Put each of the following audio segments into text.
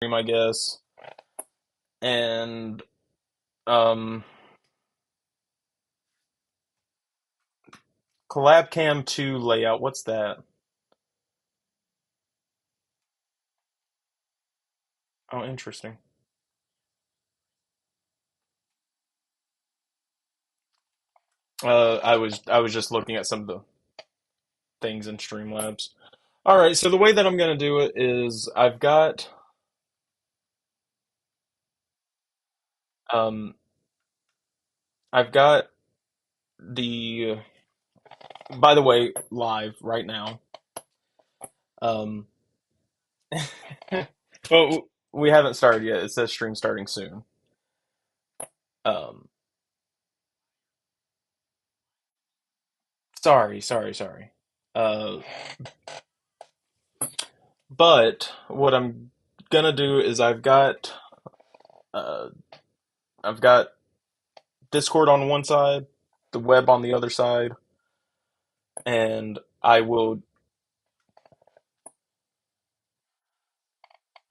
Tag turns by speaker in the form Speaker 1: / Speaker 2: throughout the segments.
Speaker 1: I guess. And um, Collab Cam 2 layout. What's that? Oh, interesting. I was just looking at some of the things in Streamlabs. All right, so the way that I'm gonna do it is um I've got the by the way live right now. Um, well, we haven't started yet. It says stream starting soon. Um, sorry. Uh, but what I'm gonna do is uh I've got Discord on one side, the web on the other side, and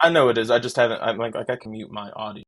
Speaker 1: I know it is. I just haven't. I'm like I can mute my audio.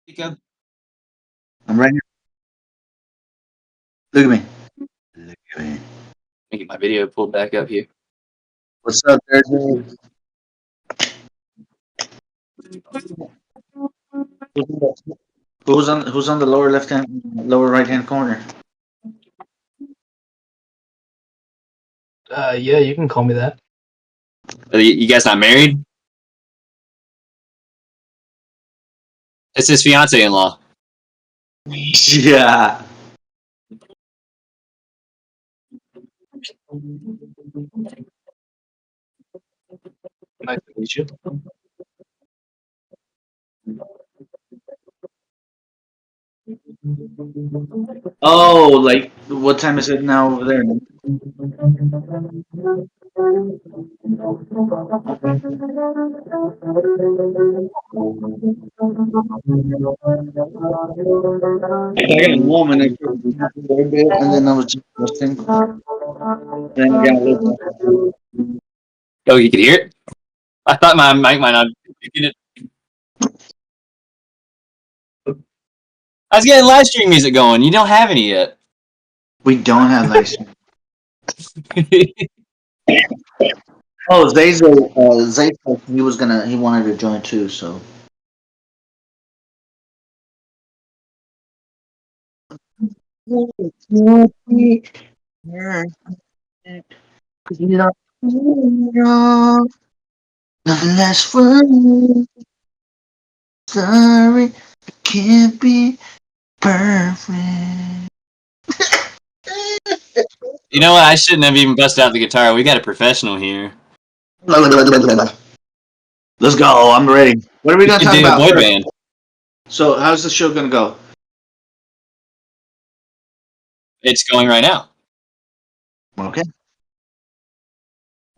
Speaker 2: Jacob, I'm right here. Look at me. Look at me.
Speaker 3: Let me get my video pulled back up here.
Speaker 2: What's up, Jersey? Who's on the lower left hand, lower right hand corner?
Speaker 4: Yeah, you can call me that.
Speaker 3: You guys not married? It's his fiance-in-law.
Speaker 2: Yeah. Nice to meet you. Oh, like what time is it now over there? I got home and I started a little bit, and then I was just resting. Then I got a little.
Speaker 3: Oh, you could hear it? I thought my mic might not be picking it. I was getting live stream music going. You don't have any yet.
Speaker 2: We don't have lights. Oh, Zay said he wanted to join too. So nothing less fun. Sorry, I can't be perfect.
Speaker 3: You know what? I shouldn't have even busted out the guitar. We got a professional here.
Speaker 2: Let's go. I'm ready. What are we
Speaker 3: We
Speaker 2: gonna
Speaker 3: should
Speaker 2: talk
Speaker 3: do a
Speaker 2: about
Speaker 3: boy
Speaker 2: first?
Speaker 3: band.
Speaker 2: So, how's the show gonna go?
Speaker 3: It's going right now.
Speaker 2: Okay.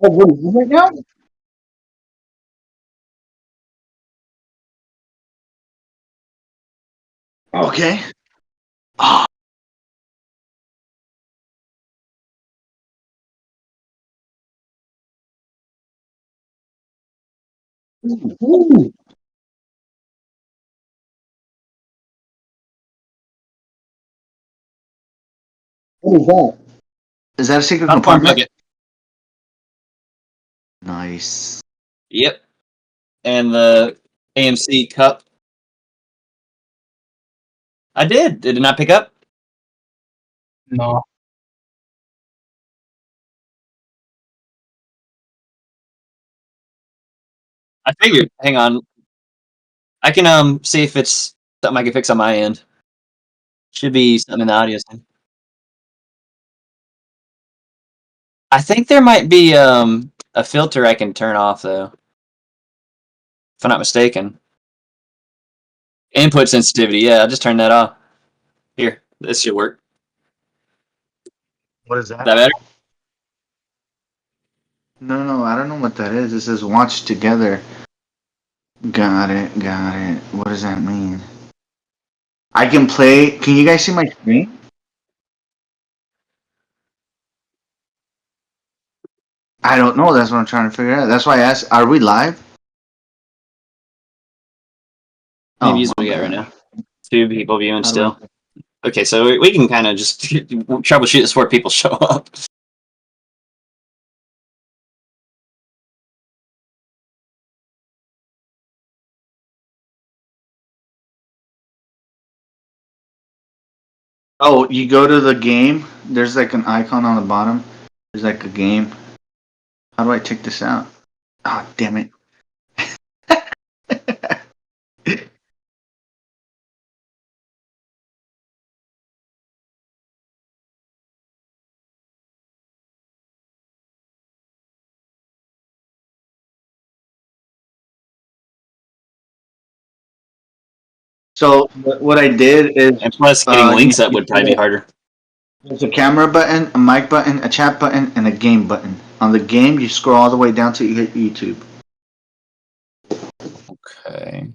Speaker 2: Oh, what is it right now? Okay. Oh, ooh. What is that? Is that a secret
Speaker 3: Popcorn
Speaker 2: compartment?
Speaker 3: bucket.
Speaker 2: Nice.
Speaker 3: Yep. And the AMC cup. I did. Did it not pick up?
Speaker 1: No.
Speaker 3: I figured. Hang on. I can see if it's something I can fix on my end. Should be something in the audio thing. I think there might be a filter I can turn off though, if I'm not mistaken. Input sensitivity. Yeah, I'll just turn that off. Here, this should work.
Speaker 2: What is
Speaker 3: Is
Speaker 2: that?
Speaker 3: that better?
Speaker 2: No, no, I don't know what that is. It says watch together. Got it, got it. What does that mean? I can play. Can you guys see my screen? I don't know. That's what I'm trying to figure out. That's why I asked. Are we live?
Speaker 3: How many
Speaker 2: Oh,
Speaker 3: views
Speaker 2: my
Speaker 3: we got right
Speaker 2: bad.
Speaker 3: now? Two people viewing
Speaker 2: How do I?
Speaker 3: still. Okay, so we can kind of just troubleshoot this before people show up.
Speaker 2: Oh, you go to the game. There's like an icon on the bottom. There's like a game. How do I check this out? Oh, damn it. So what I did is,
Speaker 3: And plus, getting
Speaker 2: you,
Speaker 3: links up
Speaker 2: you
Speaker 3: would probably be harder.
Speaker 2: there's a camera button, a mic button, a chat button, and a game button. On the game, you scroll all the way down to you hit YouTube.
Speaker 3: Okay.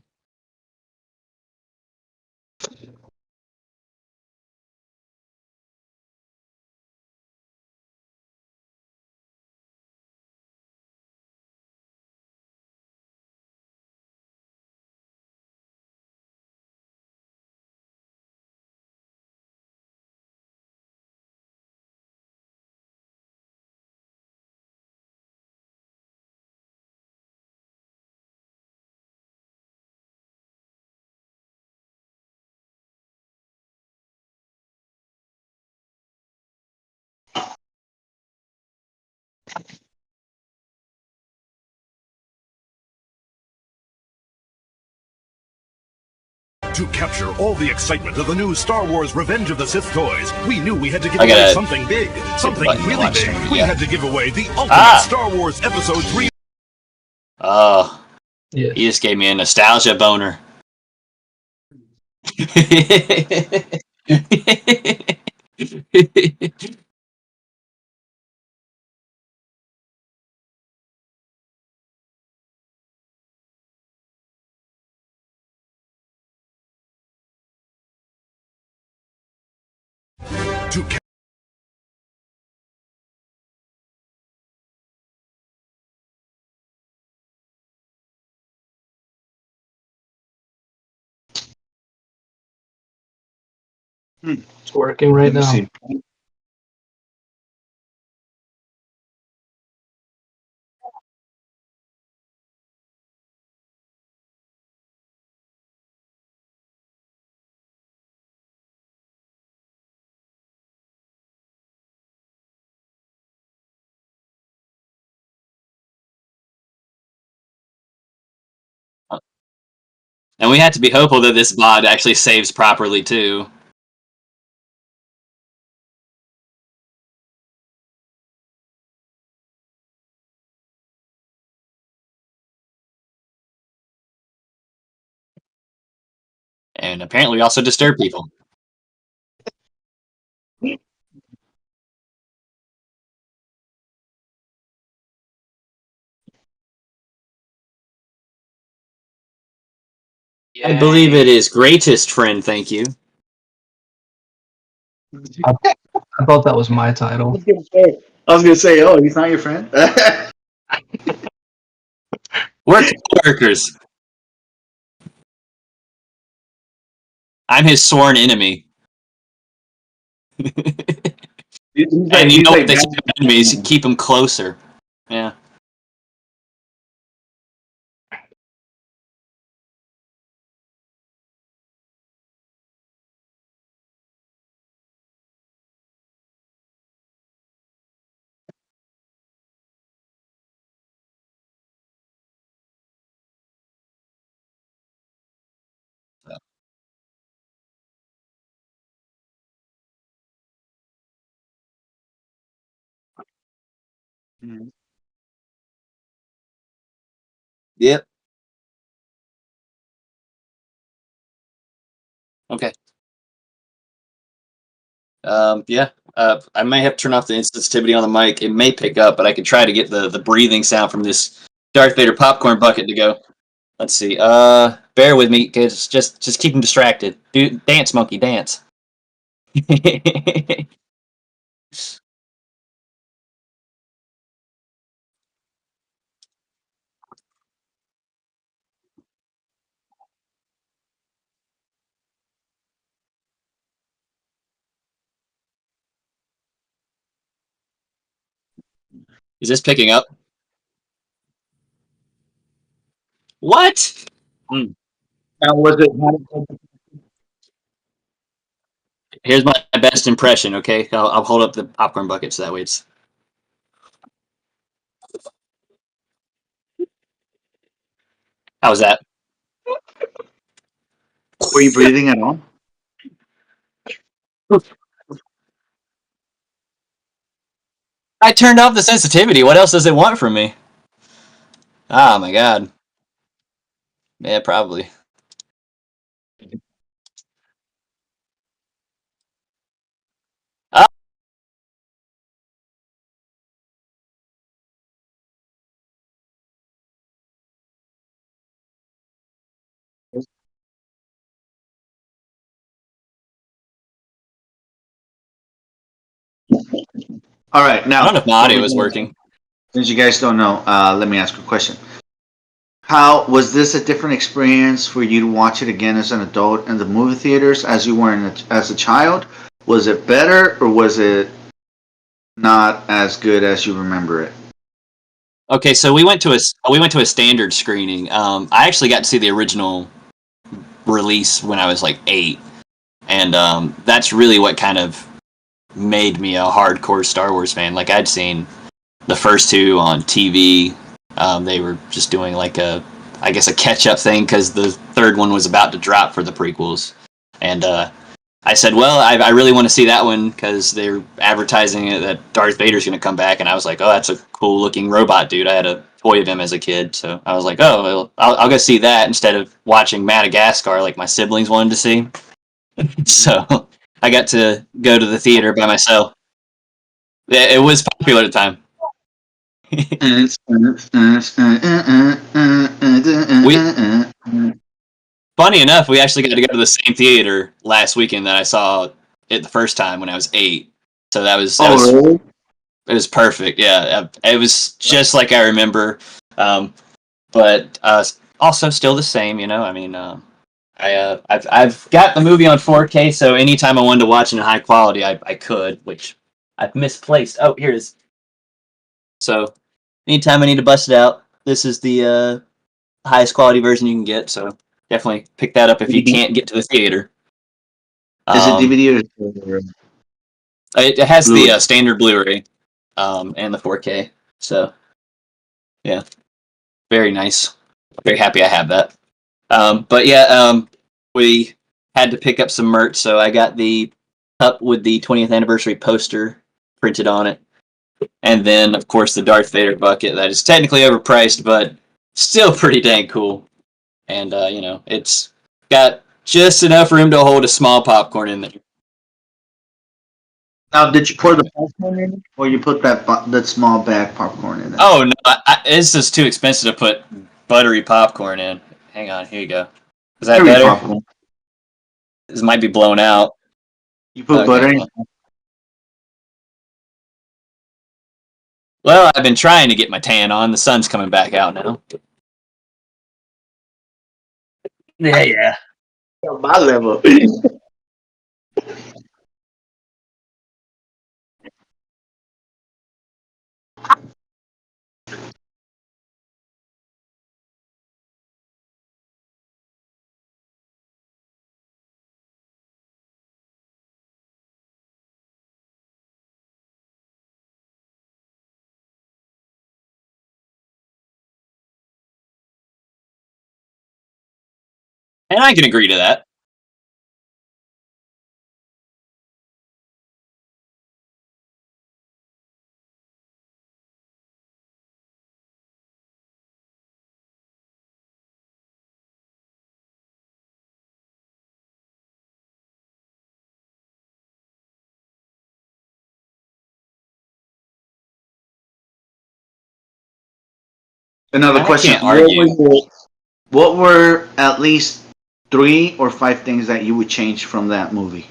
Speaker 4: To capture all the excitement of the new Star Wars Revenge of the Sith toys, we knew we had to give
Speaker 3: I
Speaker 4: away
Speaker 3: gotta
Speaker 4: something big, something
Speaker 3: button to
Speaker 4: really
Speaker 3: watch
Speaker 4: big.
Speaker 3: stream,
Speaker 4: We
Speaker 3: yeah.
Speaker 4: had to give away the ultimate
Speaker 3: Ah!
Speaker 4: Star Wars Episode 3.
Speaker 3: Oh,
Speaker 5: Yeah.
Speaker 3: you just gave me a nostalgia boner.
Speaker 4: To ca-
Speaker 5: It's working right
Speaker 2: Let me
Speaker 5: now.
Speaker 2: see.
Speaker 3: And we had to be hopeful that this VOD actually saves properly too. And apparently we also disturb people. I believe it is greatest friend, thank you.
Speaker 5: I thought that was my title.
Speaker 2: I was gonna say, oh, he's not your friend.
Speaker 3: We're co-workers. I'm his sworn enemy.
Speaker 2: He's
Speaker 3: And you
Speaker 2: he's
Speaker 3: know what
Speaker 2: like
Speaker 3: they say
Speaker 2: bad-
Speaker 3: about enemies, keep him closer. Yeah.
Speaker 2: Mhm.
Speaker 3: Yep. Okay. Yeah. I may have to turn off the sensitivity on the mic. It may pick up, but I could try to get the breathing sound from this Darth Vader popcorn bucket to go. Let's see. Bear with me, kids. Just keep him distracted. Do dance, monkey, dance. Is this picking up? What?
Speaker 2: Now, was it?
Speaker 3: Here's my best impression. Okay, I'll hold up the popcorn bucket so that way it's. How's that?
Speaker 2: Were you breathing at all?
Speaker 3: I turned off the sensitivity. What else does it want from me? Oh my god. Yeah, probably.
Speaker 2: All right,
Speaker 3: I
Speaker 2: now
Speaker 3: don't know if my audio is working.
Speaker 2: since you guys don't know, let me ask a question. How was this a different experience for you to watch it again as an adult in the movie theaters as you were as a child? Was it better or was it not as good as you remember it?
Speaker 3: Okay, so we went to a standard screening. I actually got to see the original release when I was like 8, and that's really what kind of made me a hardcore Star Wars fan. Like I'd seen the first two on TV. They were just doing like a I guess a catch up thing because the third one was about to drop for the prequels, and I said, well, I really want to see that one because they're advertising it that Darth Vader's going to come back, and I was like, oh, that's a cool looking robot dude. I had a toy of him as a kid, so I was like, oh, well, I'll go see that instead of watching Madagascar like my siblings wanted to see. So I got to go to the theater by myself. It was popular at the time. Funny enough, we actually got to go to the same theater last weekend that I saw it the first time when I was 8. So
Speaker 2: Really?
Speaker 3: it was perfect. Yeah, it was just like I remember, but also still the same. You know, I mean, I've got the movie on 4K, so anytime I wanted to watch it in high quality, I could, which I've misplaced. Oh, here it is. So anytime I need to bust it out, this is the highest quality version you can get. So definitely pick that up if you can't get to the theater.
Speaker 2: Is it
Speaker 3: Um,
Speaker 2: DVD or
Speaker 3: it has the
Speaker 2: Blu-ray?
Speaker 3: standard Blu-ray and the 4K. So yeah, very nice. Very happy I have that. But yeah, we had to pick up some merch, so I got the cup with the 20th anniversary poster printed on it, and then of course the Darth Vader bucket that is technically overpriced, but still pretty dang cool. And you know, it's got just enough room to hold a small popcorn in there.
Speaker 2: Now, did you pour the popcorn in, or you put that small bag popcorn in it?
Speaker 3: Oh no, it's just too expensive to put buttery popcorn in. Hang on, here you go. Is that
Speaker 2: Cherry
Speaker 3: better?
Speaker 2: popcorn.
Speaker 3: This might be blown out.
Speaker 2: You put
Speaker 3: Okay.
Speaker 2: butter in.
Speaker 3: Well, I've been trying to get my tan on. The sun's coming back out now. Yeah.
Speaker 2: On my level.
Speaker 3: And I can agree to that.
Speaker 2: Another
Speaker 3: I
Speaker 2: question.
Speaker 3: can't argue.
Speaker 2: What were at least 3 or 5 things that you would change from that movie?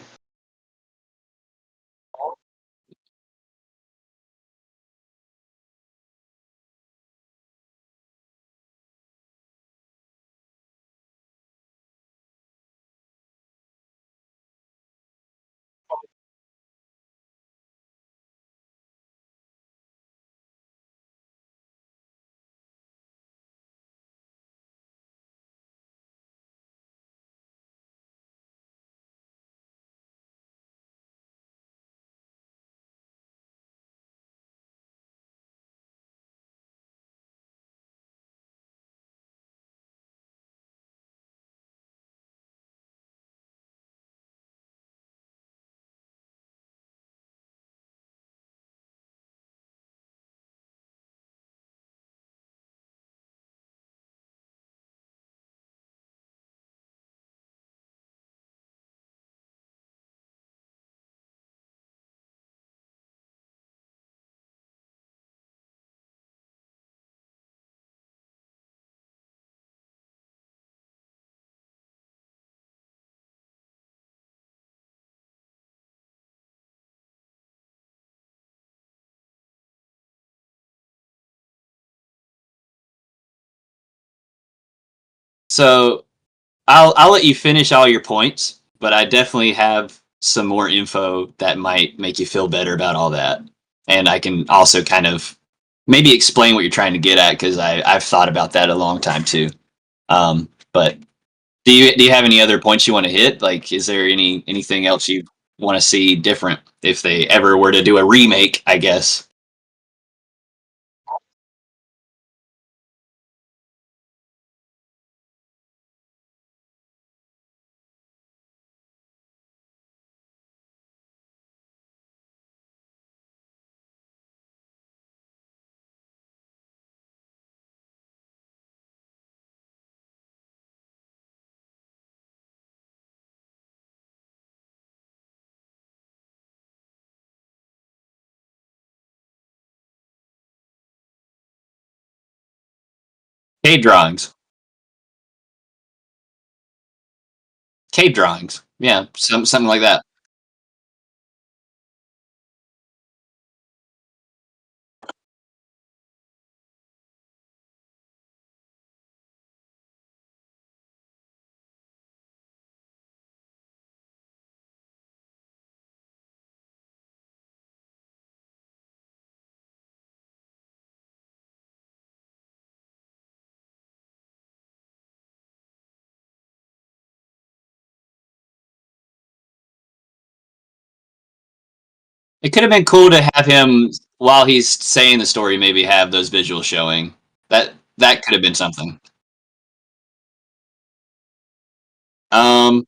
Speaker 3: So I'll let you finish all your points, but I definitely have some more info that might make you feel better about all that. And I can also kind of maybe explain what you're trying to get at because I've thought about that a long time too. But do you have any other points you want to hit? Like, is there anything else you want to see different if they ever were to do a remake? I guess. Cave drawings. Cave drawings. Yeah, something like that. It could have been cool to have him while he's saying the story. Maybe have those visuals showing. That could have been something. Um,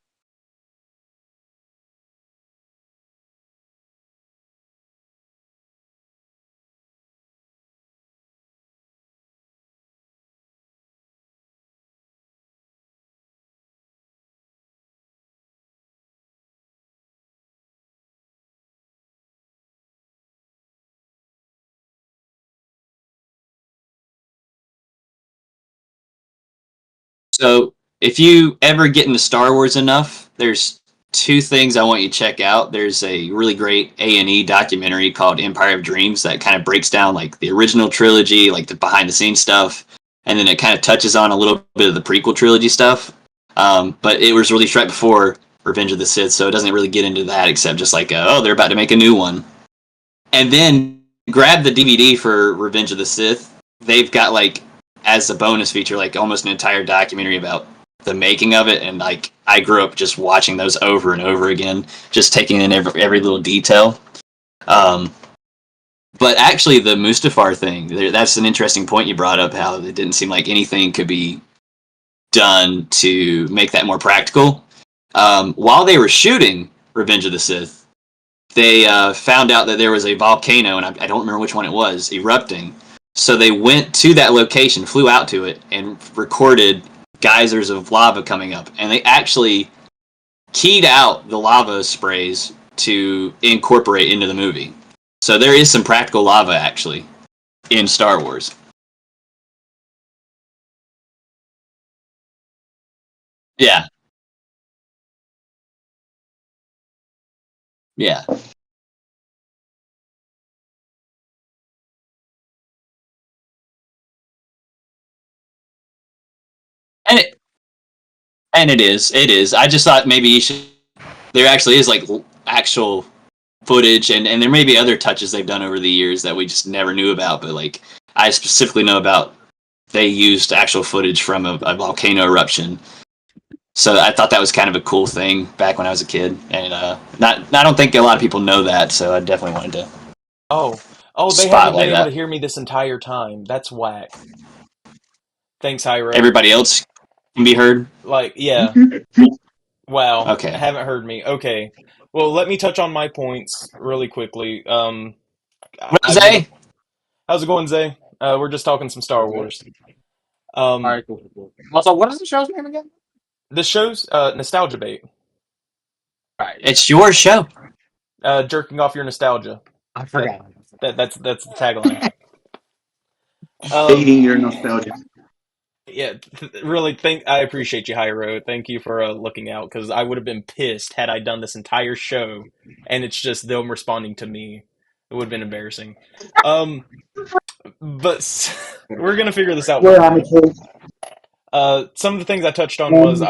Speaker 3: So if you ever get into Star Wars enough, there's two things I want you to check out. There's a really great A&E documentary called Empire of Dreams that kind of breaks down like the original trilogy, like the behind the scenes stuff, and then it kind of touches on a little bit of the prequel trilogy stuff. But it was released right before Revenge of the Sith, so it doesn't really get into that except just like, oh, they're about to make a new one. And then grab the DVD for Revenge of the Sith. They've got like as a bonus feature, like almost an entire documentary about the making of it, and like I grew up just watching those over and over again, just taking in every little detail. Um, but actually, the Mustafar thing, that's an interesting point you brought up, how it didn't seem like anything could be done to make that more practical. While they were shooting Revenge of the Sith, they found out that there was a volcano, and I don't remember which one it was, erupting. So they went to that location, flew out to it, and recorded geysers of lava coming up. And they actually keyed out the lava sprays to incorporate into the movie. So there is some practical lava, actually, in Star Wars. Yeah, yeah. And it is. It is. I just thought maybe you should. There actually is like actual footage, and there may be other touches they've done over the years that we just never knew about. But like, I specifically know about they used actual footage from a volcano eruption. So I thought that was kind of a cool thing back when I was a kid, and I don't think a lot of people know that. So I definitely wanted to
Speaker 1: Oh, oh, they haven't been
Speaker 3: spotlight
Speaker 1: able to
Speaker 3: that.
Speaker 1: hear me this entire time. That's whack. Thanks, Hyro.
Speaker 3: Everybody else can be heard.
Speaker 1: Like, yeah. Wow,
Speaker 3: Okay.
Speaker 1: haven't heard me. Okay. Well, let me touch on my points really quickly. I would have.
Speaker 3: Rose,
Speaker 1: How's it going, Zay? We're just talking some Star Wars.
Speaker 6: All
Speaker 1: Um,
Speaker 6: right, cool. Also, what is the show's name again?
Speaker 1: the show's Nostalgiabate.
Speaker 6: All right,
Speaker 3: it's your show.
Speaker 1: Jerking off your nostalgia.
Speaker 6: I forgot.
Speaker 1: That's the tagline.
Speaker 2: Dating
Speaker 1: Um,
Speaker 2: your nostalgia.
Speaker 1: yeah, really. I appreciate you, Hyro. Thank you for looking out, because I would have been pissed had I done this entire show and it's just them responding to me. It would have been embarrassing. Um, but we're gonna figure this out
Speaker 2: We're
Speaker 1: one day.
Speaker 2: amateurs.
Speaker 1: Some of the things I touched on was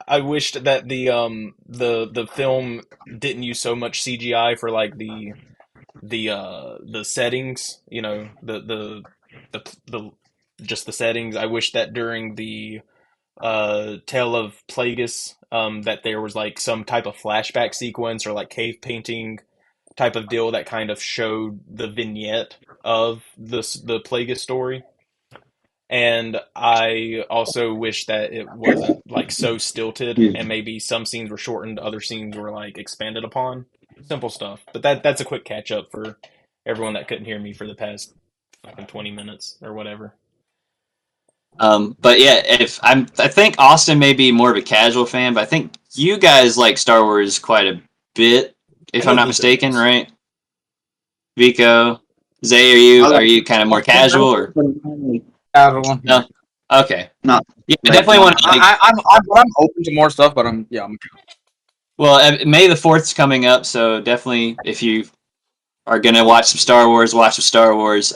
Speaker 1: I wished that the film didn't use so much CGI for like the settings, you know, the just the settings. I wish that during the Tale of Plagueis, that there was like some type of flashback sequence or like cave painting type of deal that kind of showed the vignette of the Plagueis story. And I also wish that it wasn't like so stilted, and maybe some scenes were shortened, other scenes were like expanded upon. Simple stuff. But that's a quick catch up for everyone that couldn't hear me for the past fucking 20 minutes or whatever.
Speaker 3: But yeah, I think Austin may be more of a casual fan, but I think you guys like Star Wars quite a bit,
Speaker 1: I
Speaker 3: if
Speaker 1: know
Speaker 3: I'm not
Speaker 1: Vico
Speaker 3: mistaken,
Speaker 1: does.
Speaker 3: right? Vico, Zay,
Speaker 2: I
Speaker 3: are
Speaker 2: like
Speaker 3: you kind of more casual or?
Speaker 6: Everyone.
Speaker 3: No. Okay.
Speaker 2: No.
Speaker 3: Yeah, I
Speaker 2: Like,
Speaker 3: definitely want to.
Speaker 6: I'm open to more stuff, but I'm
Speaker 3: Well, May the 4th is coming up, so definitely if you are gonna watch some Star Wars, watch some Star Wars.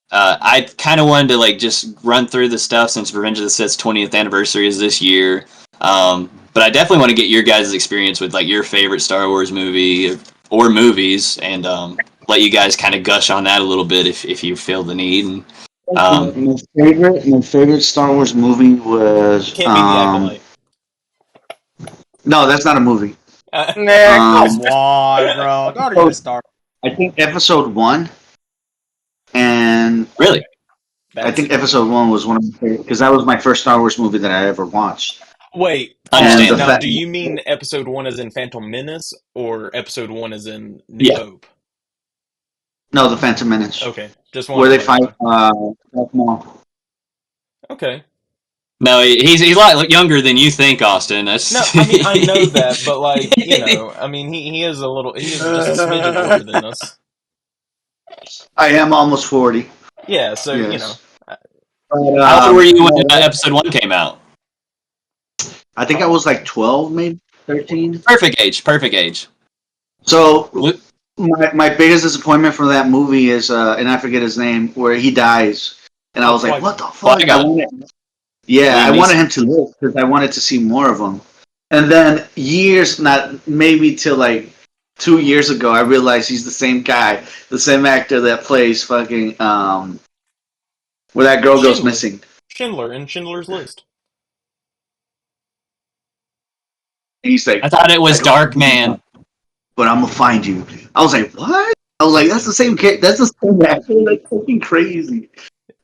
Speaker 3: I kind of wanted to like just run through the stuff since Revenge of the Sith's 20th anniversary is this year. But I definitely want to get your guys' experience with like your favorite Star Wars movie or movies, and let you guys kind of gush on that a little bit if you feel the need. And,
Speaker 2: my favorite Star Wars movie was
Speaker 1: Can't be the Acolyte.
Speaker 2: no, that's not a movie.
Speaker 6: Nick, come on, bro. Don't even start.
Speaker 2: I think Episode 1, and
Speaker 3: really,
Speaker 2: I think Episode 1 was one of my favorite because that was my first Star Wars movie that I ever watched.
Speaker 1: Wait,
Speaker 3: understand.
Speaker 1: now do you mean Episode 1 as in Phantom Menace, or Episode 1 as in New Hope?
Speaker 2: No, the Phantom Menace.
Speaker 1: Okay, just
Speaker 2: where they fight Darth Maul.
Speaker 1: Okay.
Speaker 3: No, he's a lot younger than you think, Austin. That's...
Speaker 1: No, I mean, I know that, but like, you know, I mean, he is just a smidgen older than us.
Speaker 2: I am almost 40.
Speaker 1: Yeah, so
Speaker 2: Yes.
Speaker 1: you know.
Speaker 2: But,
Speaker 3: how old were you when Episode 1 came out?
Speaker 2: I think I was like 12, maybe 13.
Speaker 3: Perfect age.
Speaker 2: So my biggest disappointment from that movie is, and I forget his name, where he dies, and I was like, what the fuck? I wanted him to live because I wanted to see more of him. And then maybe till like 2 years ago, I realized he's the same guy, the same actor that plays fucking where that girl goes missing.
Speaker 1: Schindler in Schindler's List.
Speaker 2: He's like,
Speaker 3: I thought it was Dark Man,
Speaker 2: but I'm gonna find you. I was like, what? I was like, that's the same kid. That's the same actor. Like, fucking crazy.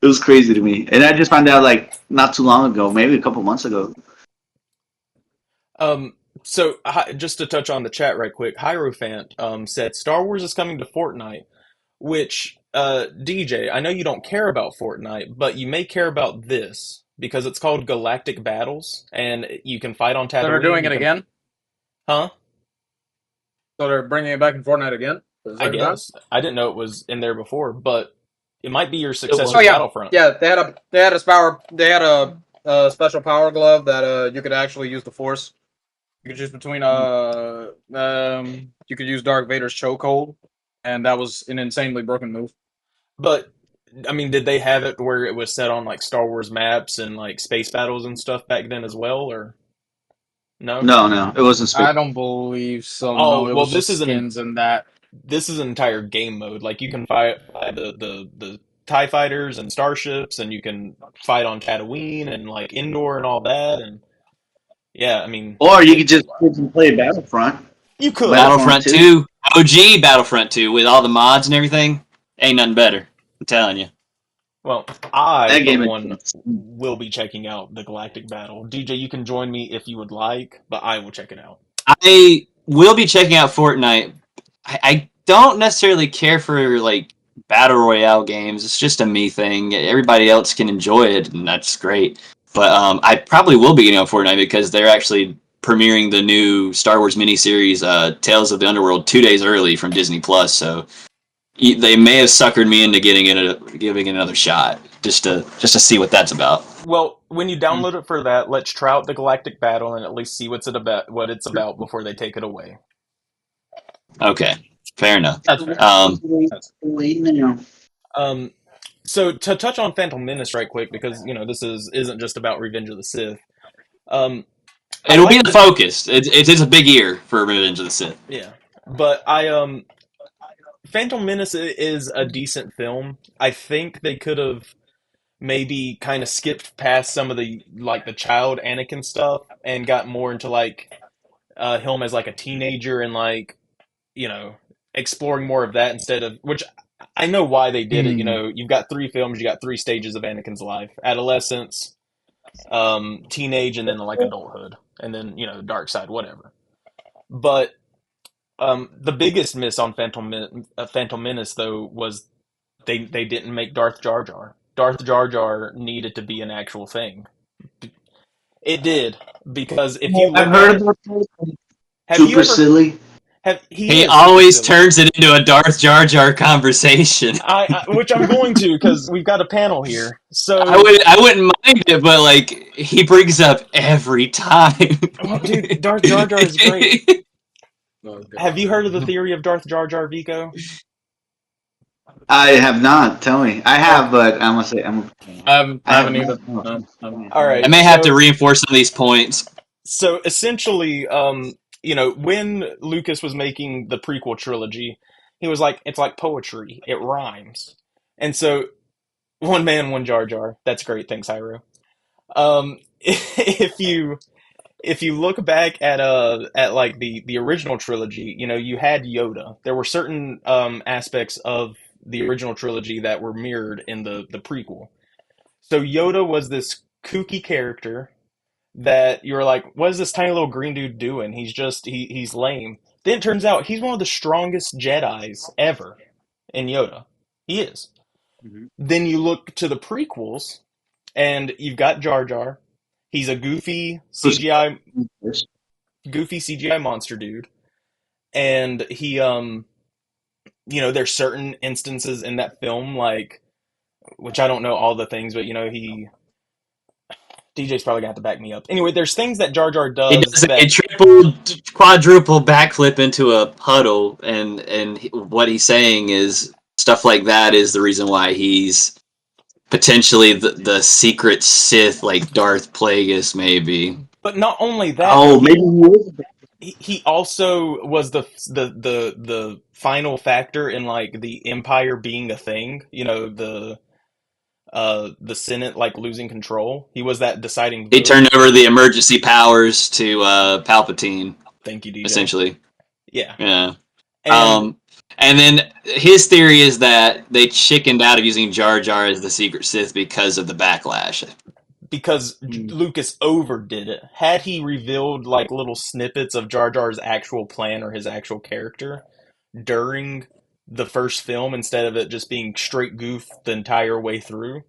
Speaker 2: It was crazy to me, and I just found out like not too long ago, maybe a couple months ago.
Speaker 1: So just to touch on the chat right quick, Hierophant said Star Wars is coming to Fortnite, which DJ, I know you don't care about Fortnite, but you may care about this because it's called Galactic Battles, and you can fight on Tatooine.
Speaker 6: So they're doing it again?
Speaker 1: Huh?
Speaker 6: So they're bringing it back in Fortnite again?
Speaker 1: I guess. I didn't know it was in there before, but it might be your successor to Battlefront.
Speaker 6: Yeah, they had a special power glove that you could actually use the Force. You could choose between you could use Darth Vader's chokehold, and that was an insanely broken move.
Speaker 1: But I mean, did they have it where it was set on like Star Wars maps and like space battles and stuff back then as well, or no?
Speaker 2: No, it wasn't space.
Speaker 6: I don't believe so.
Speaker 1: Oh,
Speaker 6: no,
Speaker 1: well, this is
Speaker 6: skins and that.
Speaker 1: This is an entire game mode. Like you can fight the TIE fighters and starships, and you can fight on Tatooine and like indoor and all that, and yeah, I mean,
Speaker 2: or you could just play Battlefront.
Speaker 1: You could
Speaker 3: Battlefront 2, OG Battlefront 2 with all the mods and everything. Ain't nothing better. I'm telling you.
Speaker 1: Well, I, for one, will be checking out the Galactic Battle. DJ, you can join me if you would like, but I will check it out.
Speaker 3: I will be checking out Fortnite. I don't necessarily care for, like, Battle Royale games. It's just a me thing. Everybody else can enjoy it, and that's great. But I probably will be getting on Fortnite because they're actually premiering the new Star Wars miniseries, Tales of the Underworld, 2 days early from Disney+. So they may have suckered me into giving it another shot just to see what that's about.
Speaker 1: Well, when you download it for that, let's try out the Galactic Battle and at least see what it's about before they take it away.
Speaker 3: Okay, fair enough.
Speaker 1: So to touch on Phantom Menace right quick, because you know this isn't just about Revenge of the Sith.
Speaker 3: It'll be the focus. It is a big year for Revenge of the Sith.
Speaker 1: Yeah, but Phantom Menace is a decent film. I think they could have maybe kind of skipped past some of the child Anakin stuff and got more into like him as like a teenager and like, you know, exploring more of that instead of, which I know why they did it. You know, you've got 3 films, you got 3 stages of Anakin's life: adolescence, teenage, and then like adulthood, and then, you know, dark side, whatever. But the biggest miss on Phantom Menace though was they didn't make Darth Jar Jar. Darth Jar Jar needed to be an actual thing. It did, because if you look
Speaker 2: I've heard about
Speaker 1: have
Speaker 2: super silly.
Speaker 3: He
Speaker 1: is super
Speaker 3: always
Speaker 1: silly.
Speaker 3: turns it into a Darth Jar Jar conversation.
Speaker 1: Which I'm going to because we've got a panel here.
Speaker 3: I
Speaker 1: So,
Speaker 3: would I wouldn't mind it, but like he brings up every time.
Speaker 1: well, dude, Darth Jar Jar is great.
Speaker 6: Oh,
Speaker 1: Have you heard of the theory of Darth Jar Jar, Vico?
Speaker 2: I have not. Tell me. I have,
Speaker 1: Okay.
Speaker 2: but I'm gonna say
Speaker 6: I
Speaker 2: I have
Speaker 6: haven't either.
Speaker 2: not. No.
Speaker 1: All
Speaker 3: I
Speaker 1: right.
Speaker 3: may have to reinforce some of these points.
Speaker 1: So essentially, when Lucas was making the prequel trilogy, he was like, it's like poetry. It rhymes. And so, one man, one Jar Jar. That's great. Thanks, Hyro. If you look back at like the original trilogy, you had Yoda. There were certain aspects of the original trilogy that were mirrored in the prequel. So Yoda was this kooky character that you were like, what is this tiny little green dude doing? He's lame. Then it turns out he's one of the strongest Jedis ever in Yoda. He is.
Speaker 2: Mhm.
Speaker 1: Then you look to the prequels, and you've got Jar Jar. He's a
Speaker 2: Who's
Speaker 1: goofy CGI monster dude, and there's certain instances in that film, like, which I don't know all the things, but DJ's probably gonna have to back me up. Anyway, there's things that Jar Jar
Speaker 3: He
Speaker 1: does
Speaker 3: does a
Speaker 1: that,
Speaker 3: triple, quadruple backflip into a puddle, and what he's saying is stuff like that is the reason why he's potentially the secret Sith, like Darth Plagueis, maybe.
Speaker 1: but not only that though,
Speaker 2: Oh, maybe he is.
Speaker 1: he also was the final factor in like the Empire being a thing. The Senate like losing control. He was that deciding
Speaker 3: He
Speaker 1: vote.
Speaker 3: turned over the emergency powers to Palpatine,
Speaker 1: Thank you, DJ.
Speaker 3: essentially.
Speaker 1: Yeah,
Speaker 3: Yeah.
Speaker 1: and
Speaker 3: And then his theory is that they chickened out of using Jar Jar as the secret Sith because of the backlash.
Speaker 1: because Lucas overdid it. Had he revealed like little snippets of Jar Jar's actual plan or his actual character during the first film instead of it just being straight goof the entire way through,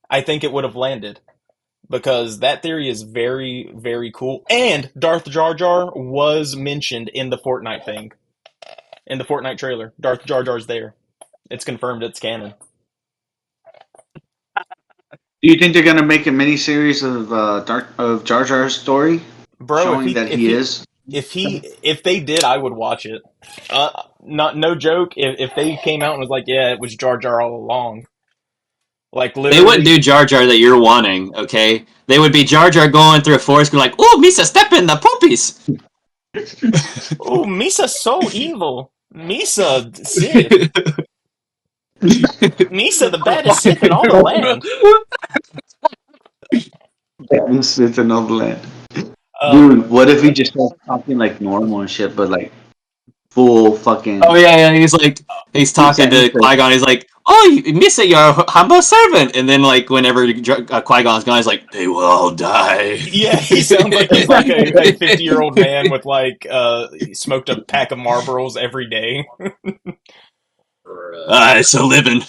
Speaker 1: I think it would have landed. Because that theory is very, very cool. And Darth Jar Jar was mentioned in the Fortnite thing. In the Fortnite trailer. Darth Jar Jar's there. It's confirmed, it's canon.
Speaker 2: Do you think they're gonna make a miniseries of Jar Jar's story,
Speaker 1: Bro,
Speaker 2: showing that he is?
Speaker 1: if they did, I would watch it. Not no joke. If they came out and was like, yeah, it was Jar Jar all along. Like
Speaker 3: They wouldn't
Speaker 1: literally,
Speaker 3: do Jar Jar that you're wanting, okay? They would be Jar Jar going through a forest going like, "Oh, Misa, step in the puppies!"
Speaker 1: oh, Misa's so evil. Misa Sith. Misa, the baddest Sith in all the land.
Speaker 2: It's another land.
Speaker 1: Um,
Speaker 2: Dude, what if he just starts talking like normal and shit, but like full fucking.
Speaker 3: Oh yeah, he's talking to
Speaker 2: Exactly.
Speaker 3: Qui Gon. He's like, "Oh, Misa, you're a humble servant." And then like whenever Qui Gon's gone, he's like, "They will all die."
Speaker 1: yeah, he sounds like he's like a 50-year-old man with like he smoked a pack of Marlboros every day.
Speaker 3: It's a living.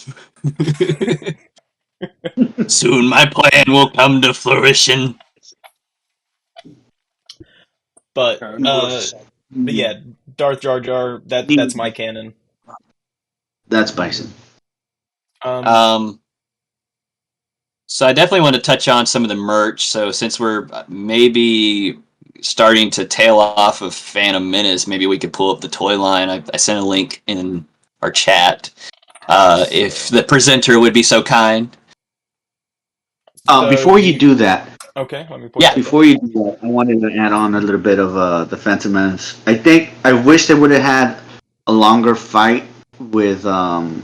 Speaker 3: Soon my plan will come to fruition.
Speaker 1: But yeah, Darth Jar Jar. That's my canon.
Speaker 2: That's Bison.
Speaker 3: So I definitely want to touch on some of the merch. So since we're maybe starting to tail off of Phantom Menace, maybe we could pull up the toy line. I sent a link in our chat. If the presenter would be so kind.
Speaker 2: Before you do that,
Speaker 1: Okay, let me.
Speaker 2: before you do that, I wanted to add on a little bit of the Phantom Menace. I wish they would have had a longer fight with the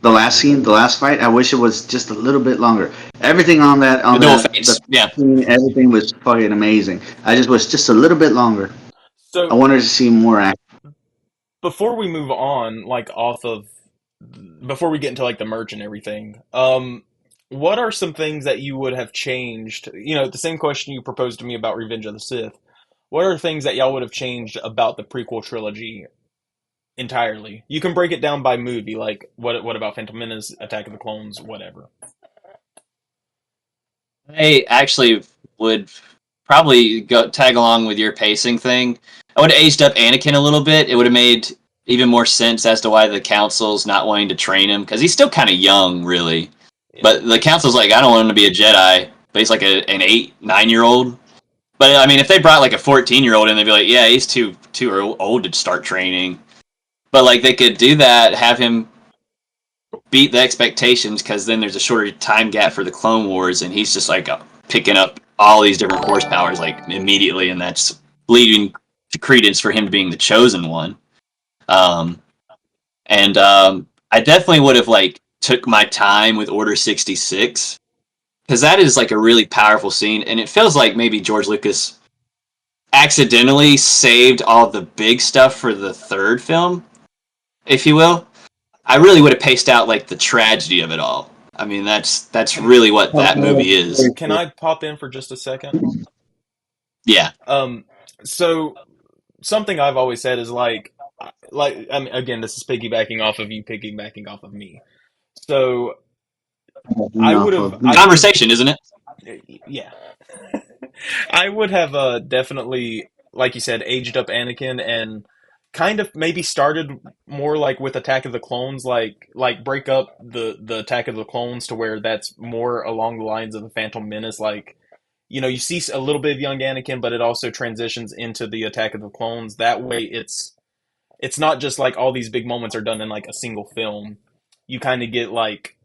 Speaker 2: last fight. I wish it was just a little bit longer. Everything on that everything was fucking amazing. I just wish just a little bit longer.
Speaker 1: So
Speaker 2: I wanted to see more action.
Speaker 1: before we move on, like before we get into like the merch and everything, what are some things that you would have changed? The same question you proposed to me about Revenge of the Sith. What are things that y'all would have changed about the prequel trilogy entirely? You can break it down by movie, like what about Phantom Menace, Attack of the Clones, whatever.
Speaker 3: I actually would probably go tag along with your pacing thing. I would have aged up Anakin a little bit. It would have made even more sense as to why the council's not wanting to train him, because he's still kind of young, really. But the council's like, I don't want him to be a Jedi, but he's like an 8-9-year-old. But I mean, if they brought like a 14-year-old in, they'd be like, yeah, he's too old to start training. But like they could do that, have him beat the expectations, because then there's a shorter time gap for the Clone Wars, and he's just like picking up all these different horsepowers like immediately, and that's leading to credence for him being the chosen one. I definitely would have like took my time with Order 66, because that is like a really powerful scene, and it feels like maybe George Lucas accidentally saved all the big stuff for the third film, if you will. I really would have paced out like the tragedy of it all. I mean, that's really what that movie is.
Speaker 1: Can I pop in for just a second?
Speaker 3: Yeah.
Speaker 1: So something I've always said is like I mean, again, this is piggybacking off of you, piggybacking off of me. So I would have
Speaker 3: Conversation, isn't it?
Speaker 1: Yeah. I would have definitely, like you said, aged up Anakin and kind of maybe started more like with Attack of the Clones, like break up the Attack of the Clones to where that's more along the lines of the Phantom Menace. Like, you know, you see a little bit of young Anakin, but it also transitions into the Attack of the Clones. That way, it's not just like all these big moments are done in like a single film. You kind of get like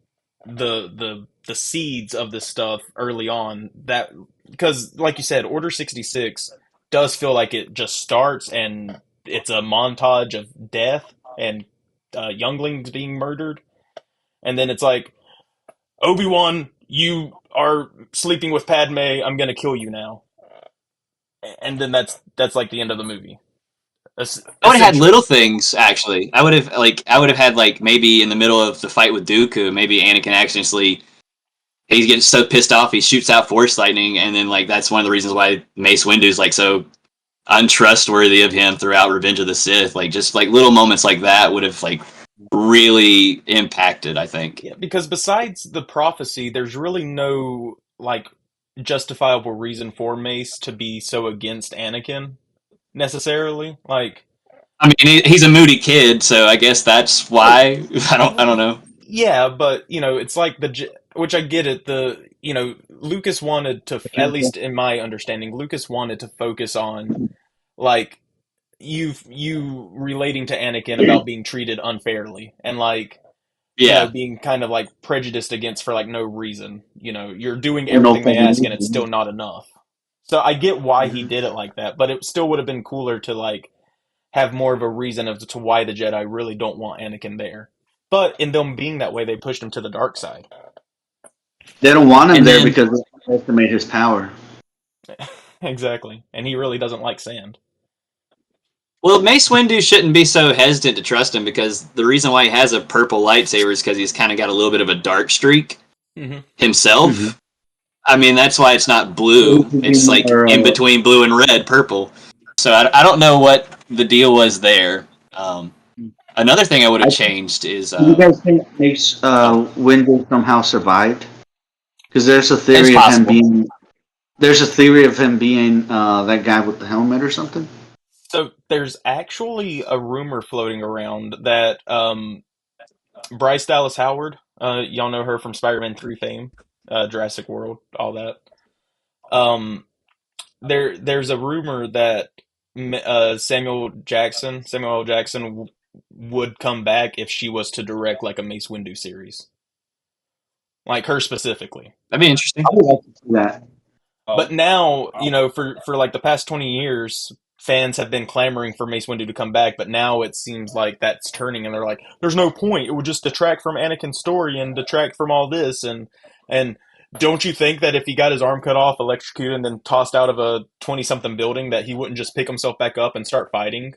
Speaker 1: the seeds of this stuff early on, that because like you said, Order 66 does feel like it just starts and it's a montage of death and younglings being murdered, and then it's like, Obi-Wan, you are sleeping with Padme, I'm gonna kill you now, and then that's like the end of the movie.
Speaker 3: I would have had little things, actually. I would have had like maybe in the middle of the fight with Dooku, maybe Anakin accidentally, he's getting so pissed off he shoots out Force lightning, and then like that's one of the reasons why Mace Windu's like so untrustworthy of him throughout Revenge of the Sith. Like just like little moments like that would have like really impacted, I think.
Speaker 1: Yeah, because besides the prophecy, there's really no like justifiable reason for Mace to be so against Anakin necessarily. Like,
Speaker 3: I mean, he's a moody kid, so I guess that's why. I don't know.
Speaker 1: Yeah, but you know, it's like which I get it. Lucas wanted to, at least in my understanding, Lucas wanted to focus on like you relating to Anakin about being treated unfairly and like being kind of like prejudiced against for like no reason. You know, you're doing everything they ask and it's still not enough. So I get why he did it like that, but it still would have been cooler to like have more of a reason as to why the Jedi really don't want Anakin there. But in them being that way, they pushed him to the dark side.
Speaker 2: They don't want him there because they estimate his power.
Speaker 1: Exactly. And he really doesn't like sand.
Speaker 3: Well, Mace Windu shouldn't be so hesitant to trust him, because the reason why he has a purple lightsaber is because he's kind of got a little bit of a dark streak himself. Mm-hmm. I mean, that's why it's not blue. It's like in between blue and red, purple. So I don't know what the deal was there. Another thing I would have changed is...
Speaker 2: do you guys think Mace Windu somehow survived? Because there's a theory of him being... There's a theory of him being that guy with the helmet or something.
Speaker 1: So there's actually a rumor floating around that Bryce Dallas Howard, y'all know her from Spider-Man 3 fame, Jurassic World, all that. There's a rumor that Samuel L. Jackson would come back if she was to direct like a Mace Windu series, like her specifically.
Speaker 3: That'd be interesting.
Speaker 2: I would like to see that.
Speaker 1: But now, you know, for like the past 20 years, fans have been clamoring for Mace Windu to come back, but now it seems like that's turning, and they're like, there's no point. It would just detract from Anakin's story and detract from all this. And don't you think that if he got his arm cut off, electrocuted, and then tossed out of a 20-something building, that he wouldn't just pick himself back up and start fighting?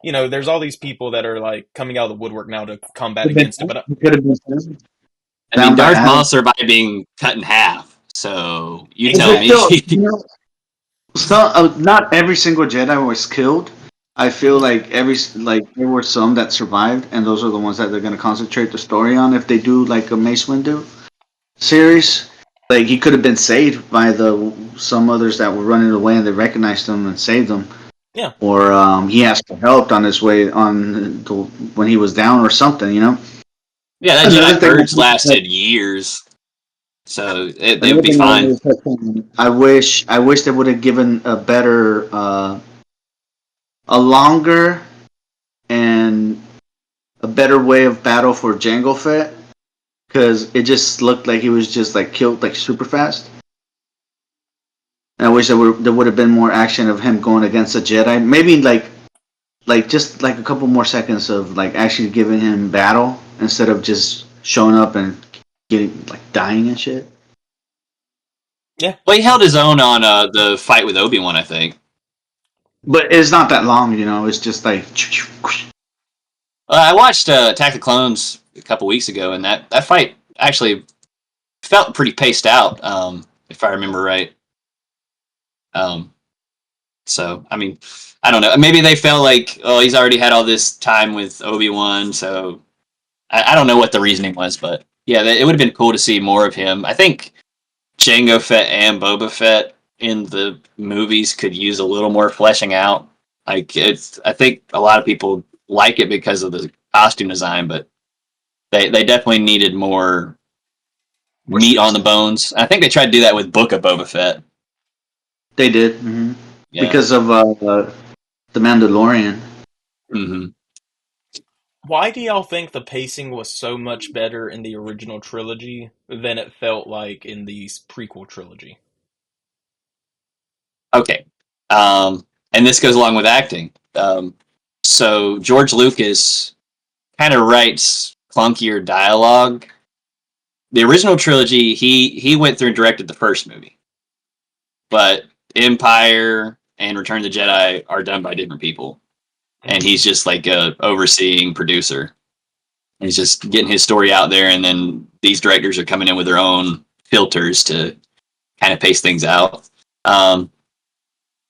Speaker 1: You know, there's all these people that are like coming out of the woodwork now to combat against it. But
Speaker 3: I mean, Darth Maul survived being cut in half. So you tell me.
Speaker 2: Not every single Jedi was killed. I feel like there were some that survived, and those are the ones that they're going to concentrate the story on. If they do like a Mace Windu series, like he could have been saved by some others that were running away, and they recognized him and saved him.
Speaker 1: Yeah.
Speaker 2: or he asked for help on his way when he was down or something.
Speaker 3: Yeah, that
Speaker 2: Another
Speaker 3: Jedi
Speaker 2: thing,
Speaker 3: Purge lasted years, so it would
Speaker 2: another
Speaker 3: be
Speaker 2: thing I
Speaker 3: fine.
Speaker 2: wanted to touch on. I wish they would have given a longer and a better way of battle for Jango Fett, because it just looked like he was just like killed like super fast. And I wish there would have been more action of him going against a Jedi. Maybe like just like a couple more seconds of like actually giving him battle instead of just showing up and getting like dying and shit.
Speaker 1: Yeah.
Speaker 3: Well, he held his own on the fight with Obi-Wan, I think.
Speaker 2: But it's not that long. It's just like
Speaker 3: I watched Attack of the Clones a couple weeks ago, and that fight actually felt pretty paced out, if I remember right. Um, so, I mean, I don't know. Maybe they felt like, oh, he's already had all this time with Obi-Wan, so I don't know what the reasoning was, but yeah, it would have been cool to see more of him. I think Jango Fett and Boba Fett in the movies could use a little more fleshing out. Like, I think a lot of people like it because of the costume design, but they definitely needed more
Speaker 2: more
Speaker 3: meat on
Speaker 2: space.
Speaker 3: the bones. I think they tried to do that with Book of Boba Fett.
Speaker 2: They did
Speaker 3: Yeah.
Speaker 2: because of the Mandalorian.
Speaker 3: Hmm.
Speaker 1: Why do y'all think the pacing was so much better in the original trilogy than it felt like in the prequel trilogy?
Speaker 3: Okay. And this goes along with acting. So George Lucas kind of writes clunkier dialogue. The original trilogy, he went through and directed the first movie, but Empire and Return of the Jedi are done by different people, and he's just like a overseeing producer. He's just getting his story out there, and then these directors are coming in with their own filters to kind of pace things out. Um,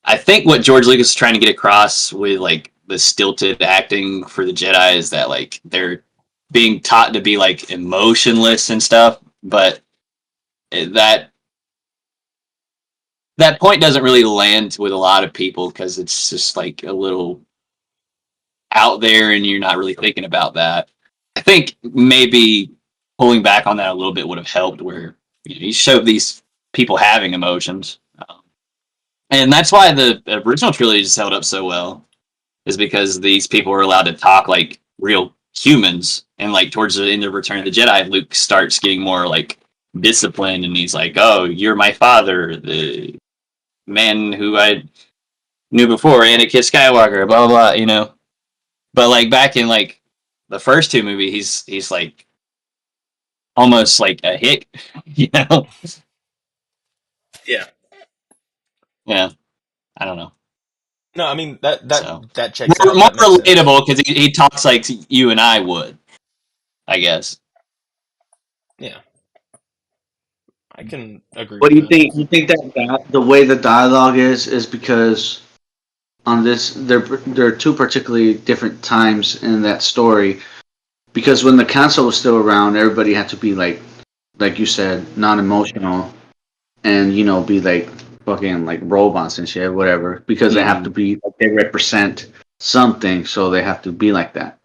Speaker 3: I think what George Lucas is trying to get across with like the stilted acting for the Jedi is that like they're being taught to be like emotionless and stuff, but that that point doesn't really land with a lot of people because it's just like a little out there and you're not really thinking about that. I think maybe pulling back on that a little bit would have helped where you showed these people having emotions. And that's why the original trilogy is held up so well, is because these people were allowed to talk like real humans. And like towards the end of Return of the Jedi, Luke starts getting more like disciplined and he's like, oh, you're my father, the man who I knew before, Anakin Skywalker, blah, blah, blah. But like back in like the first two movies, he's like almost like a hick, you know?
Speaker 1: Yeah.
Speaker 3: Yeah, I don't know.
Speaker 1: No, I mean that
Speaker 3: So
Speaker 1: that checks out.
Speaker 3: more
Speaker 1: That makes sense.
Speaker 3: relatable because he talks like you and I would, I guess.
Speaker 1: Yeah, I can agree
Speaker 2: What
Speaker 1: with
Speaker 2: do you
Speaker 1: that.
Speaker 2: think? You think that the way the dialogue is because on this there are two particularly different times in that story, because when the council was still around, everybody had to be like you said, non-emotional, and be like fucking like robots and shit, whatever, because they have to
Speaker 3: Mm-hmm.
Speaker 2: be like, they represent something, so they have to be like that.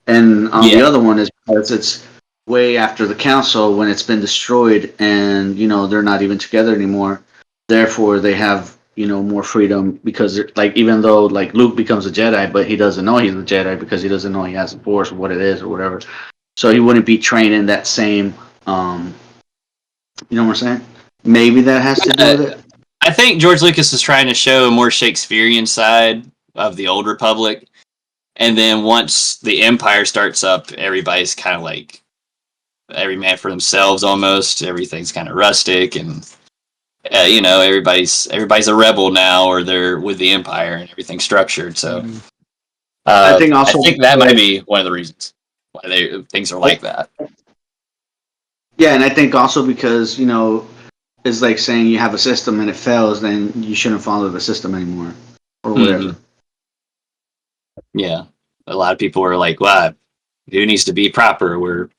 Speaker 2: And on the
Speaker 3: Yeah.
Speaker 2: other one is because it's way after the council when it's been destroyed, and they're not even together anymore. Therefore, they have more freedom, because like even though like Luke becomes a Jedi, but he doesn't know he's a Jedi because he doesn't know he has the Force or what it is or whatever. So he wouldn't be trained in that same. You know what I'm saying? Maybe that has to do with it.
Speaker 3: I think George Lucas is trying to show a more Shakespearean side of the Old Republic, and then once the Empire starts up, everybody's kind of like every man for themselves almost. Everything's kind of rustic, and everybody's a rebel now, or they're with the Empire, and everything's structured. So
Speaker 2: I think
Speaker 3: I
Speaker 2: also
Speaker 3: think that might
Speaker 2: because,
Speaker 3: be one of the reasons why things are like that.
Speaker 2: yeah, and I think also because it's like saying you have a system and it fails, then you shouldn't follow the system anymore or
Speaker 3: Hmm.
Speaker 2: whatever.
Speaker 3: Yeah, a lot of people are like, "Wow, who needs to be proper?" Where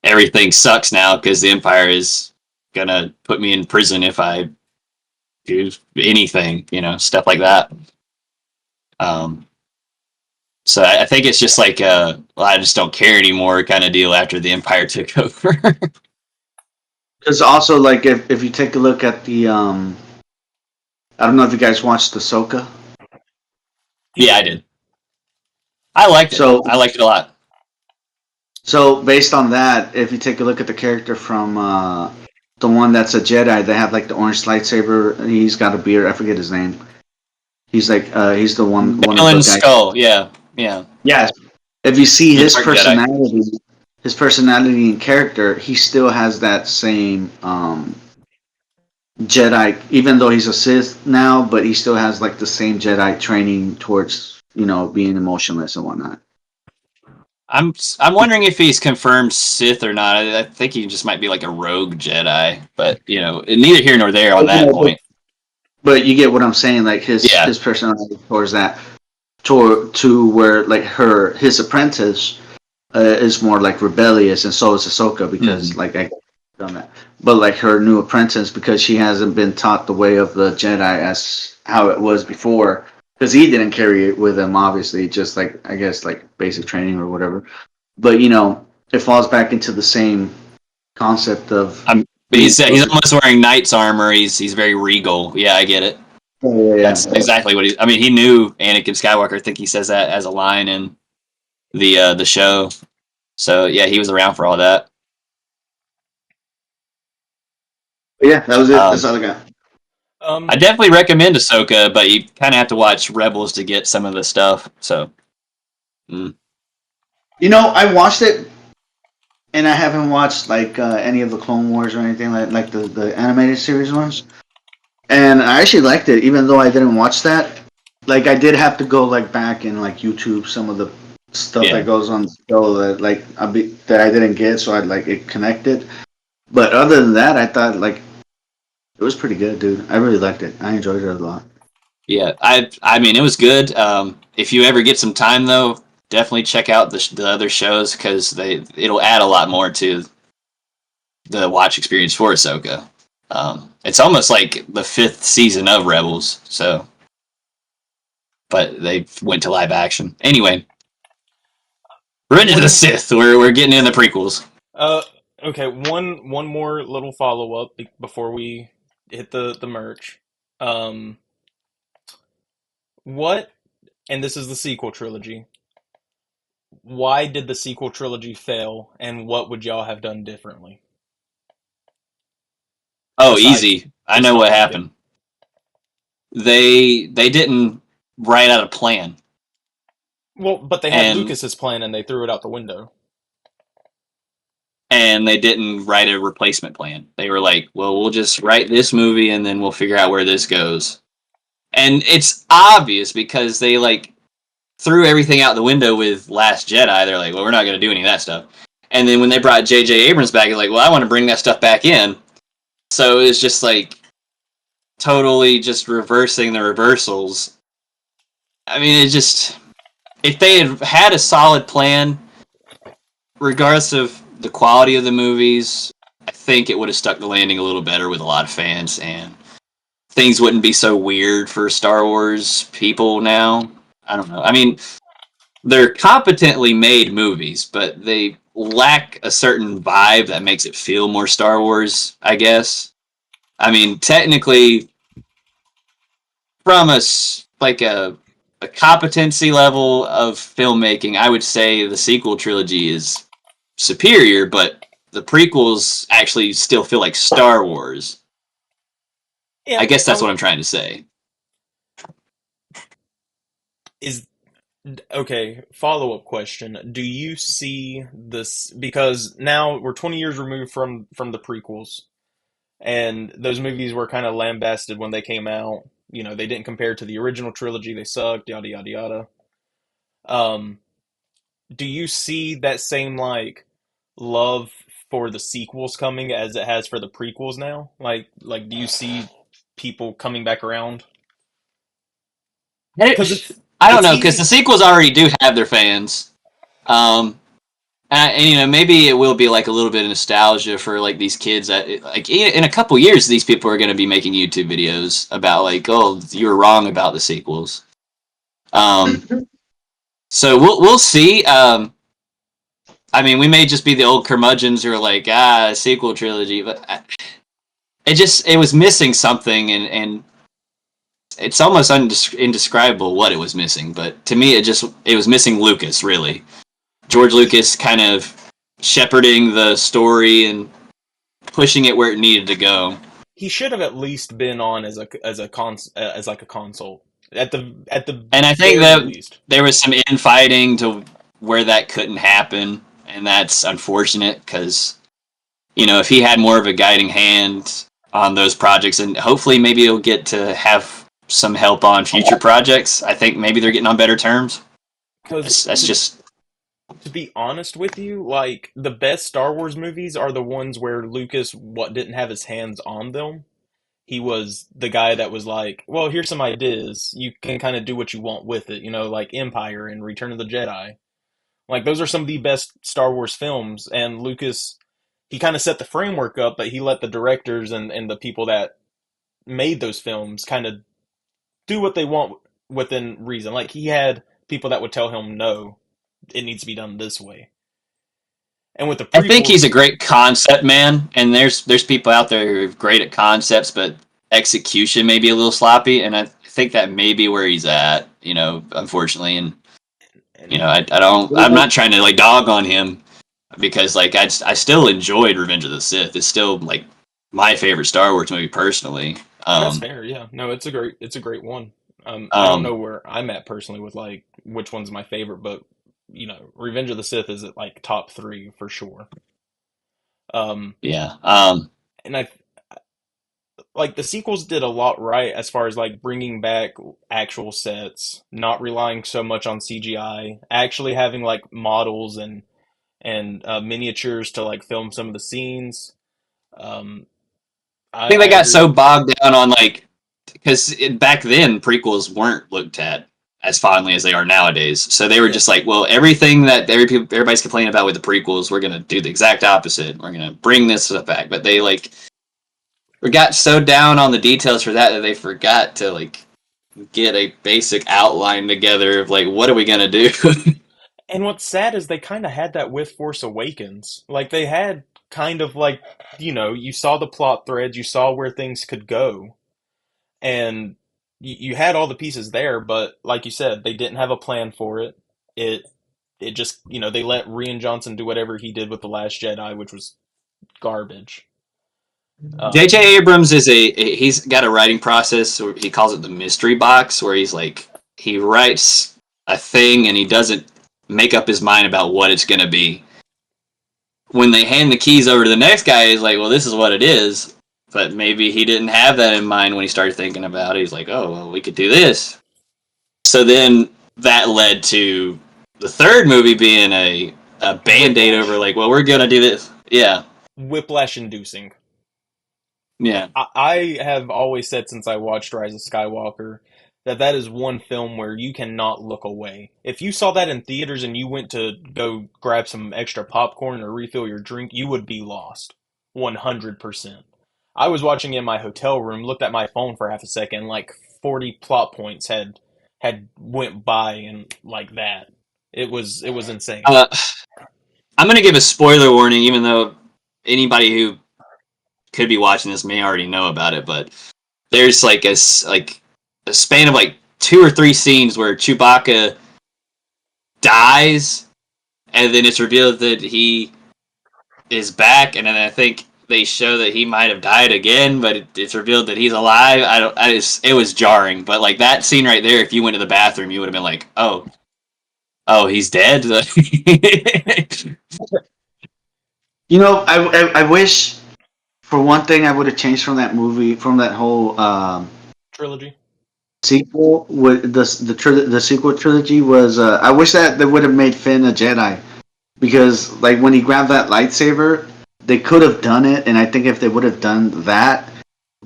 Speaker 3: everything sucks now because the Empire is gonna put me in prison if I do anything, stuff like that. So I think it's just like well, I just don't care anymore kind of deal after the Empire took over.
Speaker 2: Because also, like, if you take a look at the, I don't know if you guys watched Ahsoka.
Speaker 3: Yeah, I did. I liked it.
Speaker 2: So,
Speaker 3: I liked it a lot.
Speaker 2: so based on that, if you take a look at the character from the one that's a Jedi, they have like the orange lightsaber. He's got a beard. I forget his name. He's like, he's the one of the
Speaker 3: Balin
Speaker 2: guys.
Speaker 3: Skull. Yeah, yeah.
Speaker 2: Yes. If you see
Speaker 3: The
Speaker 2: his
Speaker 3: Dark Jedi.
Speaker 2: personality and character, he still has that same Jedi. Even though he's a Sith now, but he still has like the same Jedi training towards being emotionless and whatnot.
Speaker 3: I'm wondering if he's confirmed Sith or not. I think he just might be like a rogue Jedi, but neither here nor there on that point.
Speaker 2: But you get what I'm saying, like his personality towards that, to where like his apprentice is more like rebellious, and so is Ahsoka because like I done that. But like her new apprentice, because she hasn't been taught the way of the Jedi as how it was before, because he didn't carry it with him, obviously, just like I guess like basic training or whatever. But it falls back into the same concept of.
Speaker 3: He's almost wearing knight's armor. He's very regal. Yeah, I get it.
Speaker 2: Yeah.
Speaker 3: That's exactly what I mean, he knew Anakin Skywalker. I think he says that as a line in the show. So yeah, he was around for all that.
Speaker 2: Yeah, that was it. That's all I got.
Speaker 3: I definitely recommend Ahsoka, but you kind of have to watch Rebels to get some of the stuff. So,
Speaker 2: I watched it, and I haven't watched like any of the Clone Wars or anything like the animated series ones. And I actually liked it, even though I didn't watch that. Like I did have to go like back and like YouTube some of the stuff that goes on the show that that I didn't get, so I'd like it connected. But other than that, I thought like it was pretty good, dude. I really liked it. I enjoyed it a lot.
Speaker 3: Yeah, I mean it was good. If you ever get some time though, definitely check out the other shows because it'll add a lot more to the watch experience for Ahsoka. It's almost like the 5th season of Rebels, so but they went to live action. Anyway, Revenge of the Sith. We're getting in the prequels.
Speaker 1: Okay, one more little follow up before we hit the merch. What, and this is the sequel trilogy. Why did the sequel trilogy fail, and what would y'all have done differently?
Speaker 3: Oh, easy. I know what happened. They didn't write out a plan.
Speaker 1: Well, but they had Lucas's plan, and they threw it out the window.
Speaker 3: And they didn't write a replacement plan. They were like, well, we'll just write this movie, and then we'll figure out where this goes. And it's obvious because they threw everything out the window with Last Jedi. They're like, well, we're not going to do any of that stuff. And then when they brought J.J. Abrams back, they're like, well, I want to bring that stuff back in. So it's just like totally just reversing the reversals. I mean, if they had a solid plan, regardless of the quality of the movies, I think it would have stuck the landing a little better with a lot of fans, and things wouldn't be so weird for Star Wars people now. I don't know. I mean, they're competently made movies, but they lack a certain vibe that makes it feel more Star Wars, I guess. I mean, technically, from a competency level of filmmaking, I would say the sequel trilogy is superior, but the prequels actually still feel like Star Wars. Yeah, I guess that's what I'm trying to say.
Speaker 1: Okay, follow-up question. Do you see this, because now we're 20 years removed from the prequels, and those movies were kind of lambasted when they came out. They didn't compare to the original trilogy. They sucked, yada, yada, yada. Do you see that same, love for the sequels coming as it has for the prequels now? Do you see people coming back around?
Speaker 3: I don't know, because the sequels already do have their fans. And maybe it will be a little bit of nostalgia for these kids that in a couple years these people are going to be making YouTube videos about oh, you were wrong about the sequels. So we'll see. I mean, we may just be the old curmudgeons who are like, sequel trilogy, but it was missing something, and it's almost indescribable what it was missing. But to me, it was missing Lucas, really. George Lucas kind of shepherding the story and pushing it where it needed to go.
Speaker 1: He should have at least been on as like a consult at the
Speaker 3: And I think
Speaker 1: very
Speaker 3: that
Speaker 1: least.
Speaker 3: there was some infighting to where that couldn't happen, and that's unfortunate because if he had more of a guiding hand on those projects, and hopefully maybe he'll get to have some help on future projects. I think maybe they're getting on better terms.
Speaker 1: Because
Speaker 3: That's just
Speaker 1: to be honest with you, like the best Star Wars movies are the ones where Lucas didn't have his hands on them. He was the guy that was like, well, here's some ideas. You can kind of do what you want with it, like Empire and Return of the Jedi. Like those are some of the best Star Wars films, and Lucas, he kind of set the framework up, but he let the directors and the people that made those films kind of do what they want within reason. Like he had people that would tell him, no, it needs to be done this way. And with the
Speaker 3: I think he's a
Speaker 1: prequels,
Speaker 3: great concept man, and there's people out there who are great at concepts, but execution may be a little sloppy, and I think that may be where he's at, unfortunately. And
Speaker 1: and
Speaker 3: I'm not trying to like dog on him because like I still enjoyed Revenge of the Sith. It's still like my favorite Star Wars movie personally.
Speaker 1: that's fair. Yeah, no, it's a great one. I don't know where I'm at personally with like which one's my favorite, but Revenge of the Sith is at like top 3 for sure.
Speaker 3: Yeah.
Speaker 1: And I like the sequels did a lot right as far as like bringing back actual sets, not relying so much on CGI, actually having like models and miniatures to like film some of the scenes. Um,
Speaker 3: I think
Speaker 1: I
Speaker 3: they got
Speaker 1: agree.
Speaker 3: so bogged down on like because back then prequels weren't looked at as fondly as they are nowadays. So they were
Speaker 1: Yeah.
Speaker 3: just like, well, everything that everybody's complaining about with the prequels, we're gonna do the exact opposite. We're gonna bring this stuff back. But they like we got so down on the details for that they forgot to like get a basic outline together of like what are we gonna do.
Speaker 1: And what's sad is they kind of had that with Force Awakens. Like they had kind of like, you saw the plot threads, you saw where things could go, and you had all the pieces there, but like you said, they didn't have a plan for it. It it just, they let Rian Johnson do whatever he did with The Last Jedi, which was garbage. Um,
Speaker 3: J.J. Abrams he's got a writing process. He calls it the mystery box, where he's like he writes a thing and he doesn't make up his mind about what it's gonna be. When they hand the keys over to the next guy, he's like, "Well, this is what it is." But maybe he didn't have that in mind when he started thinking about it. He's like, "Oh, well, we could do this." So then that led to the third movie being a band-aid over like, "Well, we're gonna do this." Yeah,
Speaker 1: Whiplash inducing.
Speaker 3: yeah.
Speaker 1: I have always said since I watched Rise of Skywalker that is one film where you cannot look away. If you saw that in theaters and you went to go grab some extra popcorn or refill your drink, you would be lost. 100%. I was watching in my hotel room, looked at my phone for half a second, like 40 plot points had went by and like that. It was insane.
Speaker 3: Uh, I'm gonna give a spoiler warning, even though anybody who could be watching this may already know about it. But there's like a span of like 2 or 3 scenes where Chewbacca dies, and then it's revealed that he is back, and then I think they show that he might have died again, but it's revealed that he's alive. It was jarring, but like that scene right there, if you went to the bathroom, you would have been like, oh, he's dead.
Speaker 2: I wish, for one thing, I would have changed from that movie, from that whole
Speaker 1: Trilogy.
Speaker 2: sequel. With the sequel trilogy was, I wish that they would have made Finn a Jedi, because like when he grabbed that lightsaber, they could have done it, and I think if they would have done that,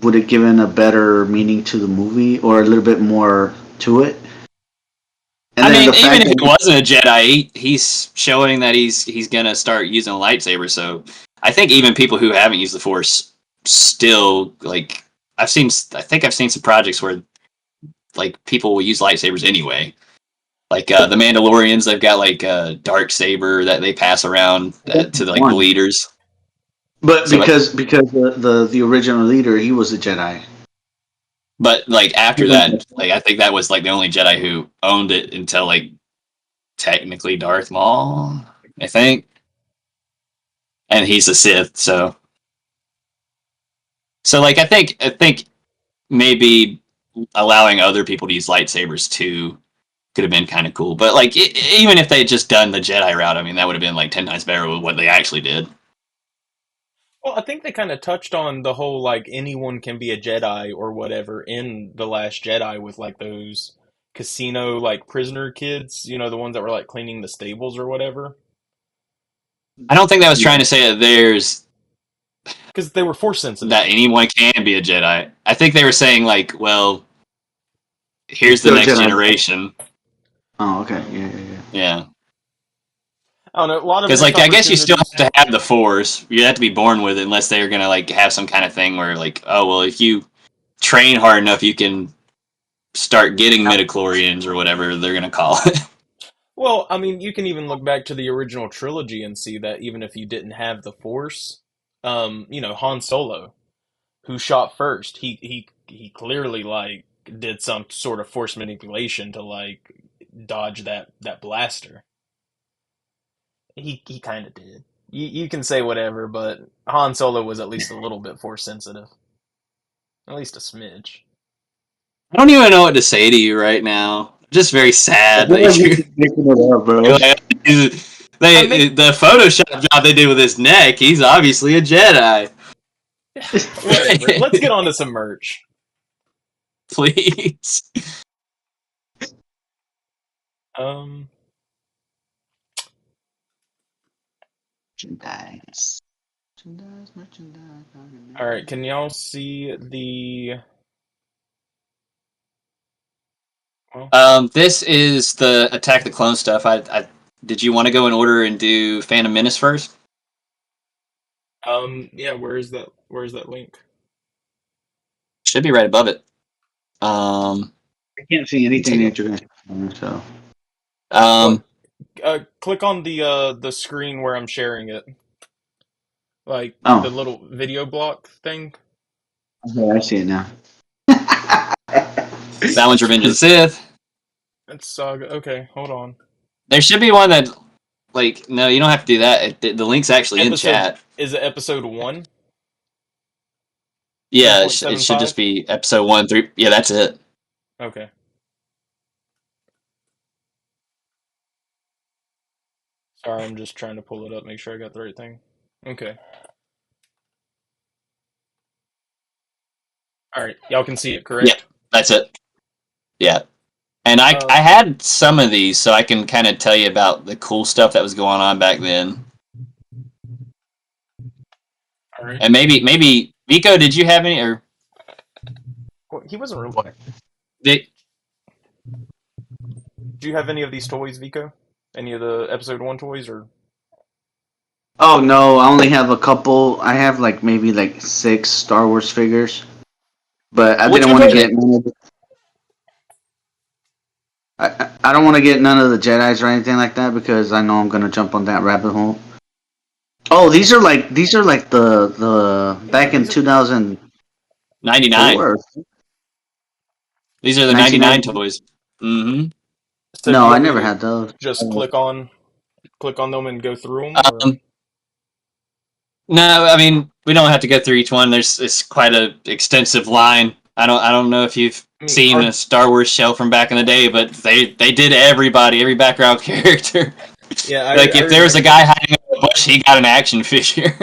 Speaker 2: would have given a better meaning to the movie or a little bit more to it. And
Speaker 3: I
Speaker 2: then
Speaker 3: mean,
Speaker 2: the
Speaker 3: even
Speaker 2: fact
Speaker 3: if
Speaker 2: that
Speaker 3: he wasn't a Jedi, he's showing that he's gonna start using a lightsaber. So I think even people who haven't used the Force still like I think I've seen some projects where like people will use lightsabers anyway. Like the Mandalorians, they've got like a dark saber that they pass around to like the leaders.
Speaker 2: But
Speaker 3: So,
Speaker 2: because the original leader, he was a Jedi.
Speaker 3: but like after that, like I think that was like the only Jedi who owned it until like technically Darth Maul, I think, and he's a Sith. So like I think maybe allowing other people to use lightsabers too could have been kind of cool. But like even if they had just done the Jedi route, I mean that would have been like 10 times better with what they actually did.
Speaker 1: Well, I think they kind of touched on the whole like anyone can be a Jedi or whatever in The Last Jedi with like those casino like prisoner kids, the ones that were like cleaning the stables or whatever.
Speaker 3: I don't think that was trying to say that there's
Speaker 1: Because they were force sensitive.
Speaker 3: that anyone can be a Jedi. I think they were saying like, well, here's the
Speaker 2: Still
Speaker 3: next
Speaker 2: Jedi.
Speaker 3: generation.
Speaker 2: Oh, okay. Yeah.
Speaker 3: Yeah.
Speaker 1: I don't know. A lot of
Speaker 3: Because,
Speaker 1: missed
Speaker 3: like, I guess you still
Speaker 1: opportunities.
Speaker 3: have to have the Force. You have to be born with it, unless they're gonna like have some kind of thing where, like, oh well, if you train hard enough, you can start getting midichlorians or whatever they're gonna call it.
Speaker 1: Well, I mean, you can even look back to the original trilogy and see that even if you didn't have the Force, Han Solo, who shot first, he clearly like did some sort of force manipulation to like dodge that blaster. He kind of did. You can say whatever, but Han Solo was at least a little bit force sensitive, at least a smidge.
Speaker 3: I don't even know what to say to you right now. I'm just very sad that
Speaker 2: You're
Speaker 3: you.
Speaker 2: making it up, bro.
Speaker 3: The Photoshop job they did with his neck. He's obviously a Jedi.
Speaker 1: Whatever. Let's get on to some merch.
Speaker 3: Please.
Speaker 1: Um.
Speaker 2: Merchandise.
Speaker 1: All right. Can y'all see the? Well,
Speaker 3: This is the Attack the Clone stuff. I did you want to go in order and do Phantom Menace first?
Speaker 1: yeah. Where is that? Where is that link?
Speaker 3: Should be right above it.
Speaker 2: I can't see anything that you're gonna show, so.
Speaker 3: Um,
Speaker 1: Click on the screen where I'm sharing it, like the
Speaker 2: Oh,
Speaker 1: little video block thing.
Speaker 2: okay, I see it now.
Speaker 3: that one's Revenge of the Sith.
Speaker 1: It's Saga. Okay, hold on.
Speaker 3: There should be one that, like, no, you don't have to do that. The link's actually in chat.
Speaker 1: Is it episode 1?
Speaker 3: Yeah, it should
Speaker 1: 1.75?
Speaker 3: just be episode 1 3. Yeah, that's it.
Speaker 1: Okay. Sorry, I'm just trying to pull it up, make sure I got the right thing. Okay. All right, y'all can see it, correct?
Speaker 3: Yeah, that's it. Yeah. And I
Speaker 1: Um,
Speaker 3: had some of these, so I can kind of tell you about the cool stuff that was going on back then.
Speaker 1: All right.
Speaker 3: And maybe Vico, did you have any? Or
Speaker 1: Well, he wasn't really.
Speaker 3: did,
Speaker 1: Do you have any of these toys, Vico? Any of the episode 1 toys, or?
Speaker 2: Oh no, I only have a couple. I have like maybe like 6 Star Wars figures, but I
Speaker 3: Which
Speaker 2: didn't
Speaker 3: one
Speaker 2: want to
Speaker 3: was
Speaker 2: get none of the. I don't want to get none of the Jedi's or anything like that because I know I'm gonna jump on that rabbit hole. Oh, these are like the back in
Speaker 1: these are-
Speaker 2: 2004.
Speaker 3: 99? These are the 99 toys. Mm-hmm.
Speaker 1: So
Speaker 2: No,
Speaker 1: do you
Speaker 2: I
Speaker 1: want me
Speaker 2: never
Speaker 1: to
Speaker 2: had those.
Speaker 1: just click on them and go through them? Or?
Speaker 3: No, I mean we don't have to go through each one. It's quite a extensive line. I don't know if you've seen a Star Wars show from back in the day, but they did every background character.
Speaker 1: Yeah,
Speaker 3: Like if there was a guy hiding in the bush, he got an action figure.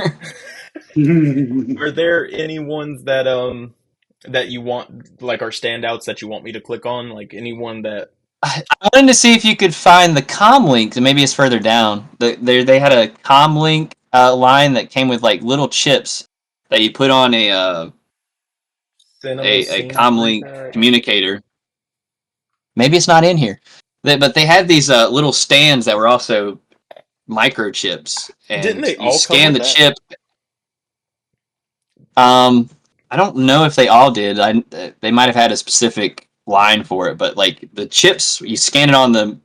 Speaker 1: Are there any ones that you want, like, are standouts that you want me to click on? Like anyone that?
Speaker 3: I wanted to see if you could find the comm link. Maybe it's further down. They had a comm link line that came with like little chips that you put on a comm link communicator. Maybe it's not in here, but they had these little stands that were also microchips, and
Speaker 1: Didn't they
Speaker 3: you
Speaker 1: all
Speaker 3: scan
Speaker 1: come
Speaker 3: the
Speaker 1: with that?
Speaker 3: chip. I don't know if they all did. They might have had a specific line for it, but like the chips, you scan it on the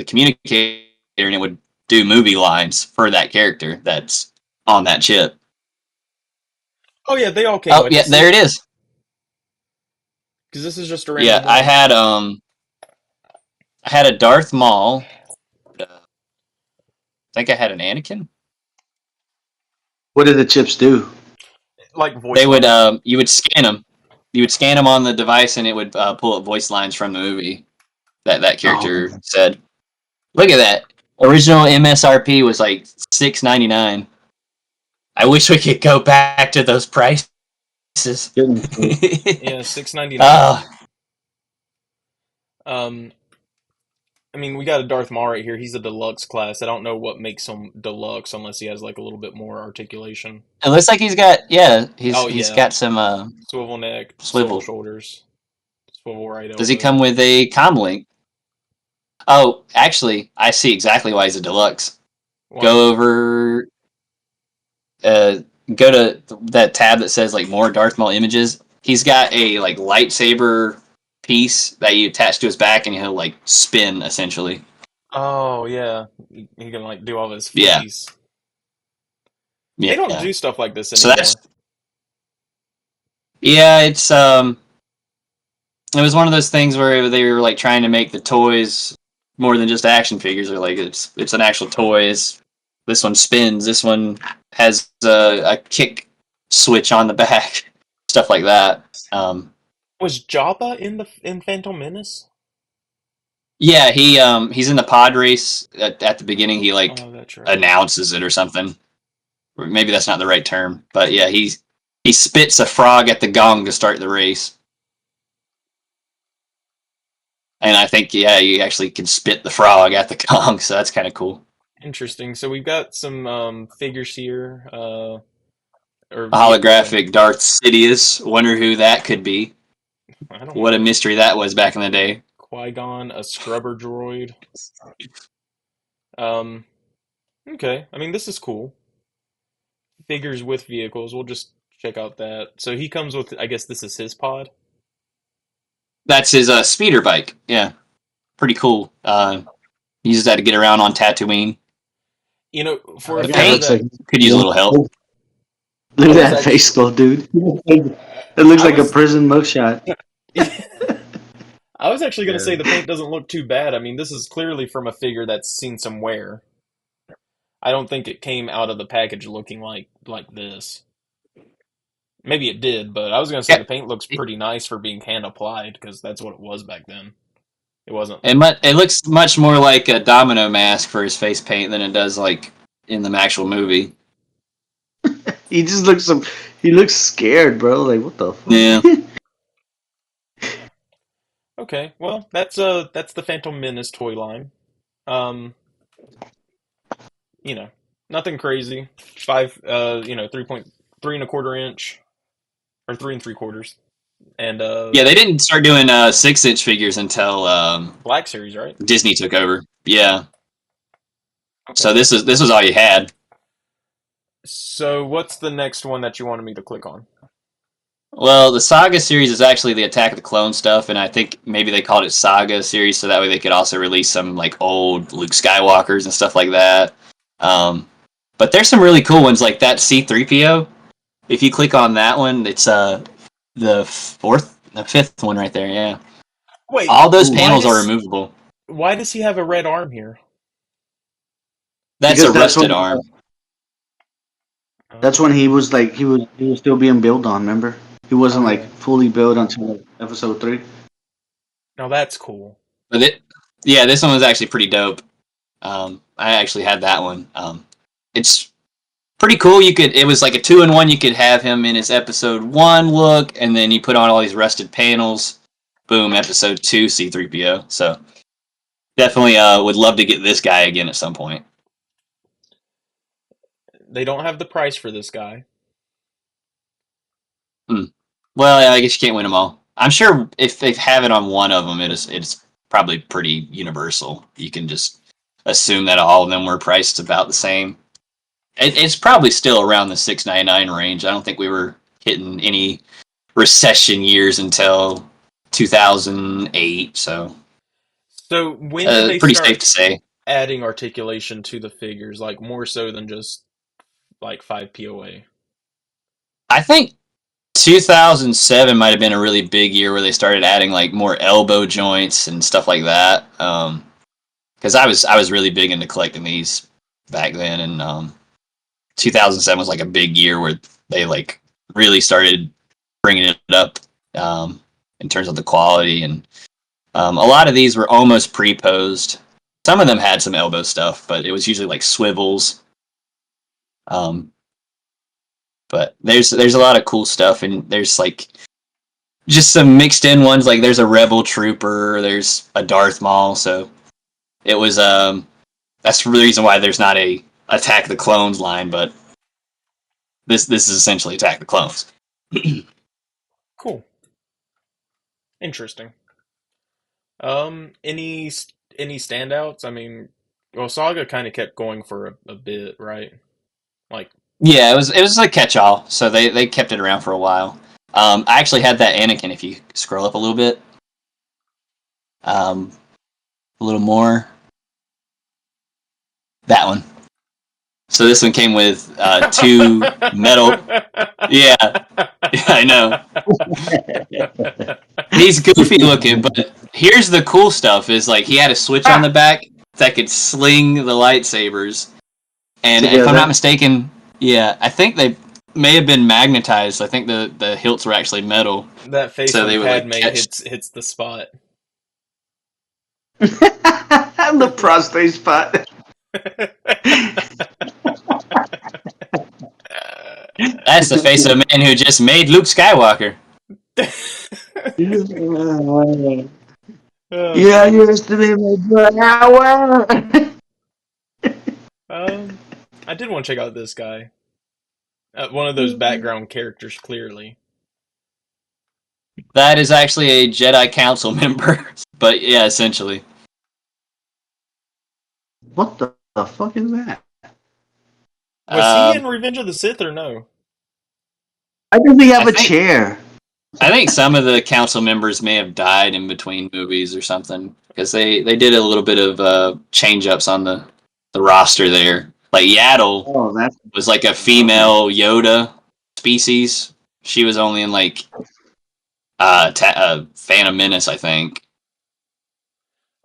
Speaker 3: communicator, and it would do movie lines for that character that's on that chip.
Speaker 1: Oh yeah, they all came
Speaker 3: Oh
Speaker 1: with
Speaker 3: yeah,
Speaker 1: it.
Speaker 3: there it is.
Speaker 1: Because this is just a
Speaker 3: Yeah,
Speaker 1: random one.
Speaker 3: I had a Darth Maul. I think I had an Anakin.
Speaker 2: What did the chips do?
Speaker 1: Like voice
Speaker 3: They would
Speaker 1: lines.
Speaker 3: you would scan them. You would scan them on the device, and it would pull up voice lines from the movie that
Speaker 2: Oh,
Speaker 3: character said. Look at that. Original MSRP was like $6.99. I wish we could go back to those prices.
Speaker 1: Yeah, $6.99.
Speaker 3: Oh,
Speaker 1: Um, I mean, we got a Darth Maul right here. He's a deluxe class. I don't know what makes him deluxe unless he has like a little bit more articulation.
Speaker 3: it looks like he's got
Speaker 1: Oh
Speaker 3: he's
Speaker 1: yeah,
Speaker 3: got some
Speaker 1: swivel neck, swivel
Speaker 3: swivel.
Speaker 1: shoulders, swivel right
Speaker 3: Does he
Speaker 1: elbow.
Speaker 3: come with a comm link? Oh, actually, I see exactly why he's a deluxe.
Speaker 1: Why?
Speaker 3: Go over, uh, go to that tab that says like more Darth Maul images. He's got a like lightsaber piece that you attach to his back, and he'll like spin essentially.
Speaker 1: Oh yeah, he can like do all his
Speaker 3: Yeah,
Speaker 1: flippies. They don't
Speaker 3: yeah.
Speaker 1: do stuff like this
Speaker 3: So that's
Speaker 1: anymore.
Speaker 3: yeah. It was one of those things where they were like trying to make the toys more than just action figures. They're like it's an actual toy. This one spins. This one has a kick switch on the back. Stuff like that.
Speaker 1: Was Jabba in Phantom Menace?
Speaker 3: Yeah, he's in the pod race at the beginning. He like
Speaker 1: Oh, that's right.
Speaker 3: announces it or something. Or maybe that's not the right term, but yeah, he spits a frog at the gong to start the race. And I think yeah, you actually can spit the frog at the gong, so that's kind of cool.
Speaker 1: Interesting. So we've got some figures here, or
Speaker 3: A
Speaker 1: vehicles.
Speaker 3: holographic Darth Sidious. Wonder who that could be.
Speaker 1: I don't
Speaker 3: What a
Speaker 1: know.
Speaker 3: mystery that was back in the day.
Speaker 1: Qui-Gon, a scrubber droid. Um, okay. I mean, this is cool. Figures with vehicles. We'll just check out that. So he comes with, I guess this is his pod.
Speaker 3: That's his speeder bike. Yeah, pretty cool. He uses that to get around on Tatooine.
Speaker 1: You know, for a
Speaker 3: The
Speaker 2: yeah, it
Speaker 1: figure
Speaker 3: paint
Speaker 2: looks like.
Speaker 1: that
Speaker 3: could use a little help.
Speaker 2: Look
Speaker 1: I
Speaker 2: at
Speaker 1: was
Speaker 2: that
Speaker 1: actually,
Speaker 2: face though, dude. It looks
Speaker 1: I
Speaker 2: like a
Speaker 1: was,
Speaker 2: prison mugshot.
Speaker 1: I was actually gonna say
Speaker 2: Yeah.
Speaker 1: the paint doesn't look too bad. I mean, this is clearly from a figure that's seen some wear. I don't think it came out of the package looking like this. Maybe it did, but I was gonna say
Speaker 3: Yeah,
Speaker 1: the paint looks pretty nice for being hand applied because that's what it was back then. It wasn't.
Speaker 3: it looks much more like a domino mask for his face paint than it does like in the actual movie.
Speaker 2: He just looks some. He looks scared, bro. Like what the
Speaker 3: Yeah.
Speaker 2: fuck?
Speaker 1: Okay, well, that's the Phantom Menace toy line. Um, you know, nothing crazy. 3.3 and a quarter inch or 3 3/4, and
Speaker 3: Yeah, they didn't start doing 6-inch figures until
Speaker 1: Black Series, right?
Speaker 3: Disney took over. Yeah.
Speaker 1: Okay.
Speaker 3: So this was all you had.
Speaker 1: So what's the next one that you wanted me to click on?
Speaker 3: Well, the Saga series is actually the Attack of the Clone stuff, and I think maybe they called it Saga series so that way they could also release some like old Luke Skywalkers and stuff like that. But there's some really cool ones like that C-3PO. If you click on that one, it's the fifth one right there. Yeah,
Speaker 1: Wait,
Speaker 3: all those
Speaker 1: why
Speaker 3: panels are
Speaker 1: does
Speaker 3: removable.
Speaker 1: why does he have a red arm here?
Speaker 3: That's
Speaker 2: Because
Speaker 3: a rusted arm.
Speaker 2: that's when he was like he was still being built on. Remember, he wasn't like
Speaker 1: Okay.
Speaker 2: fully built until like, episode 3.
Speaker 1: Now that's cool.
Speaker 3: But yeah, this one was actually pretty dope. I actually had that one. It's pretty cool. It was like a 2-in-1. You could have him in his episode 1 look, and then you put on all these rusted panels. Boom, episode 2 C-3PO. So definitely would love to get this guy again at some point.
Speaker 1: They don't have the price for this guy.
Speaker 3: Well, yeah, I guess you can't win them all. I'm sure if they have it on one of them, it's probably pretty universal. You can just assume that all of them were priced about the same. It's probably still around the $6.99 range. I don't think we were hitting any recession years until 2008. So
Speaker 1: So when did they
Speaker 3: pretty safe
Speaker 1: start
Speaker 3: to say.
Speaker 1: adding articulation to the figures, like more so than just like 5 POA?
Speaker 3: I think 2007 might have been a really big year where they started adding like more elbow joints and stuff like that. Because I was really big into collecting these back then, and 2007 was like a big year where they like really started bringing it up in terms of the quality, and a lot of these were almost pre-posed. Some of them had some elbow stuff, but it was usually like swivels. But there's a lot of cool stuff, and there's like just some mixed in ones. Like there's a Rebel Trooper, there's a Darth Maul. So it was that's the reason why there's not a Attack the Clones line, but this is essentially Attack the Clones.
Speaker 1: Cool. Interesting. Any standouts? I mean, well, Saga kind of kept going for a bit, right? Like,
Speaker 3: Yeah, it was a catch all, so they kept it around for a while. I actually had that Anakin. If you scroll up a little bit, a little more. That one. So this one came with two metal. Yeah, I know. He's goofy looking, but here's the cool stuff: is like he had a switch on the back that could sling the lightsabers, and if I'm not mistaken, yeah, I think they may have been magnetized. I think the hilts were actually metal.
Speaker 1: That face
Speaker 3: So
Speaker 1: when
Speaker 3: they would,
Speaker 1: Padme
Speaker 3: like, catch-
Speaker 1: hits the spot.
Speaker 2: The prostate spot.
Speaker 3: That's the face of a man who just made Luke Skywalker.
Speaker 2: Yeah, you used to be my power.
Speaker 1: I did want to check out this guy. One of those background characters, clearly.
Speaker 3: That is actually a Jedi Council member. But yeah, essentially.
Speaker 2: What the fuck is that?
Speaker 1: Was he in Revenge of the Sith or no?
Speaker 2: Why does he have
Speaker 3: I
Speaker 2: a
Speaker 3: think-
Speaker 2: chair?
Speaker 3: I think some of the council members may have died in between movies or something, because they did a little bit of change ups on the roster there. Like Yaddle
Speaker 2: Oh, that's
Speaker 3: was like a female Yoda species. She was only in like Phantom Menace, I think.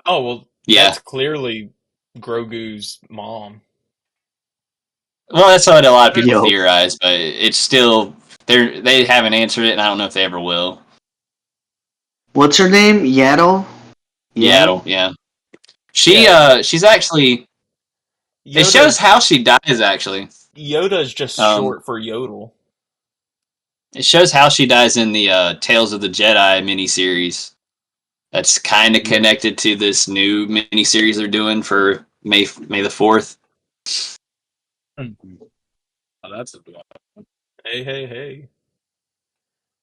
Speaker 1: Oh, well,
Speaker 3: Yeah.
Speaker 1: that's clearly Grogu's mom.
Speaker 3: Well, that's what a lot of people
Speaker 2: Yo.
Speaker 3: theorize, but it's still they haven't answered it, and I don't know if they ever will.
Speaker 2: What's her name? Yaddle?
Speaker 3: Yaddle, yeah. She's actually.
Speaker 1: Yoda,
Speaker 3: It shows how she dies. Actually,
Speaker 1: Yoda's just
Speaker 3: Um,
Speaker 1: short for Yodel.
Speaker 3: it shows how she dies in the Tales of the Jedi miniseries. That's kind of connected to this new miniseries they're doing for May the 4th.
Speaker 6: Oh, that's a good one.
Speaker 1: Hey.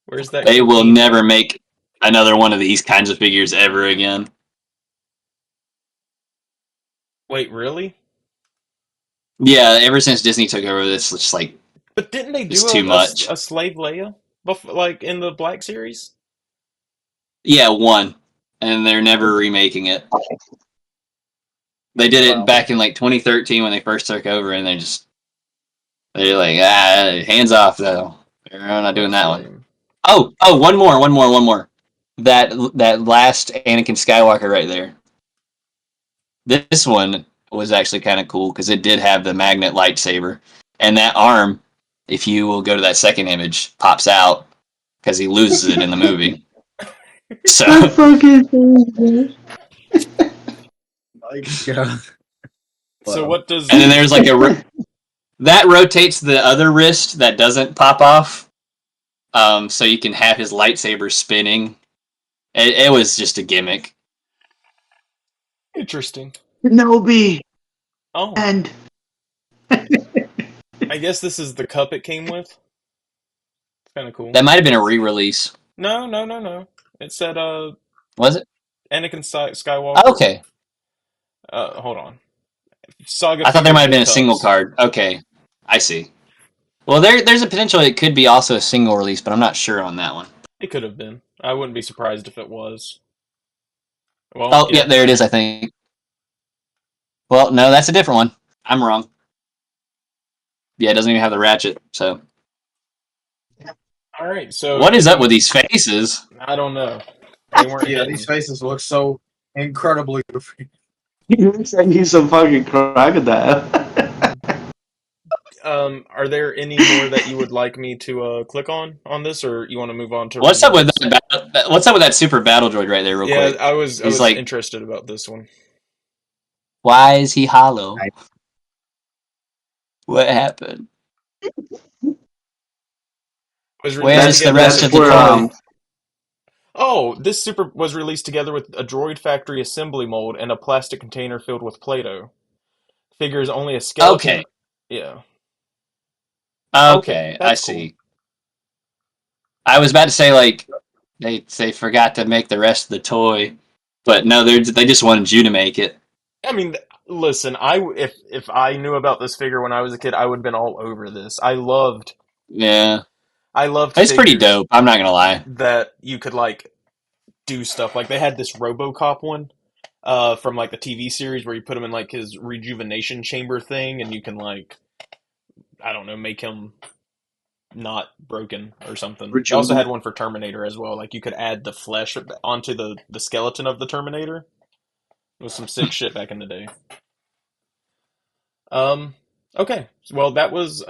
Speaker 1: Where's that?
Speaker 3: They will
Speaker 1: Kojima?
Speaker 3: never make another one of these kinds of figures ever again.
Speaker 1: Wait, really?
Speaker 3: Yeah, ever since Disney took over this, it's just like
Speaker 1: But didn't they do
Speaker 3: it's too much.
Speaker 1: a Slave Leia? Like in the Black Series?
Speaker 3: Yeah, one, and they're never remaking it. They did it back in like 2013 when they first took over, and they're like, hands off though. We're not doing that one. Oh, one more. That last Anakin Skywalker right there. This one was actually kind of cool because it did have the magnet lightsaber, and that arm, if you will go to that second image, pops out because he loses it in the movie. So
Speaker 1: So what does?
Speaker 3: and then there's like that rotates the other wrist that doesn't pop off, so you can have his lightsaber spinning. It was just a gimmick.
Speaker 1: Interesting.
Speaker 2: Kenobi.
Speaker 1: Oh,
Speaker 2: And
Speaker 1: I guess this is the cup it came with. It's kind of cool.
Speaker 3: That might have been a re-release.
Speaker 1: No. It said
Speaker 3: Was it?
Speaker 1: Anakin Skywalker.
Speaker 3: Okay.
Speaker 1: Hold on. Saga.
Speaker 3: I thought there might have been a
Speaker 1: figures
Speaker 3: single
Speaker 1: cups.
Speaker 3: card. Okay, I see. Well, there's a potential it could be also a single release, but I'm not sure on that one.
Speaker 1: It could have been. I wouldn't be surprised if it was. Well,
Speaker 3: Oh, yeah,
Speaker 1: yeah.
Speaker 3: there it is, I think. Well, no, that's a different one. I'm wrong. Yeah, it doesn't even have the ratchet. So,
Speaker 1: All right. So
Speaker 3: what is up with
Speaker 1: getting,
Speaker 3: these faces?
Speaker 1: I don't know. They weren't
Speaker 6: Yeah, these
Speaker 1: hitting.
Speaker 6: faces look so incredibly goofy.
Speaker 2: He looks like he's a fucking crocodile.
Speaker 1: Are there any more that you would like me to click on this, or you want to move on to
Speaker 3: What's up with
Speaker 1: rewards?
Speaker 3: that? What's up with that super battle droid right there, real
Speaker 1: Yeah,
Speaker 3: quick?
Speaker 1: I
Speaker 3: He's
Speaker 1: was
Speaker 3: like,
Speaker 1: interested about this one.
Speaker 3: why is he hollow? What happened?
Speaker 1: Was released
Speaker 3: Where's the
Speaker 1: together with
Speaker 3: rest
Speaker 2: That's
Speaker 1: a
Speaker 3: of the
Speaker 2: for
Speaker 3: toy?
Speaker 1: Oh, this super was released together with a Droid Factory assembly mold and a plastic container filled with Play-Doh. Figure is only a
Speaker 3: Okay,
Speaker 1: skeleton. Yeah. Okay,
Speaker 3: okay, I
Speaker 1: that's cool.
Speaker 3: see. I was about to say like they forgot to make the rest of the toy, but no, they just wanted you to make it.
Speaker 1: I mean, listen, if I knew about this figure when I was a kid, I would have been all over this.
Speaker 3: Yeah,
Speaker 1: I loved
Speaker 3: it's pretty
Speaker 1: figures
Speaker 3: dope. I'm not gonna lie.
Speaker 1: that you could like do stuff. Like they had this RoboCop one from like the TV series where you put him in like his rejuvenation chamber thing and you can like I don't know, make him not broken or something. They also
Speaker 2: Rejuvenate.
Speaker 1: had one for Terminator as well. Like you could add the flesh onto the skeleton of the Terminator. It was some sick shit back in the day. Um, okay. Well, that was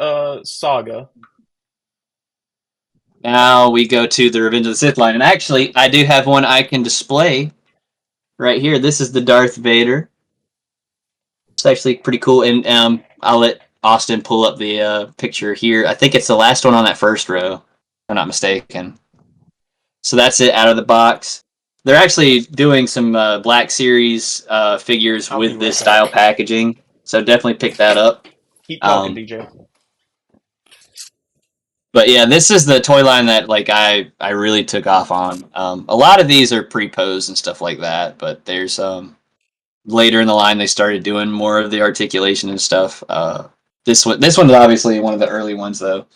Speaker 1: Saga.
Speaker 3: Now we go to the Revenge of the Sith line, and actually, I do have one I can display right here. This is the Darth Vader. It's actually pretty cool, and I'll let Austin pull up the picture here. I think it's the last one on that first row, if I'm not mistaken. So that's it out of the box. They're actually doing some Black Series figures
Speaker 1: I'll be
Speaker 3: with
Speaker 1: right
Speaker 3: this style
Speaker 1: back.
Speaker 3: packaging, so definitely pick that up.
Speaker 1: Keep talking,
Speaker 3: Um,
Speaker 1: DJ.
Speaker 3: but yeah, this is the toy line that like I really took off on. A lot of these are pre-posed and stuff like that, but there's later in the line they started doing more of the articulation and stuff. This one's obviously one of the early ones though.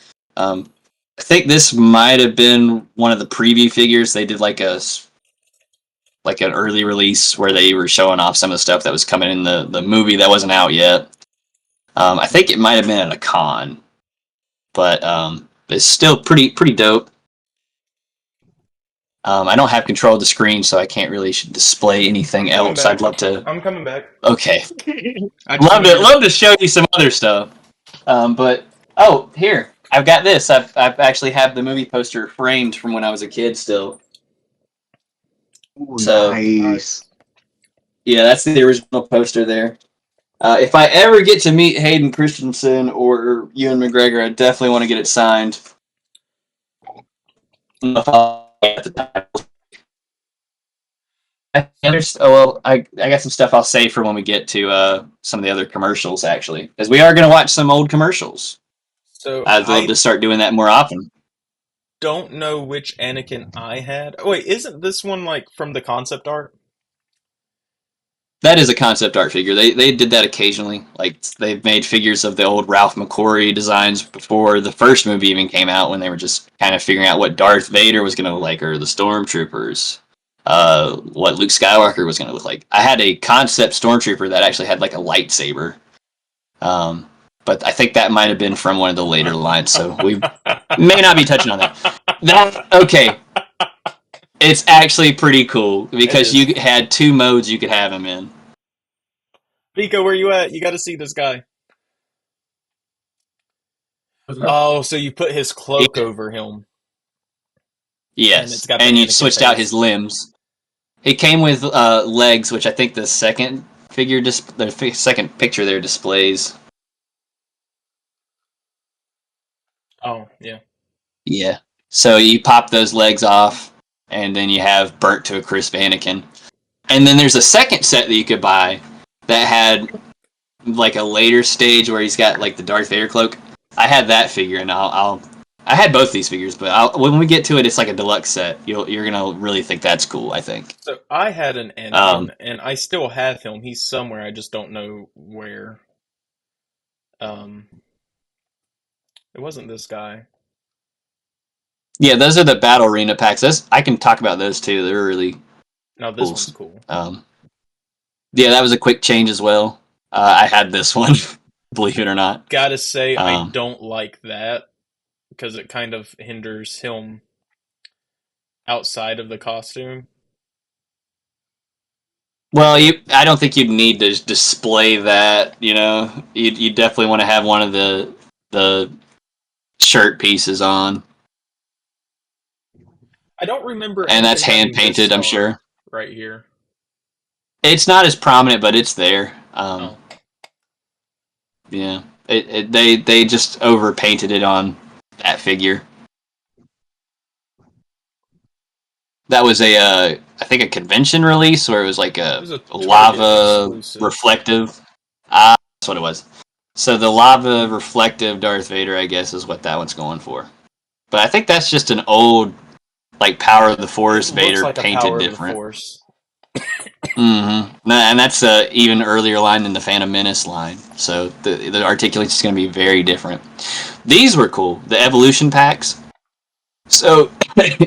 Speaker 3: I think this might have been one of the preview figures. They did like an early release where they were showing off some of the stuff that was coming in the movie that wasn't out yet. I think it might have been at a con, but it's still pretty dope. I don't have control of the screen, so I can't really display anything
Speaker 1: Coming
Speaker 3: else.
Speaker 1: back.
Speaker 3: I'd love to.
Speaker 1: I'm coming back.
Speaker 3: Okay,
Speaker 1: I just want to hear.
Speaker 3: love to show you some other stuff. But oh, here I've got this. I've actually have the movie poster framed from when I was a kid still.
Speaker 2: Ooh,
Speaker 3: So
Speaker 2: nice.
Speaker 3: yeah, that's the original poster there. If I ever get to meet Hayden Christensen or Ewan McGregor, I definitely want to get it signed. At the time. I got some stuff I'll save for when we get to some of the other commercials, actually, because we are going to watch some old commercials.
Speaker 1: So
Speaker 3: I'd love
Speaker 1: I
Speaker 3: to start doing that more often.
Speaker 1: don't know which Anakin I had. Oh, wait, isn't this one like from the concept art?
Speaker 3: That is a concept art figure. They did that occasionally. Like they've made figures of the old Ralph McQuarrie designs before the first movie even came out, when they were just kind of figuring out what Darth Vader was going to look like, or the Stormtroopers, what Luke Skywalker was going to look like. I had a concept Stormtrooper that actually had like a lightsaber, but I think that might have been from one of the later lines, so we may not be touching on that. That okay. It's actually pretty cool
Speaker 1: It
Speaker 3: because
Speaker 1: is.
Speaker 3: you had two modes you could have him in.
Speaker 1: Pico, where you at? You got to see this guy. Oh, so you put his cloak over him, and it's
Speaker 3: Yes,
Speaker 1: got the
Speaker 3: and you
Speaker 1: Anakin
Speaker 3: switched out his
Speaker 1: face.
Speaker 3: limbs. He came with legs, which I think the second second picture there displays.
Speaker 1: Oh, yeah.
Speaker 3: Yeah. So you pop those legs off, and then you have burnt to a crisp Anakin. And then there's a second set that you could buy that had like a later stage where he's got like the Darth Vader cloak. I had that figure, and I had both these figures, but when we get to it, it's like a deluxe set. You're gonna really think that's cool, I think.
Speaker 1: So I had an
Speaker 3: Um,
Speaker 1: Anakin, and I still have him. He's somewhere. I just don't know where. Um, it wasn't this guy.
Speaker 3: Yeah, those are the battle arena packs. I can talk about those too. They're really
Speaker 1: No, this
Speaker 3: cool.
Speaker 1: one's cool.
Speaker 3: Yeah, that was a quick change as well. I had this one, believe it or not.
Speaker 1: Gotta say, I
Speaker 3: Um,
Speaker 1: don't like that because it kind of hinders him outside of the costume.
Speaker 3: well, I don't think you'd need to display that. You definitely want to have one of the shirt pieces on,
Speaker 1: I don't remember
Speaker 3: and that's
Speaker 1: Anakin
Speaker 3: hand
Speaker 1: having this
Speaker 3: painted. I'm
Speaker 1: scar
Speaker 3: sure
Speaker 1: right here.
Speaker 3: it's not as prominent, but it's there.
Speaker 1: Oh,
Speaker 3: Yeah, they just over painted it on that figure. That was I think a convention release where it was like
Speaker 1: it
Speaker 3: a
Speaker 1: was a Target
Speaker 3: lava
Speaker 1: exclusive.
Speaker 3: reflective. That's what it was. So the lava reflective Darth Vader, I guess, is what that one's going for. But I think that's just an old, like, Power of the
Speaker 1: It
Speaker 3: Force
Speaker 1: looks
Speaker 3: Vader
Speaker 1: like a
Speaker 3: painted
Speaker 1: Power of the
Speaker 3: different.
Speaker 1: Force.
Speaker 3: Mm-hmm. And that's a even earlier line than the Phantom Menace line. So the articulate's going to be very different. These were cool. The evolution packs. So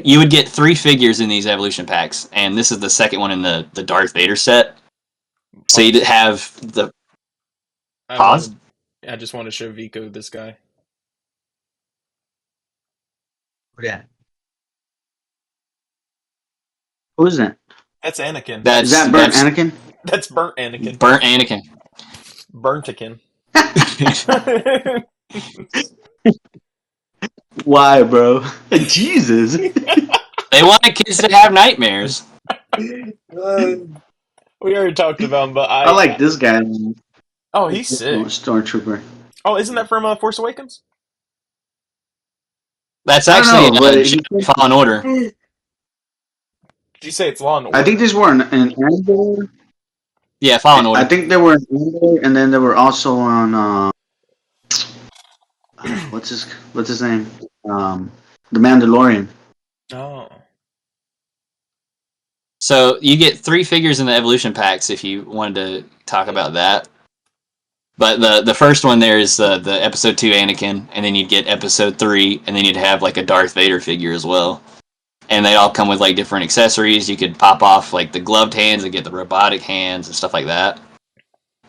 Speaker 3: you would get 3 figures in these evolution packs, and this is the second one in the Darth Vader set. So you'd
Speaker 1: Pause.
Speaker 3: have the
Speaker 1: I
Speaker 3: pause.
Speaker 1: wanted. I just want to show Vico this guy.
Speaker 2: Yeah. Who is that?
Speaker 1: That's Anakin.
Speaker 2: Is
Speaker 3: That's
Speaker 2: that burnt
Speaker 3: that's
Speaker 2: Anakin?
Speaker 1: That's burnt Anakin.
Speaker 3: burnt Anakin.
Speaker 1: Burntikin.
Speaker 2: Why, bro? Jesus.
Speaker 3: They wanted kids to have nightmares.
Speaker 1: We already talked about him, but
Speaker 2: I like this guy.
Speaker 1: oh, he's sick.
Speaker 2: Stormtrooper.
Speaker 1: Oh, isn't that from Force Awakens?
Speaker 3: That's
Speaker 2: I don't
Speaker 3: actually
Speaker 2: know, but
Speaker 3: Jedi Fallen Order.
Speaker 1: Did you say it's Law and
Speaker 2: I
Speaker 1: Order?
Speaker 2: think these were an Andor.
Speaker 3: Yeah, Fallen
Speaker 2: I
Speaker 3: Order.
Speaker 2: think they were in Andor, and then they were also on what's his name? The Mandalorian.
Speaker 1: Oh,
Speaker 3: So you get 3 figures in the evolution packs if you wanted to talk about that. But the first one there is the episode 2 Anakin, and then you'd get episode 3, and then you'd have like a Darth Vader figure as well. And they all come with like different accessories. You could pop off like the gloved hands and get the robotic hands and stuff like that.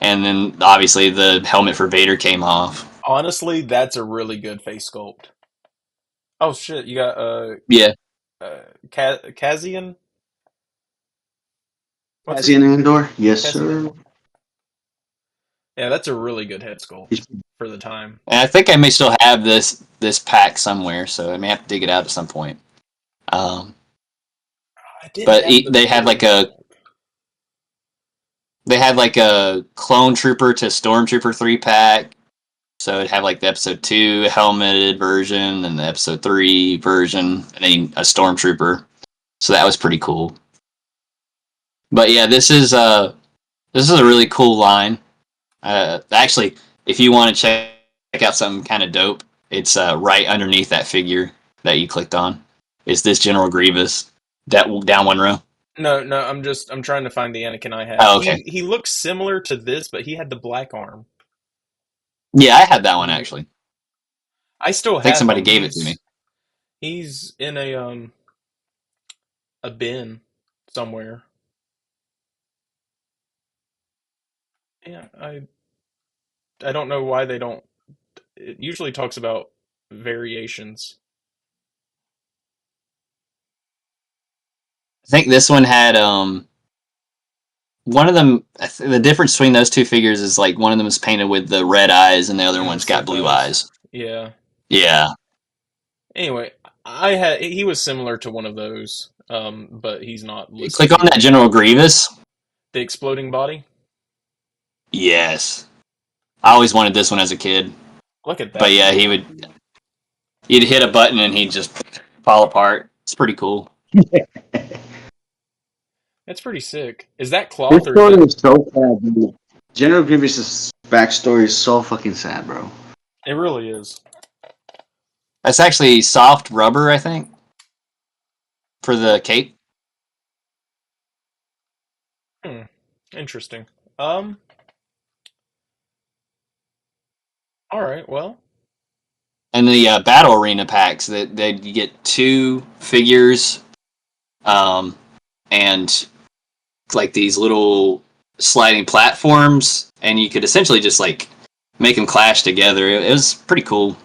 Speaker 3: And then obviously the helmet for Vader came off.
Speaker 1: honestly, that's a really good face sculpt. Oh shit, you got
Speaker 3: Yeah.
Speaker 1: Kazian. What's his
Speaker 2: Cassian Andor. Yes,
Speaker 1: Cassian?
Speaker 2: sir.
Speaker 1: Yeah, that's a really good head sculpt for the time.
Speaker 3: And I think I may still have this pack somewhere, so I may have to dig it out at some point.
Speaker 1: I did
Speaker 3: But
Speaker 1: have the
Speaker 3: they had like a clone trooper to stormtrooper 3-pack. So it'd have like the episode 2 helmeted version and the episode 3 version, and then a stormtrooper. So that was pretty cool. But yeah, this is a really cool line. Actually, if you want to check out something kind of dope, it's right underneath that figure that you clicked on. Is this General Grievous? That down one row.
Speaker 1: No, no. I'm trying to find the Anakin I have.
Speaker 3: Oh, okay.
Speaker 1: He looks similar to this, but he had the black arm.
Speaker 3: Yeah, I had that one actually.
Speaker 1: I still
Speaker 3: I think
Speaker 1: have
Speaker 3: somebody
Speaker 1: him.
Speaker 3: gave it to me.
Speaker 1: He's in a bin somewhere. Yeah, I don't know why they don't. It usually talks about variations.
Speaker 3: I think this one had one of them. The difference between those 2 figures is like one of them is painted with the red eyes, and the other one's got
Speaker 1: Slick
Speaker 3: blue eyes.
Speaker 1: Yeah.
Speaker 3: Yeah.
Speaker 1: Anyway, I had he was similar to one of those, but he's not listed
Speaker 3: Click on
Speaker 1: here.
Speaker 3: that General Grievous.
Speaker 1: The exploding body.
Speaker 3: Yes. I always wanted this one as a kid.
Speaker 1: Look at that.
Speaker 3: But yeah, you'd hit a button and he'd just fall apart. It's pretty cool.
Speaker 1: That's pretty sick. Is that
Speaker 2: This
Speaker 1: cloth or
Speaker 2: story
Speaker 1: is
Speaker 2: is so sad, dude. General Grievous' backstory is so fucking sad, bro.
Speaker 1: it really is.
Speaker 3: That's actually soft rubber, I think, for the cape.
Speaker 1: Interesting. All right. Well,
Speaker 3: And and the battle arena packs that you get 2 figures, and like these little sliding platforms, and you could essentially just like make them clash together. It was pretty cool.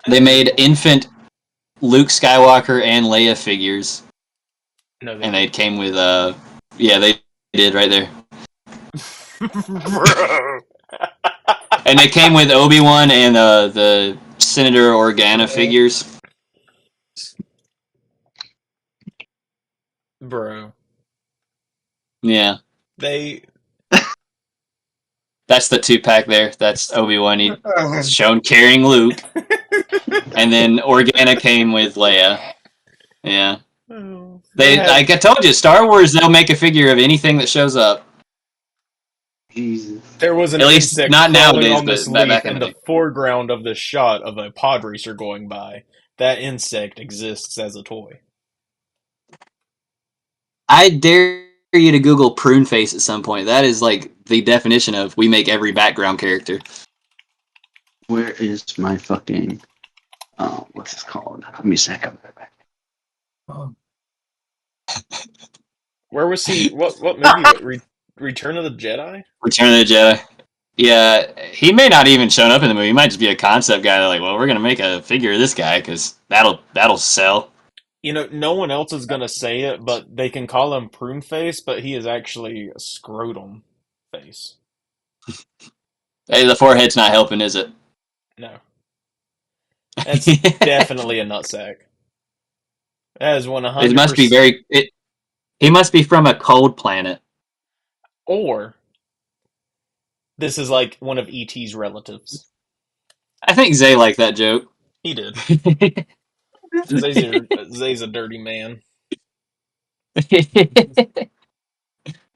Speaker 3: They made infant Luke Skywalker and Leia figures,
Speaker 1: No,
Speaker 3: and they came with yeah, they did right there.
Speaker 1: Bro.
Speaker 3: And they came with Obi-Wan and the Senator Organa figures.
Speaker 1: Bro.
Speaker 3: Yeah.
Speaker 1: They
Speaker 3: That's the 2-pack there. That's Obi-Wan. He's shown carrying Luke. And then Organa came with Leia. Yeah. Like I told you, Star Wars, they'll make a figure of anything that shows up.
Speaker 2: Jesus.
Speaker 1: There was an
Speaker 3: At least
Speaker 1: insect
Speaker 3: not
Speaker 1: crawling
Speaker 3: nowadays,
Speaker 1: on this
Speaker 3: but
Speaker 1: leaf
Speaker 3: back in
Speaker 1: in
Speaker 3: the
Speaker 1: the
Speaker 3: day.
Speaker 1: foreground of the shot of a pod racer going by. That insect exists as a toy.
Speaker 3: I dare you to Google prune face at some point. That is like the definition of we make every background character.
Speaker 2: Where is my fucking? Oh, what's this called? Give me a second.
Speaker 1: Where was he? What movie? Return of the Jedi?
Speaker 3: Return of the Jedi. Yeah, he may not even shown up in the movie. He might just be a concept guy. They're like, well, we're gonna make a figure of this guy because that'll sell.
Speaker 1: You know, no one else is gonna say it, but they can call him prune face, but he is actually a scrotum face.
Speaker 3: Hey, the forehead's not helping, is it?
Speaker 1: No, that's definitely a nutsack. That is 100%.
Speaker 3: It must be very. He must be from a cold planet.
Speaker 1: Or this is like one of ET's relatives.
Speaker 3: I think Zay liked that joke.
Speaker 1: He did. Zay's a dirty man.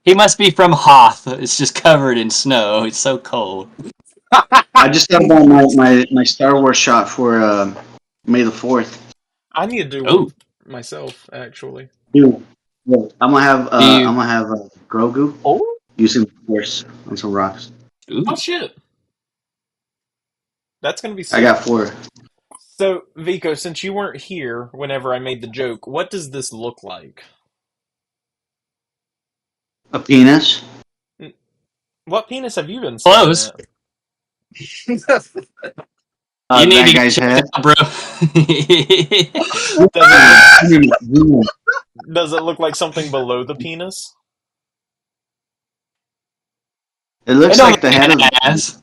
Speaker 3: He must be from Hoth. It's just covered in snow. It's so cold.
Speaker 2: I just got about my Star Wars shot for May the 4th.
Speaker 1: I need to do one myself, actually.
Speaker 2: Dude, look, I'm gonna have Grogu using the Force on some rocks.
Speaker 3: Ooh.
Speaker 1: Oh shit! That's gonna be sick.
Speaker 2: I got 4.
Speaker 1: So, Vico, since you weren't here whenever I made the joke, what does this look like?
Speaker 2: A penis.
Speaker 1: What penis have you been staring
Speaker 3: Close.
Speaker 1: at?
Speaker 3: You need
Speaker 2: that
Speaker 3: to
Speaker 2: guy's
Speaker 3: get
Speaker 2: head.
Speaker 3: out, bro.
Speaker 1: Does it look like something below the penis?
Speaker 2: It looks like the head of the
Speaker 3: ass.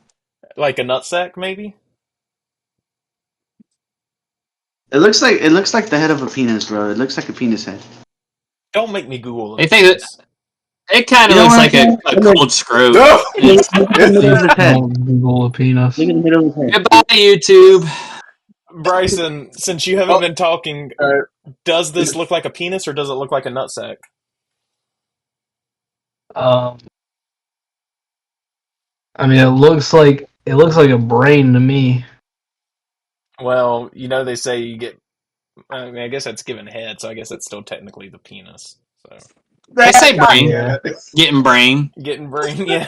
Speaker 1: Like a nutsack, maybe?
Speaker 2: It looks like the head of a penis, bro. It looks like a penis head.
Speaker 1: Don't make me Google
Speaker 3: I
Speaker 1: it.
Speaker 3: think it kind of looks like a cold screw.
Speaker 6: No!
Speaker 2: Look at the head.
Speaker 5: Don't Google a penis.
Speaker 2: Look at the middle of his head.
Speaker 3: Goodbye, YouTube.
Speaker 1: Bryson, since you haven't been talking,
Speaker 6: Alright.
Speaker 1: does this look like a penis or does it look like a nutsack?
Speaker 5: I mean, it looks like a brain to me.
Speaker 1: Well, you know they say you get. I mean, I guess that's given head, so I guess that's still technically the penis. So
Speaker 3: They say brain.
Speaker 5: Yeah.
Speaker 3: Getting brain.
Speaker 1: getting brain, yeah.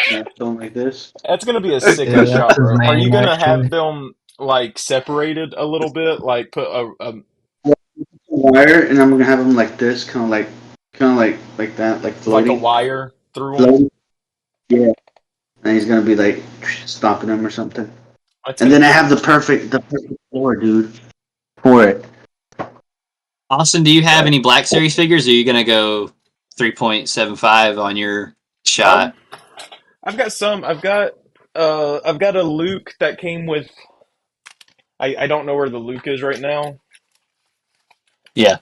Speaker 2: Something like this.
Speaker 1: That's gonna be a sick
Speaker 5: Yeah,
Speaker 1: shot,
Speaker 5: that's his
Speaker 1: bro. Are you
Speaker 5: name,
Speaker 1: gonna
Speaker 5: actually.
Speaker 1: have them like separated a little bit, like put a
Speaker 2: Wire, and I'm gonna have him like this, kind of like that, like floating.
Speaker 1: like a wire through them?
Speaker 2: Floating. Yeah. And he's gonna be like stopping him or something.
Speaker 1: That's
Speaker 2: And
Speaker 1: gonna
Speaker 2: then I have the perfect floor, dude, for it.
Speaker 3: Austin, do you have any Black Series figures, or are you gonna go 3.75 on your shot?
Speaker 1: I've got some. I've got a Luke that came with. I don't know where the Luke is right now.
Speaker 3: Yeah.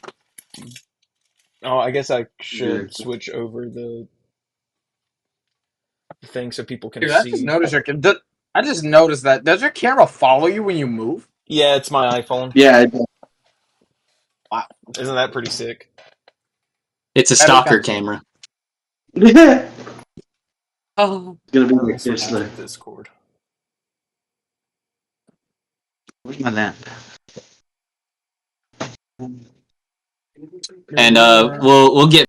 Speaker 1: Oh, I guess I should
Speaker 2: Yeah.
Speaker 1: switch over the thing so people can
Speaker 6: Dude, I
Speaker 1: see.
Speaker 6: just noticed I just noticed that. Does your camera follow you when you move?
Speaker 1: Yeah, it's my iPhone.
Speaker 2: Yeah.
Speaker 1: Isn't that pretty sick?
Speaker 3: It's a stalker camera.
Speaker 2: It's
Speaker 3: Oh.
Speaker 2: gonna be
Speaker 1: Let me
Speaker 2: like
Speaker 1: switch
Speaker 2: this.
Speaker 1: to
Speaker 2: Look.
Speaker 1: Discord.
Speaker 2: Where's my lamp?
Speaker 3: And we'll get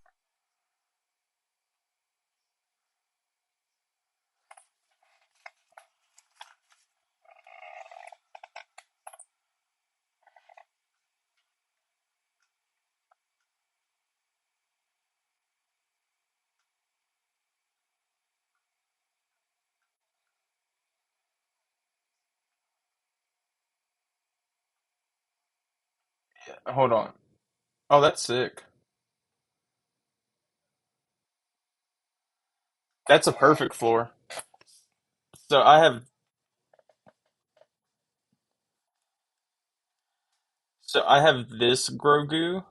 Speaker 1: Hold on. Oh, that's sick. That's a perfect floor. So I have this Grogu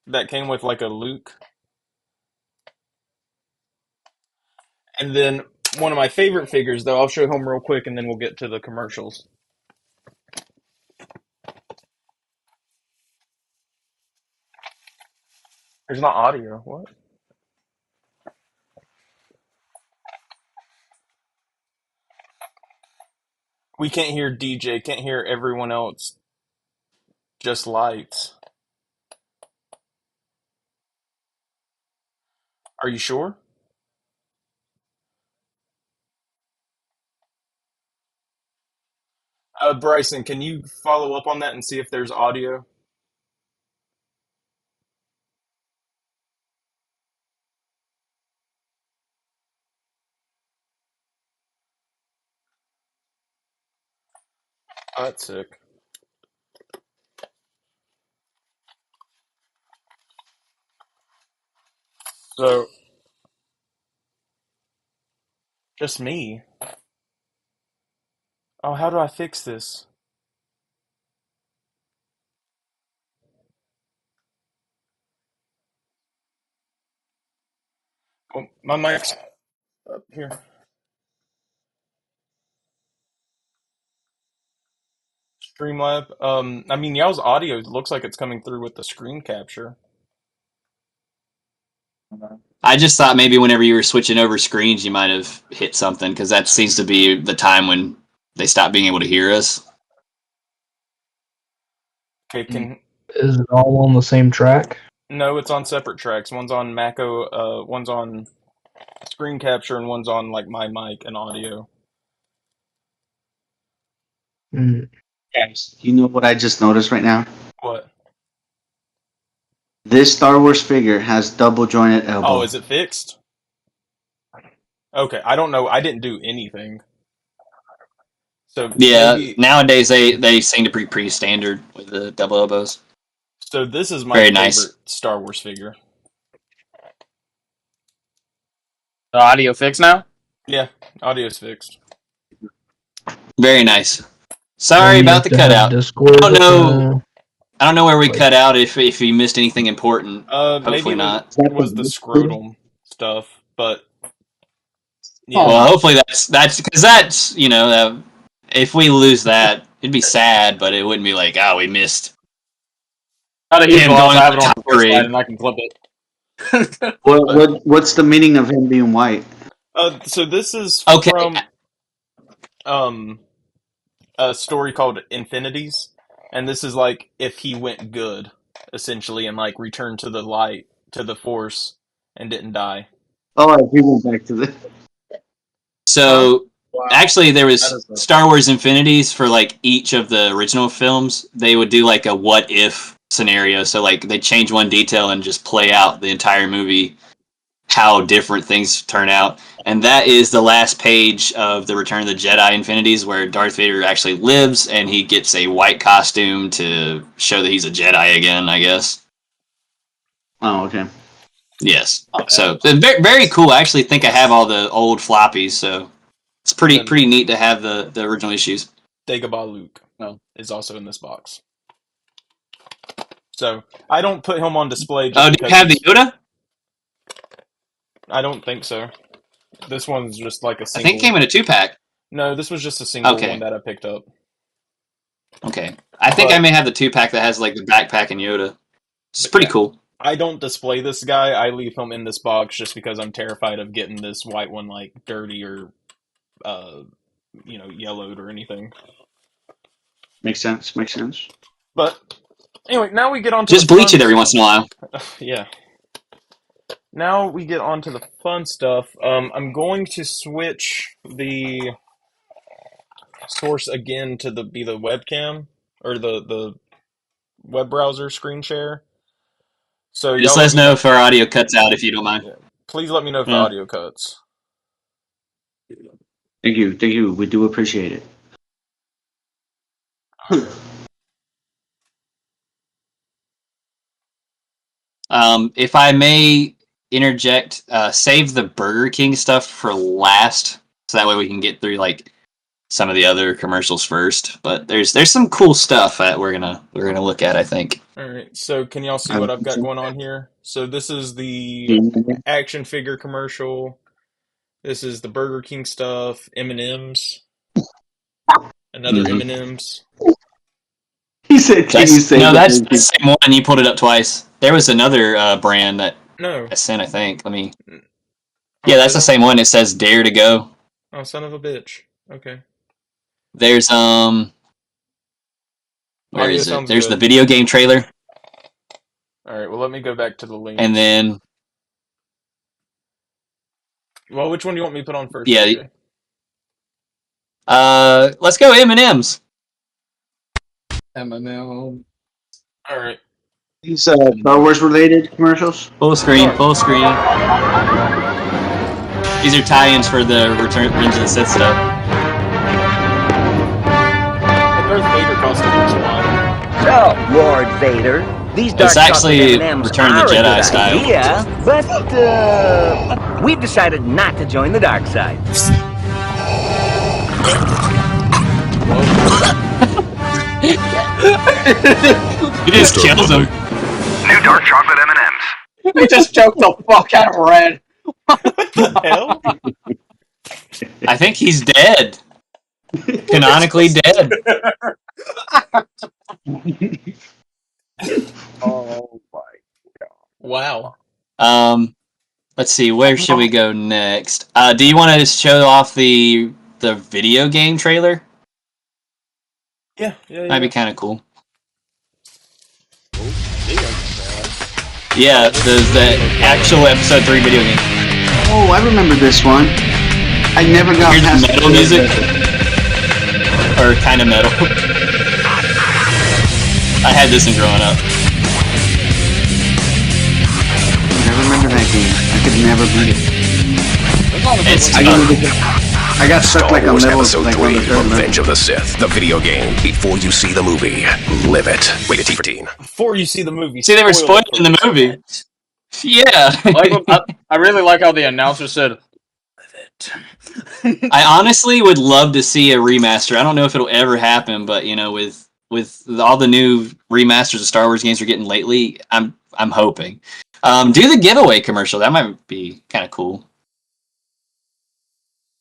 Speaker 1: that came with like a Luke, and then one of my favorite figures though. I'll show him real quick, and then we'll get to the commercials. There's not audio. What? We can't hear DJ. Can't hear everyone else. Just lights. Are you sure? Bryson, can you follow up on that and see if there's audio? Oh, that's sick. So, just me. Oh, how do I fix this? Oh, my mic's up here. Streamlab. I mean, y'all's audio looks like it's coming through with the screen capture.
Speaker 3: I just thought maybe whenever you were switching over screens, you might have hit something because that seems to be the time when they stop being able to hear us.
Speaker 1: Okay, can
Speaker 5: Is it all on the same track?
Speaker 1: no, it's on separate tracks. One's on Mako, one's on screen capture, and one's on like my mic and audio.
Speaker 5: Mm.
Speaker 2: Guys, you know what I just noticed right now?
Speaker 1: What?
Speaker 2: This Star Wars figure has double jointed
Speaker 1: Oh,
Speaker 2: elbow.
Speaker 1: is it fixed? Okay, I don't know. I didn't do anything. So
Speaker 3: Yeah,
Speaker 1: maybe.
Speaker 3: nowadays they seem to be pretty standard with the double elbows.
Speaker 1: So this is my
Speaker 3: Very nice.
Speaker 1: favorite Star Wars figure.
Speaker 6: The audio fixed now?
Speaker 1: Yeah, audio's fixed.
Speaker 3: Very nice.
Speaker 5: Then
Speaker 3: Sorry
Speaker 5: you
Speaker 3: about
Speaker 5: have
Speaker 3: the
Speaker 5: to have
Speaker 3: cutout.
Speaker 5: Discord.
Speaker 3: I don't know where we
Speaker 5: Like-
Speaker 3: cut out. If you missed anything important,
Speaker 1: Maybe
Speaker 3: hopefully
Speaker 1: it was
Speaker 3: not.
Speaker 2: Is that
Speaker 1: was the
Speaker 2: the
Speaker 1: scrotum stuff, but yeah.
Speaker 3: Well, hopefully that's because that's if we lose that, it'd be sad, but it wouldn't be like we missed
Speaker 6: How do he
Speaker 3: him
Speaker 6: also
Speaker 3: going
Speaker 6: have
Speaker 3: on
Speaker 6: it
Speaker 3: the
Speaker 6: on the first slide
Speaker 3: tirade.
Speaker 6: and I can clip it?
Speaker 2: what's the meaning of him being white?
Speaker 1: So this is
Speaker 3: Okay,
Speaker 1: from um a story called Infinities, and this is like if he went good, essentially, and like returned to the light, to the Force, and didn't die.
Speaker 2: Oh, we went back to the.
Speaker 1: Huh?
Speaker 3: so
Speaker 6: Wow.
Speaker 3: actually there
Speaker 6: That
Speaker 3: was
Speaker 6: is a-
Speaker 3: Star Wars Infinities for like each of the original films. They would do like a what if scenario. So like they change one detail and just play out the entire movie how different things turn out. And that is the last page of the Return of the Jedi Infinities, where Darth Vader actually lives and he gets a white costume to show that he's a Jedi again, I guess.
Speaker 2: Oh, okay.
Speaker 3: Yes. So very, very cool. I actually think I have all the old floppies, so it's pretty
Speaker 1: Then
Speaker 3: pretty neat to have the original issues.
Speaker 1: Dagobah Luke
Speaker 3: Oh.
Speaker 1: is also in this box. So I don't put him on display
Speaker 3: Oh,
Speaker 1: just
Speaker 3: do you
Speaker 1: because
Speaker 3: have the Yoda?
Speaker 1: I don't think so. This one's just like a
Speaker 3: I think it
Speaker 1: single.
Speaker 3: came in a 2-pack.
Speaker 1: No, this was just a single
Speaker 3: Okay.
Speaker 1: one that I picked up.
Speaker 3: Okay. I think I may have the 2-pack that has like the backpack and Yoda. It's pretty cool.
Speaker 1: I don't display this guy. I leave him in this box just because I'm terrified of getting this white one like dirty or, yellowed or anything.
Speaker 2: Makes sense. Makes sense.
Speaker 1: But anyway, now we get on to
Speaker 3: Just
Speaker 1: the
Speaker 3: bleach
Speaker 1: fun
Speaker 3: it every once in a while.
Speaker 1: Yeah. Now we get on to the fun stuff. I'm going to switch the source again to be the webcam or the web browser screen share. So
Speaker 3: Just
Speaker 1: y'all
Speaker 3: let
Speaker 1: let
Speaker 3: us
Speaker 1: me
Speaker 3: know
Speaker 1: know.
Speaker 3: if our audio cuts out if you don't mind.
Speaker 1: Yeah. Please let me know if the
Speaker 3: Yeah.
Speaker 1: audio cuts.
Speaker 2: Thank you. Thank you. We do appreciate it.
Speaker 3: If I may interject, save the Burger King stuff for last, so that way we can get through like some of the other commercials first. But there's some cool stuff that we're gonna look at, I think.
Speaker 1: All right. So can y'all see what I've got going on here? So this is the action figure commercial. This is the Burger King stuff. M&Ms. Another M&Ms.
Speaker 2: He said, "Can you say?"
Speaker 3: No, that's the same one. You pulled it up twice. There was another brand that
Speaker 1: No.
Speaker 3: I sent. I think. Let me.
Speaker 1: Oh,
Speaker 3: Yeah, that's the same one. It says "Dare to Go."
Speaker 1: Oh, son of a bitch. Okay.
Speaker 3: There's Where
Speaker 1: Oh, yeah,
Speaker 3: is it?
Speaker 1: sounds
Speaker 3: There's the
Speaker 1: good.
Speaker 3: video game trailer,
Speaker 1: All right. Well, let me go back to the link.
Speaker 3: and then
Speaker 1: Well, which one do you want me to put on first?
Speaker 3: yeah,
Speaker 1: AJ?
Speaker 3: let's go M&Ms.
Speaker 6: M&M.
Speaker 1: All right.
Speaker 2: These Star Wars related commercials.
Speaker 3: Full screen, full screen. These are tie-ins for the Revenge of the Sith stuff.
Speaker 1: The Darth Vader costume looks fun.
Speaker 7: So, Lord Vader, these dark
Speaker 3: It's actually
Speaker 7: chocolate M&Ms
Speaker 3: Return of
Speaker 7: are
Speaker 3: the
Speaker 7: a
Speaker 3: Jedi
Speaker 7: good
Speaker 3: style.
Speaker 7: idea, but we've decided not to join the dark side.
Speaker 3: He just kills him.
Speaker 4: New dark chocolate M&Ms.
Speaker 6: He just choked the fuck out of Red.
Speaker 1: What the hell?
Speaker 3: I think he's dead. Canonically dead.
Speaker 6: Oh my.
Speaker 1: Wow.
Speaker 3: Let's see. Where should we go next? Do you want to show off the video game trailer?
Speaker 1: Yeah.
Speaker 3: Might be kind of cool. Yeah, the actual episode 3 video game.
Speaker 2: Oh, I remember this one. I never got
Speaker 3: Here's
Speaker 2: past
Speaker 3: metal music. Or kind of metal. I had this one growing up.
Speaker 2: I remember that game. I could never beat it.
Speaker 3: It's
Speaker 2: I got stuck like a
Speaker 4: Wars
Speaker 2: level,
Speaker 4: Episode
Speaker 2: like
Speaker 4: 3,
Speaker 2: on the third level.
Speaker 4: Revenge of the Sith, the video game. Before you see the movie, live it. Rated T for teen.
Speaker 1: Before you see the movie.
Speaker 3: See, they were
Speaker 1: spoil it
Speaker 3: spoiling the
Speaker 1: for
Speaker 3: movie. Yeah.
Speaker 6: I really like how the announcer said,
Speaker 3: I honestly would love to see a remaster. I don't know if it'll ever happen, but you know, with all the new remasters of Star Wars games we're getting lately, I'm hoping. Do the giveaway commercial. That might be kind of cool.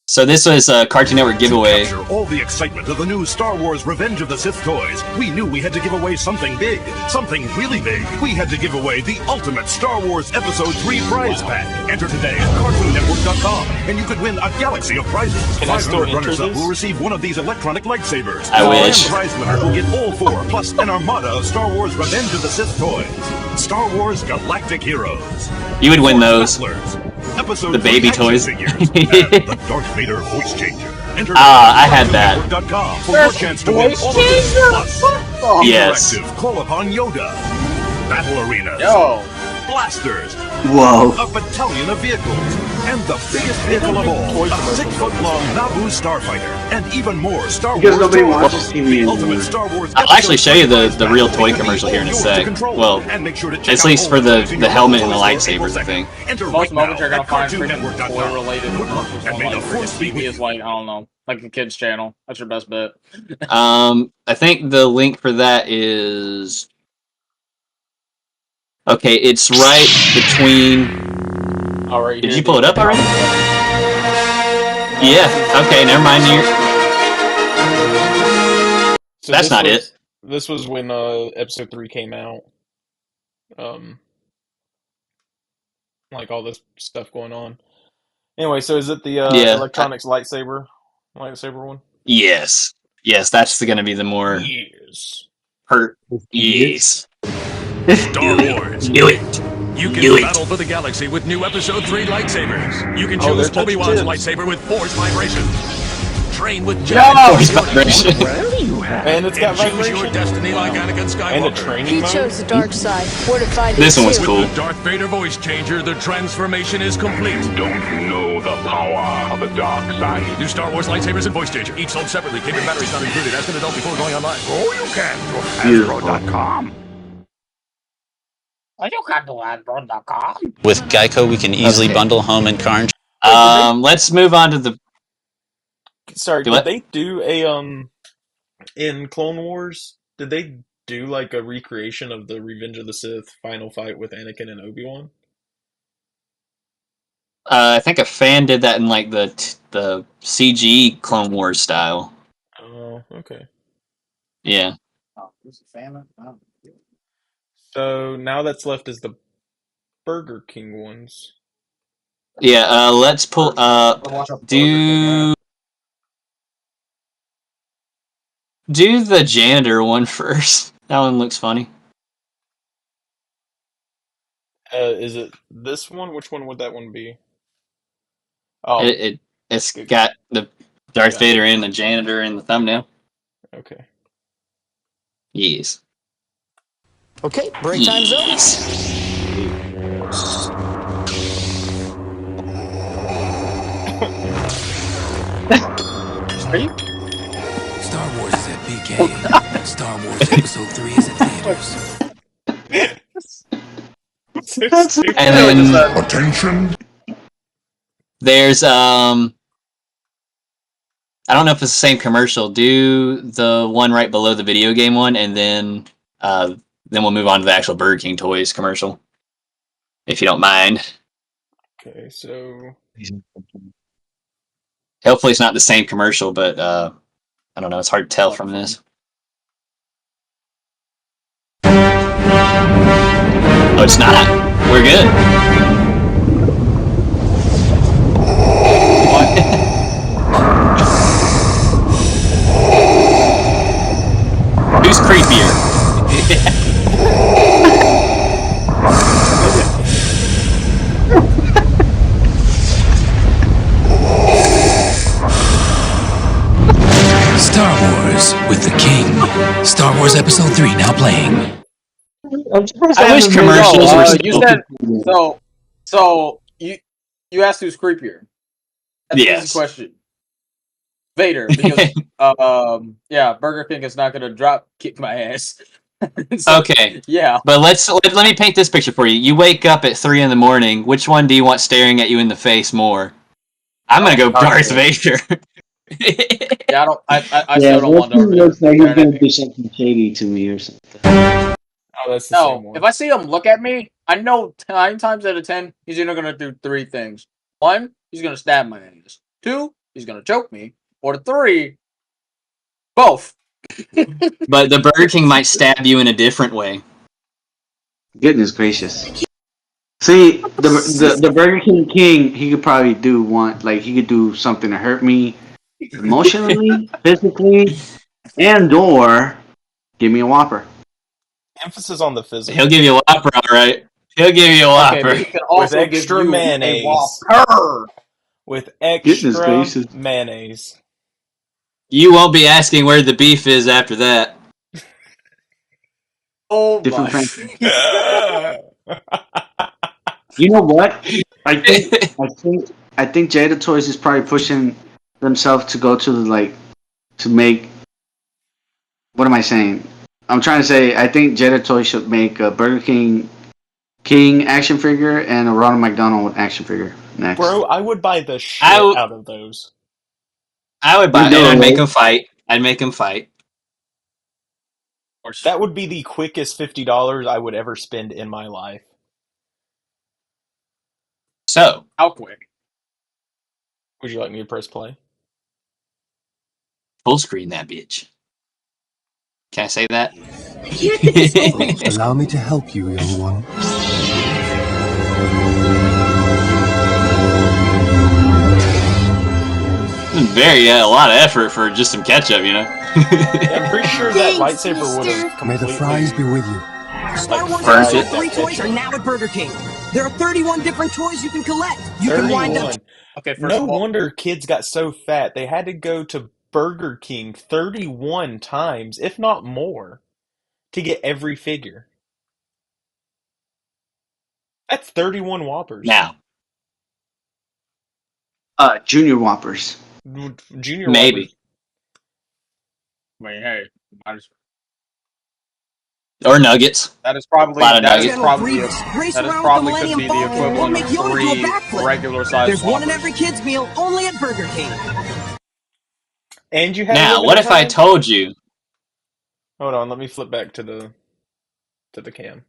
Speaker 3: So this was a Cartoon Network giveaway.
Speaker 4: To capture all the excitement of the new Star Wars Revenge of the Sith toys, we knew we had to give away something big, something really big. We had to give away the ultimate Star Wars Episode 3 prize pack. Enter today at CartoonNetwork.com, and you could win a galaxy of prizes.
Speaker 1: Can I still
Speaker 4: 500
Speaker 1: enter
Speaker 4: runners-up
Speaker 1: this?
Speaker 4: will receive one of these electronic lightsabers.
Speaker 3: I wish.
Speaker 4: The grand prize winner will get all 4, plus an armada of Star Wars Revenge of the Sith toys. Star Wars Galactic Heroes.
Speaker 3: You would win
Speaker 4: Force
Speaker 3: those.
Speaker 4: Wrestlers, Episode
Speaker 3: The baby
Speaker 4: 3 action
Speaker 3: toys.
Speaker 4: figures, and the Darth Vader voice changer. Enter
Speaker 3: I had that.
Speaker 4: CartoonNetwork.com for your chance to win all of this. Plus,
Speaker 3: Yes.
Speaker 4: interactive call upon Yoda, battle arenas,
Speaker 6: yo,
Speaker 4: blasters,
Speaker 2: Whoa.
Speaker 4: a battalion of vehicles, and the biggest vehicle of all, a 6-foot-long Naboo starfighter, and even more Star
Speaker 2: Because
Speaker 4: Wars
Speaker 2: nobody
Speaker 4: toys.
Speaker 2: watches TV
Speaker 4: The
Speaker 2: anymore.
Speaker 4: ultimate Star Wars
Speaker 3: I'll actually show you
Speaker 4: episode
Speaker 3: the real
Speaker 4: prize
Speaker 3: toy
Speaker 4: pack
Speaker 3: commercial here in a
Speaker 4: yours
Speaker 3: sec.
Speaker 4: to control.
Speaker 3: Well,
Speaker 4: And make sure to check
Speaker 3: at
Speaker 4: out
Speaker 3: least
Speaker 4: all
Speaker 3: for the
Speaker 4: toys in
Speaker 3: the
Speaker 4: your
Speaker 3: helmet and the
Speaker 4: local store April
Speaker 3: lightsaber
Speaker 4: 2nd.
Speaker 3: thing.
Speaker 4: Enter
Speaker 6: most
Speaker 4: right now
Speaker 6: moments you're gonna
Speaker 4: at
Speaker 6: find freaking
Speaker 4: CartoonNetwork.com.
Speaker 6: toy-related
Speaker 4: Good luck,
Speaker 6: commercials
Speaker 4: and
Speaker 6: on
Speaker 4: may
Speaker 6: like
Speaker 4: the force
Speaker 6: freaking
Speaker 4: be
Speaker 6: TV
Speaker 4: with
Speaker 6: is like, I don't know, like a kid's channel. That's your best bet.
Speaker 3: I think the link for that is okay. It's right between.
Speaker 1: All right.
Speaker 3: Did you pull it up already? Yeah. Okay. Never mind.
Speaker 1: So
Speaker 3: That's
Speaker 1: this
Speaker 3: not
Speaker 1: was-
Speaker 3: it.
Speaker 1: This was when episode 3 came out. Like all this stuff going on. Anyway, so is it the
Speaker 3: Yeah.
Speaker 1: electronics lightsaber one?
Speaker 3: Yes. Yes. That's going to be the more
Speaker 1: Yes.
Speaker 3: hurt. Yes.
Speaker 4: Star Wars.
Speaker 3: Do it.
Speaker 4: You can
Speaker 3: Do it.
Speaker 4: battle for the galaxy with new Episode 3 lightsabers. You can
Speaker 1: Oh, they're
Speaker 4: choose
Speaker 1: touching
Speaker 4: Obi-Wan's
Speaker 1: tips.
Speaker 4: lightsaber with Force vibration. Train with
Speaker 6: Yo!
Speaker 3: Force vibration.
Speaker 1: And it's got
Speaker 4: And choose your
Speaker 1: vibration.
Speaker 4: destiny like Anakin Skywalker.
Speaker 1: And a training
Speaker 8: He
Speaker 1: mode.
Speaker 8: chose the dark side. Fortified
Speaker 3: This one was
Speaker 8: too.
Speaker 3: cool.
Speaker 4: With the Darth Vader voice changer, the transformation is complete.
Speaker 9: Don't know the power of the dark side.
Speaker 4: New Star Wars lightsabers and voice changer, each sold separately. Cable batteries not included. Ask an adult before going online.
Speaker 9: Oh, you can to
Speaker 2: Beautiful.
Speaker 9: Hasbro.com.
Speaker 10: With Geico, we can easily
Speaker 3: Okay.
Speaker 10: bundle home and car insurance.
Speaker 1: Wait, did they?
Speaker 3: Let's move on to the.
Speaker 1: Sorry,
Speaker 3: Do
Speaker 1: did
Speaker 3: what?
Speaker 1: they do a in Clone Wars? Did they do like a recreation of the Revenge of the Sith final fight with Anakin and Obi-Wan?
Speaker 3: I think a fan did that in like the CG Clone Wars style.
Speaker 1: Oh, okay.
Speaker 3: Yeah.
Speaker 1: So now that's left is the Burger King ones.
Speaker 3: Yeah. Let's pull up. Do the janitor one first. That one looks funny.
Speaker 1: Is it this one? Which one would that one be? Oh,
Speaker 3: It's got the Darth
Speaker 1: got it.
Speaker 3: Vader and the janitor in the thumbnail.
Speaker 1: Okay.
Speaker 3: Yes.
Speaker 7: Okay, break time's over.
Speaker 3: Are you?
Speaker 11: Star Wars is at PK. Star Wars Episode 3 is at theaters.
Speaker 1: So
Speaker 2: That's
Speaker 1: stupid.
Speaker 3: And then
Speaker 4: Attention.
Speaker 3: there's I don't know if it's the same commercial. Do the one right below the video game one, and then we'll move on to the actual Burger King toys commercial, if you don't mind.
Speaker 1: Okay, so
Speaker 3: Hopefully, it's not the same commercial, but I don't know. It's hard to tell from this. Oh, it's not. We're good. Who's creepier?
Speaker 11: Star Wars with the King. Star Wars Episode 3 now playing.
Speaker 3: I wish commercials were
Speaker 6: You
Speaker 3: still.
Speaker 6: said so. You asked who's creepier. That's an easy
Speaker 3: Yes.
Speaker 6: question. Vader, because Burger King is not gonna drop kick my ass. So,
Speaker 3: Okay.
Speaker 6: Yeah.
Speaker 3: But let me paint this picture for you. You wake up at 3 a.m. Which one do you want staring at you in the face more? I'm gonna go Darth Vader.
Speaker 6: Yeah, I don't. I
Speaker 2: Yeah,
Speaker 6: still don't want Darth Vader.
Speaker 2: looks like he's gonna do something shady to me or something.
Speaker 1: oh, that's the same
Speaker 6: No,
Speaker 1: one.
Speaker 6: if I see him look at me, I know 9 times out of 10 he's either gonna do 3 things. 1, he's gonna stab my ass. 2, he's gonna choke me. Or 3, both.
Speaker 3: But the Burger King might stab you in a different way.
Speaker 2: Goodness gracious. See, the Burger King, he could probably do he could do something to hurt me emotionally, physically, and or give me a Whopper.
Speaker 1: Emphasis on the physical.
Speaker 3: He'll give you a Whopper, all right. He'll give you a Whopper.
Speaker 6: Okay, but he can also
Speaker 1: with extra
Speaker 6: give you
Speaker 1: mayonnaise.
Speaker 6: a Whopper.
Speaker 1: With
Speaker 2: Goodness
Speaker 1: extra
Speaker 2: gracious.
Speaker 1: mayonnaise.
Speaker 3: You won't be asking where the beef is after that.
Speaker 6: Oh
Speaker 2: Different
Speaker 6: my!
Speaker 2: You know what? I think Jada Toys is probably pushing themselves to go to to make. What am I saying? I'm trying to say I think Jada Toys should make a Burger King action figure and a Ronald McDonald action figure next.
Speaker 1: Bro, I would buy the shit out of those.
Speaker 3: I would buy, and I'd make them fight. I'd make them fight.
Speaker 1: That would be the quickest $50 I would ever spend in my life.
Speaker 3: So,
Speaker 6: how quick?
Speaker 1: Would you like me to press play?
Speaker 3: Full screen that bitch. Can I say that?
Speaker 11: Allow me to help you, young one.
Speaker 3: A lot of effort for just some ketchup, you know?
Speaker 1: I'm pretty sure that lightsaber would have
Speaker 11: May the fries be with you.
Speaker 12: Star Wars
Speaker 3: Burnt
Speaker 12: Episode
Speaker 3: it.
Speaker 12: 3 toys are now at Burger King. There are 31 different toys you can collect. You can wind up...
Speaker 1: 31.
Speaker 6: Okay, first
Speaker 1: No
Speaker 6: of all,
Speaker 1: wonder kids got so fat. They had to go to Burger King 31 times, if not more, to get every figure. That's 31 Whoppers.
Speaker 3: Now,
Speaker 2: Junior Whoppers.
Speaker 1: Junior
Speaker 3: maybe.
Speaker 1: Whoppers.
Speaker 6: I mean, hey,
Speaker 3: Or nuggets.
Speaker 6: That is probably
Speaker 3: A lot of
Speaker 6: that is
Speaker 3: nuggets.
Speaker 6: probably
Speaker 12: Race
Speaker 6: that is
Speaker 12: around with the
Speaker 6: probably could
Speaker 12: Millennium
Speaker 6: be the
Speaker 12: Falcon or
Speaker 6: equivalent
Speaker 12: make
Speaker 6: of
Speaker 12: Yoda do a
Speaker 6: 3
Speaker 12: backflip.
Speaker 6: regular sized
Speaker 12: There's one in
Speaker 6: Whoppers.
Speaker 12: every kid's meal, only at Burger King.
Speaker 1: And you had a
Speaker 3: Now, what
Speaker 1: limited
Speaker 3: if I
Speaker 1: time?
Speaker 3: told you?
Speaker 1: Hold on, let me flip back to the cam.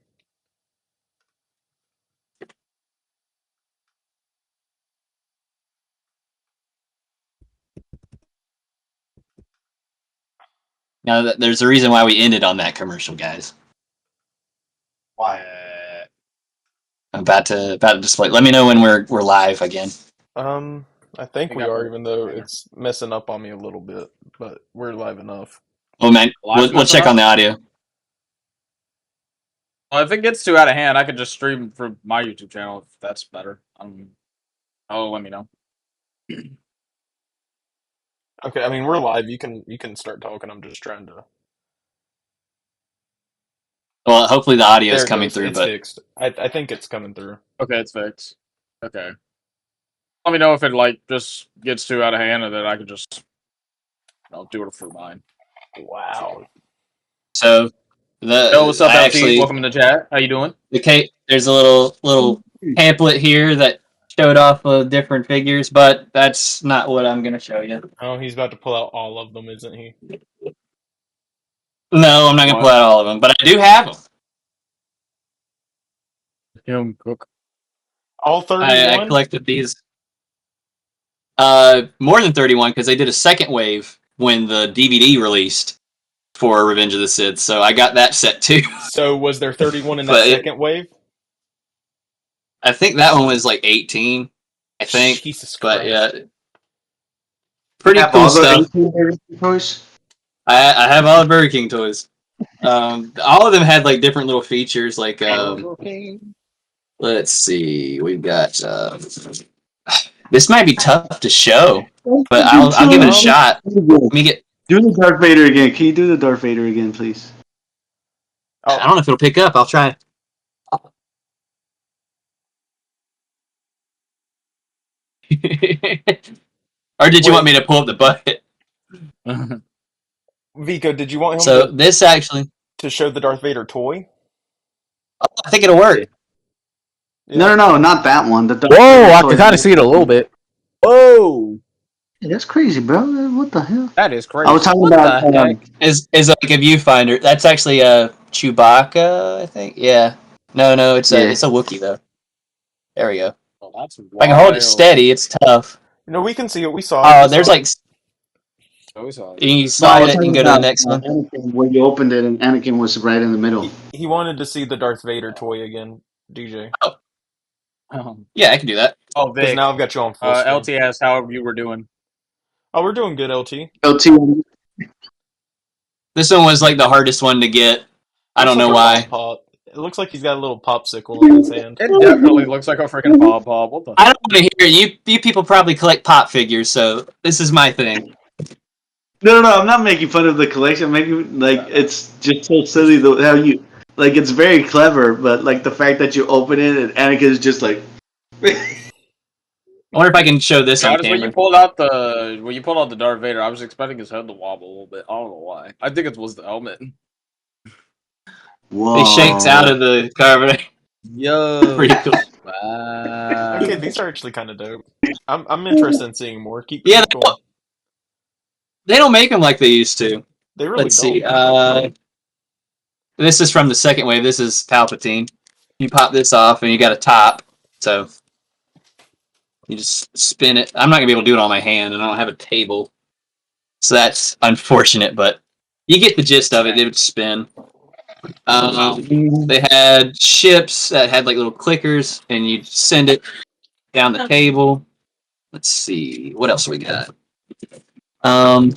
Speaker 3: Now, there's a reason why we ended on that commercial, guys.
Speaker 2: Why?
Speaker 3: I'm about to display. Let me know when we're live again.
Speaker 1: I think we are, even though it's messing up on me a little bit, but we're live enough.
Speaker 3: Oh man, we'll check on the audio.
Speaker 6: Well, if it gets too out of hand, I could just stream from my YouTube channel if that's better. Oh, let me know.
Speaker 1: Okay, I mean we're live. You can start talking. I'm just trying to.
Speaker 3: Well, hopefully the audio is
Speaker 1: There it
Speaker 3: coming
Speaker 1: goes.
Speaker 3: through.
Speaker 1: It's
Speaker 3: But
Speaker 1: fixed. I think it's coming through.
Speaker 6: Okay, it's fixed. Okay. Let me know if it like just gets too out of hand, and then I can just do it for mine.
Speaker 1: Wow.
Speaker 3: so
Speaker 6: Yo, what's up,
Speaker 3: I
Speaker 6: LT?
Speaker 3: actually
Speaker 6: Welcome in the chat. How you doing?
Speaker 3: okay. There's a little pamphlet here that showed off of different figures, but that's not what I'm gonna show you.
Speaker 1: Oh, he's about to pull out all of them, isn't he?
Speaker 3: No, I'm not gonna pull out all of them, but I do have them.
Speaker 6: Him cook.
Speaker 1: All 31?
Speaker 3: I collected these. More than 31 because they did a second wave when the DVD released for Revenge of the Sith, so I got that set too.
Speaker 1: So was there 31 in that second wave?
Speaker 3: I think that one was like 18. I think.
Speaker 1: Jesus
Speaker 3: But
Speaker 1: Christ.
Speaker 3: yeah, pretty
Speaker 2: Have
Speaker 3: cool
Speaker 2: all the
Speaker 3: stuff.
Speaker 2: 18 Burger King toys?
Speaker 3: I have all the Burger King toys. All of them had like different little features. Like let's see, we've got. This might be tough to show, but I'll give it a shot. Let me get.
Speaker 2: Do the Darth Vader again. Can you do the Darth Vader again, please?
Speaker 3: I don't know if it'll pick up. I'll try. Or did you want me to pull up the bucket?
Speaker 1: Vico, did you want him
Speaker 3: So this actually
Speaker 1: to show the Darth Vader toy?
Speaker 3: I think it'll work.
Speaker 2: Yeah. No, not that one. The Darth
Speaker 13: Whoa,
Speaker 2: Vader
Speaker 13: I
Speaker 2: toy.
Speaker 13: can kind of see it a little bit. Whoa.
Speaker 2: Yeah, that's crazy, bro. What the hell?
Speaker 6: That is crazy.
Speaker 2: I was talking
Speaker 3: What
Speaker 2: about
Speaker 3: the heck? Is like a viewfinder. That's actually a Chewbacca, I think. Yeah. No, it's a Wookiee though. There we go.
Speaker 6: Oh, that's
Speaker 3: if I can hold it steady, it's tough.
Speaker 1: No, we can see it. We saw
Speaker 3: Oh,
Speaker 1: it.
Speaker 3: there's like. You slide it and go to the next one.
Speaker 2: Anakin, when you opened it, and Anakin was right in the middle.
Speaker 1: He wanted to see the Darth Vader toy again, DJ.
Speaker 3: Yeah, I can do that.
Speaker 6: Oh,
Speaker 1: Because
Speaker 6: Vic.
Speaker 1: now I've got you on full screen.
Speaker 6: LT asked how you were doing.
Speaker 1: Oh, we're doing good, LT.
Speaker 2: LT.
Speaker 3: This one was like the hardest one to get. I don't know why.
Speaker 1: Pop. It looks like he's got a little popsicle in his hand.
Speaker 6: It definitely looks like a freaking pop. What the?
Speaker 3: I don't want to hear it. You people probably collect pop figures, so this is my thing.
Speaker 2: No, I'm not making fun of the collection. I'm making it's just so silly how you it's very clever, but like the fact that you open it and Anakin is just like.
Speaker 3: I wonder if I can show this on camera.
Speaker 6: When you pulled out the Darth Vader, I was expecting his head to wobble a little bit. I don't know why. I think it was the helmet.
Speaker 2: Whoa.
Speaker 3: He shakes out of the carbonate.
Speaker 6: Yo.
Speaker 3: Pretty cool.
Speaker 6: Wow.
Speaker 1: Okay, these are actually kind of dope. I'm interested in seeing more. Keep going.
Speaker 3: They don't make them like they used to.
Speaker 1: They really
Speaker 3: Let's
Speaker 1: don't.
Speaker 3: see. This is from the second wave. This is Palpatine. You pop this off, and you got a top. So you just spin it. I'm not gonna be able to do it on my hand, and I don't have a table. So that's unfortunate, but you get the gist of it. It would spin. They had ships that had like little clickers, and you send it down the table. Let's see what else we got. A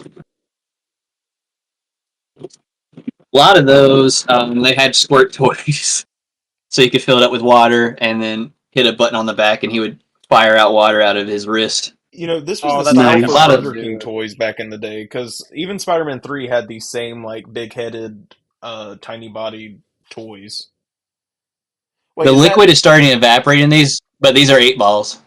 Speaker 3: lot of those, they had squirt toys, so you could fill it up with water and then hit a button on the back, and he would fire out water out of his wrist.
Speaker 1: You know, this was the style for Burger King toys back in the day, because even Spider-Man 3 had these same like big-headed, tiny-bodied toys.
Speaker 3: Wait, the liquid is starting to evaporate in these, but these are 8 balls.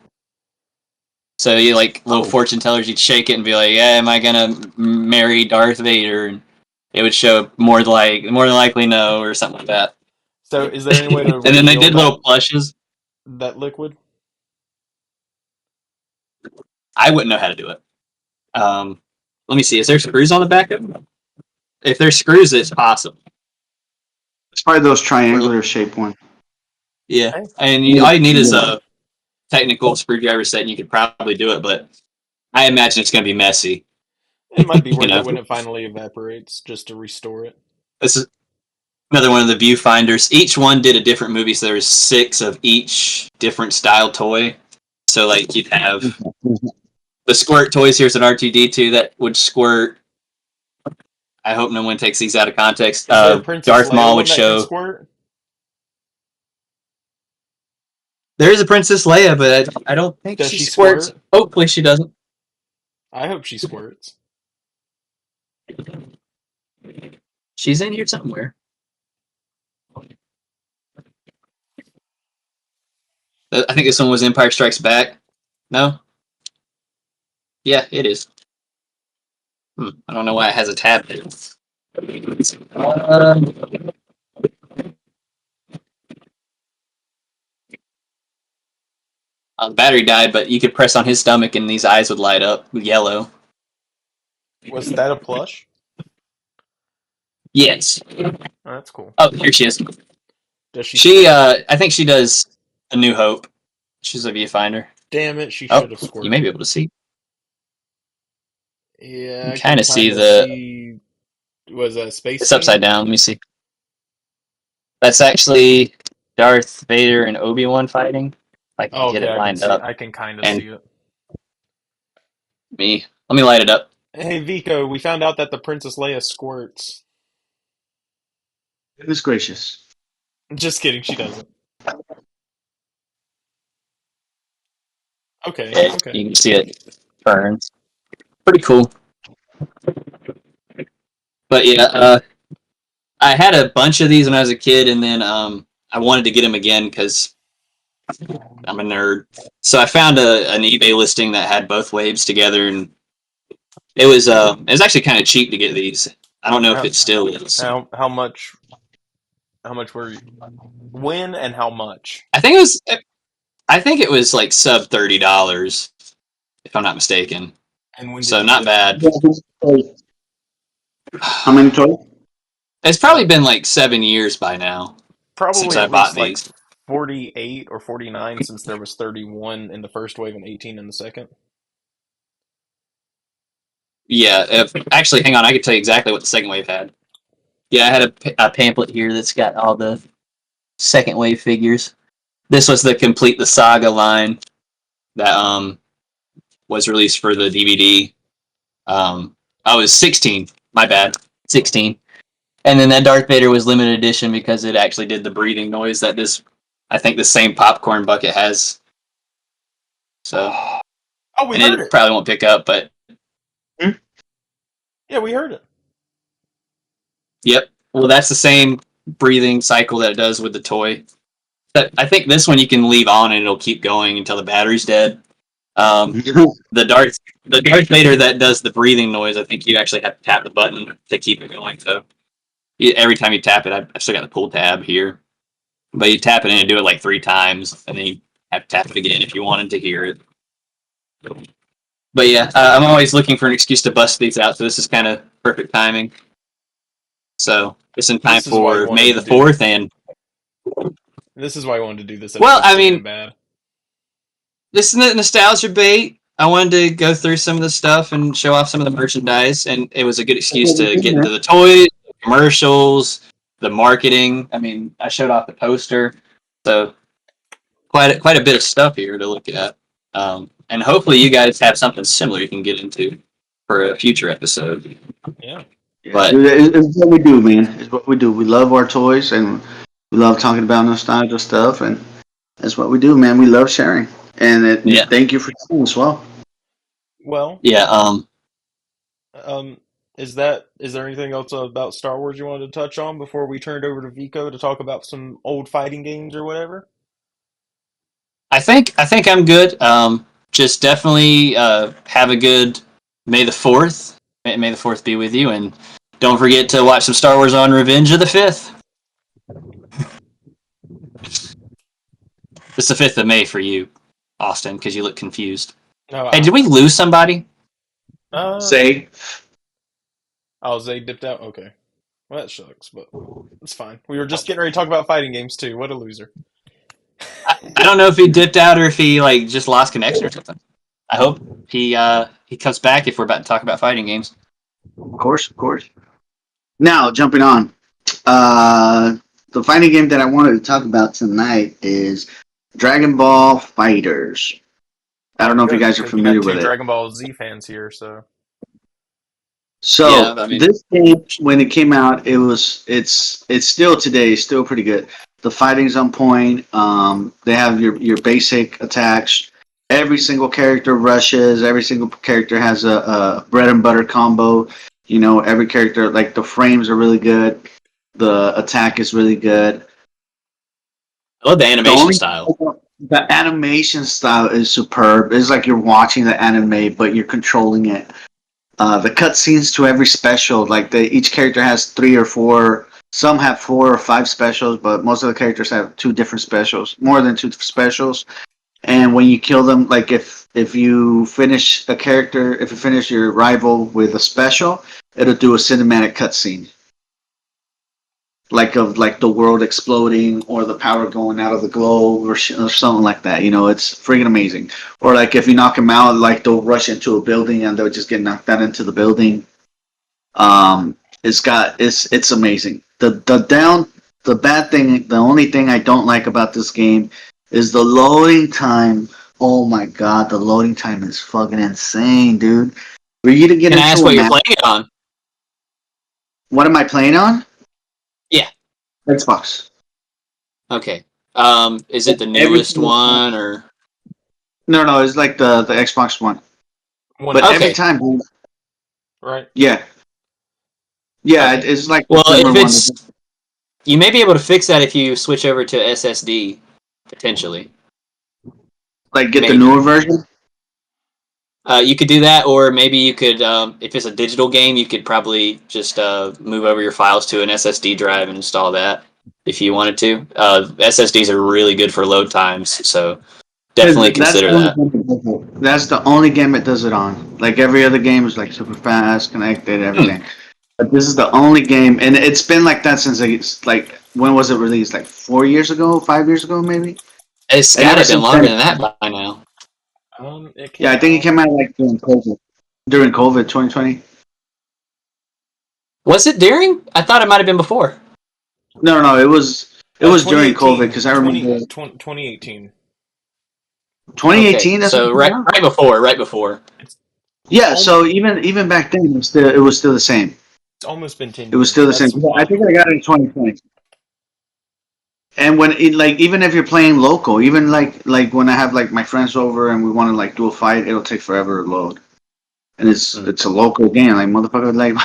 Speaker 3: So you like little fortune tellers, you'd shake it and be like, "Yeah, am I gonna marry Darth Vader?" And it would show more than likely no or something like that.
Speaker 1: So, is there any way to
Speaker 3: And then they
Speaker 1: reveal
Speaker 3: did little plushes.
Speaker 1: that liquid?
Speaker 3: I wouldn't know how to do it. Let me see. Is there screws on the back of them? If there's screws, it's possible.
Speaker 2: It's probably those triangular shaped one.
Speaker 3: Yeah, and all you need is a technical screwdriver set, and you could probably do it. But I imagine it's going to be messy.
Speaker 1: It might be worth
Speaker 3: know?
Speaker 1: it when it finally evaporates, just to restore it.
Speaker 3: This is another one of the viewfinders. Each one did a different movie, so there was 6 of each different style toy. So like you'd have the squirt toys. Here's an R2D2 that would squirt. I hope no one takes these out of context. Darth Maul would show.
Speaker 1: Squirt?
Speaker 3: There is a Princess Leia, but I don't think
Speaker 1: Does
Speaker 3: she
Speaker 1: she
Speaker 3: squirts.
Speaker 1: squirt?
Speaker 3: Hopefully she doesn't.
Speaker 1: I hope she squirts.
Speaker 3: She's in here somewhere. I think this one was Empire Strikes Back. No? Yeah, it is. I don't know why it has a tab there. The battery died, but you could press on his stomach and these eyes would light up with yellow.
Speaker 1: Was that a plush?
Speaker 3: Yes.
Speaker 1: Oh, that's cool.
Speaker 3: Oh, here she is.
Speaker 1: Does
Speaker 3: she I think she does A New Hope. She's a viewfinder.
Speaker 1: Damn it, she should have squirted.
Speaker 3: You may be able to see.
Speaker 1: Yeah, I
Speaker 3: kind of see the.
Speaker 1: See... Was a space?
Speaker 3: It's upside down. Let me see. That's actually Darth Vader and Obi-Wan fighting. Like get it lined up.
Speaker 1: I can kind of see it.
Speaker 3: Let me light it up.
Speaker 1: Hey Vico, we found out that the Princess Leia squirts.
Speaker 2: Goodness gracious.
Speaker 1: Just kidding, she doesn't. Okay.
Speaker 3: You can see it burns. Pretty cool. But yeah, I had a bunch of these when I was a kid, and then I wanted to get them again because I'm a nerd. So I found an eBay listing that had both waves together, and it was actually kind of cheap to get these. I don't know if it still is.
Speaker 1: How much? How much were you? When and how much?
Speaker 3: I think it was like sub $30, if I'm not mistaken.
Speaker 1: And when
Speaker 3: so not bad.
Speaker 2: How many toys?
Speaker 3: It's probably been like 7 years by now.
Speaker 1: Probably
Speaker 3: since I bought these.
Speaker 1: Like 48 or 49, since there was 31 in the first wave and 18 in the second.
Speaker 3: Yeah, actually, hang on. I can tell you exactly what the second wave had. Yeah, I had a pamphlet here that's got all the second wave figures. This was the saga line that was released for the DVD. I was 16. My bad, 16. And then that Darth Vader was limited edition because it actually did the breathing noise that I think the same popcorn bucket has. So,
Speaker 1: we heard it.
Speaker 3: Probably won't pick up, but
Speaker 1: yeah, we heard it.
Speaker 3: Yep. Well, that's the same breathing cycle that it does with the toy. I think this one you can leave on and it'll keep going until the battery's dead. The Darth Vader that does the breathing noise, I think you actually have to tap the button to keep it going. So every time you tap it, I've still got the pull tab here, but you tap it and do it like 3 times, and then you have to tap it again if you wanted to hear it. But yeah, I'm always looking for an excuse to bust these out, so this is kind of perfect timing. So it's in time for May the 4th, and
Speaker 1: this is why I wanted to do this.
Speaker 3: Well, I mean, this is the Nostalgiabate. I wanted to go through some of the stuff and show off some of the merchandise, and it was a good excuse to get into the toys, the commercials, the marketing. I mean, I showed off the poster, so quite a bit of stuff here to look at. And hopefully you guys have something similar you can get into for a future episode.
Speaker 1: Yeah.
Speaker 3: But
Speaker 2: it's what we do, man. It's what we do. We love our toys and we love talking about nostalgia stuff, and that's what we do, man. We love sharing. And thank you for doing as well.
Speaker 1: Well,
Speaker 3: yeah.
Speaker 1: Is there anything else about Star Wars you wanted to touch on before we turned over to Vico to talk about some old fighting games or whatever?
Speaker 3: I think I'm good. Just definitely have a good May the 4th. May the 4th be with you, and Don't forget to watch some Star Wars on Revenge of the 5th. It's the 5th of May for you, Austin, because you look confused.
Speaker 1: No,
Speaker 3: Hey, did we lose somebody?
Speaker 2: Say.
Speaker 1: Oh, Zay dipped out? Okay. Well, that sucks, but it's fine. We were just getting ready to talk about fighting games, too. What a loser.
Speaker 3: I don't know if he dipped out or if he just lost connection or something. I hope he comes back if we're about to talk about fighting games.
Speaker 2: Of course. Now, jumping on. The fighting game that I wanted to talk about tonight is Dragon Ball Fighters. I don't know if you guys are familiar with it.
Speaker 1: Dragon Ball Z fans here, so.
Speaker 2: So
Speaker 3: Yeah, I mean,
Speaker 2: this game, when it came out, it's still today still pretty good. The fighting's on point. They have your basic attacks. Every single character rushes. Every single character has a bread and butter combo. You know, every character, like, the frames are really good. The attack is really good.
Speaker 3: I love the animation style.
Speaker 2: The animation style is superb. It's like you're watching the anime, but you're controlling it. The cutscenes to every special, like each character has 3 or 4. Some have 4 or 5 specials, but most of the characters have 2 different specials, more than 2 specials. And when you kill them, like if you finish a character, if you finish your rival with a special, it'll do a cinematic cutscene. Like the world exploding or the power going out of the globe or something like that. You know, it's freaking amazing. Or like if you knock them out, like they'll rush into a building and they'll just get knocked out into the building. It's amazing. The only thing I don't like about this game is the loading time. Oh my god, the loading time is fucking insane, dude. For you to get
Speaker 3: Can
Speaker 2: into
Speaker 3: I ask what you're playing on?
Speaker 2: What am I playing on?
Speaker 3: Yeah.
Speaker 2: Xbox.
Speaker 3: Okay. Is it the newest one or?
Speaker 2: No, it's like the Xbox One. But
Speaker 3: okay.
Speaker 2: every time,
Speaker 1: right?
Speaker 2: Yeah, okay. It's like
Speaker 3: well, if it's you may be able to fix that if you switch over to SSD potentially.
Speaker 2: Like get the newer version.
Speaker 3: You could do that, or maybe you could, if it's a digital game, you could probably just move over your files to an SSD drive and install that if you wanted to. SSDs are really good for load times, so definitely consider that.
Speaker 2: That's the only game it does it on. Like every other game is like super fast, connected, everything. But this is the only game, and it's been like that since like when was it released? Like 4 years ago, 5 years ago, maybe.
Speaker 3: It's gotta have been longer than that by now.
Speaker 2: I think it came out like during COVID. During COVID, 2020.
Speaker 3: Was it during? I thought it might have been before.
Speaker 2: No, it was during COVID because I remember
Speaker 1: 2018.
Speaker 2: 2018.
Speaker 3: Okay, so right before.
Speaker 2: Yeah, so even back then, it was still the same.
Speaker 1: It's almost been 10 years.
Speaker 2: It was still the same. I think I got it in 2020. And when even if you're playing local, even like when I have like my friends over and we want to like do a fight, it'll take forever to load. And it's a local game, like motherfucker. Like,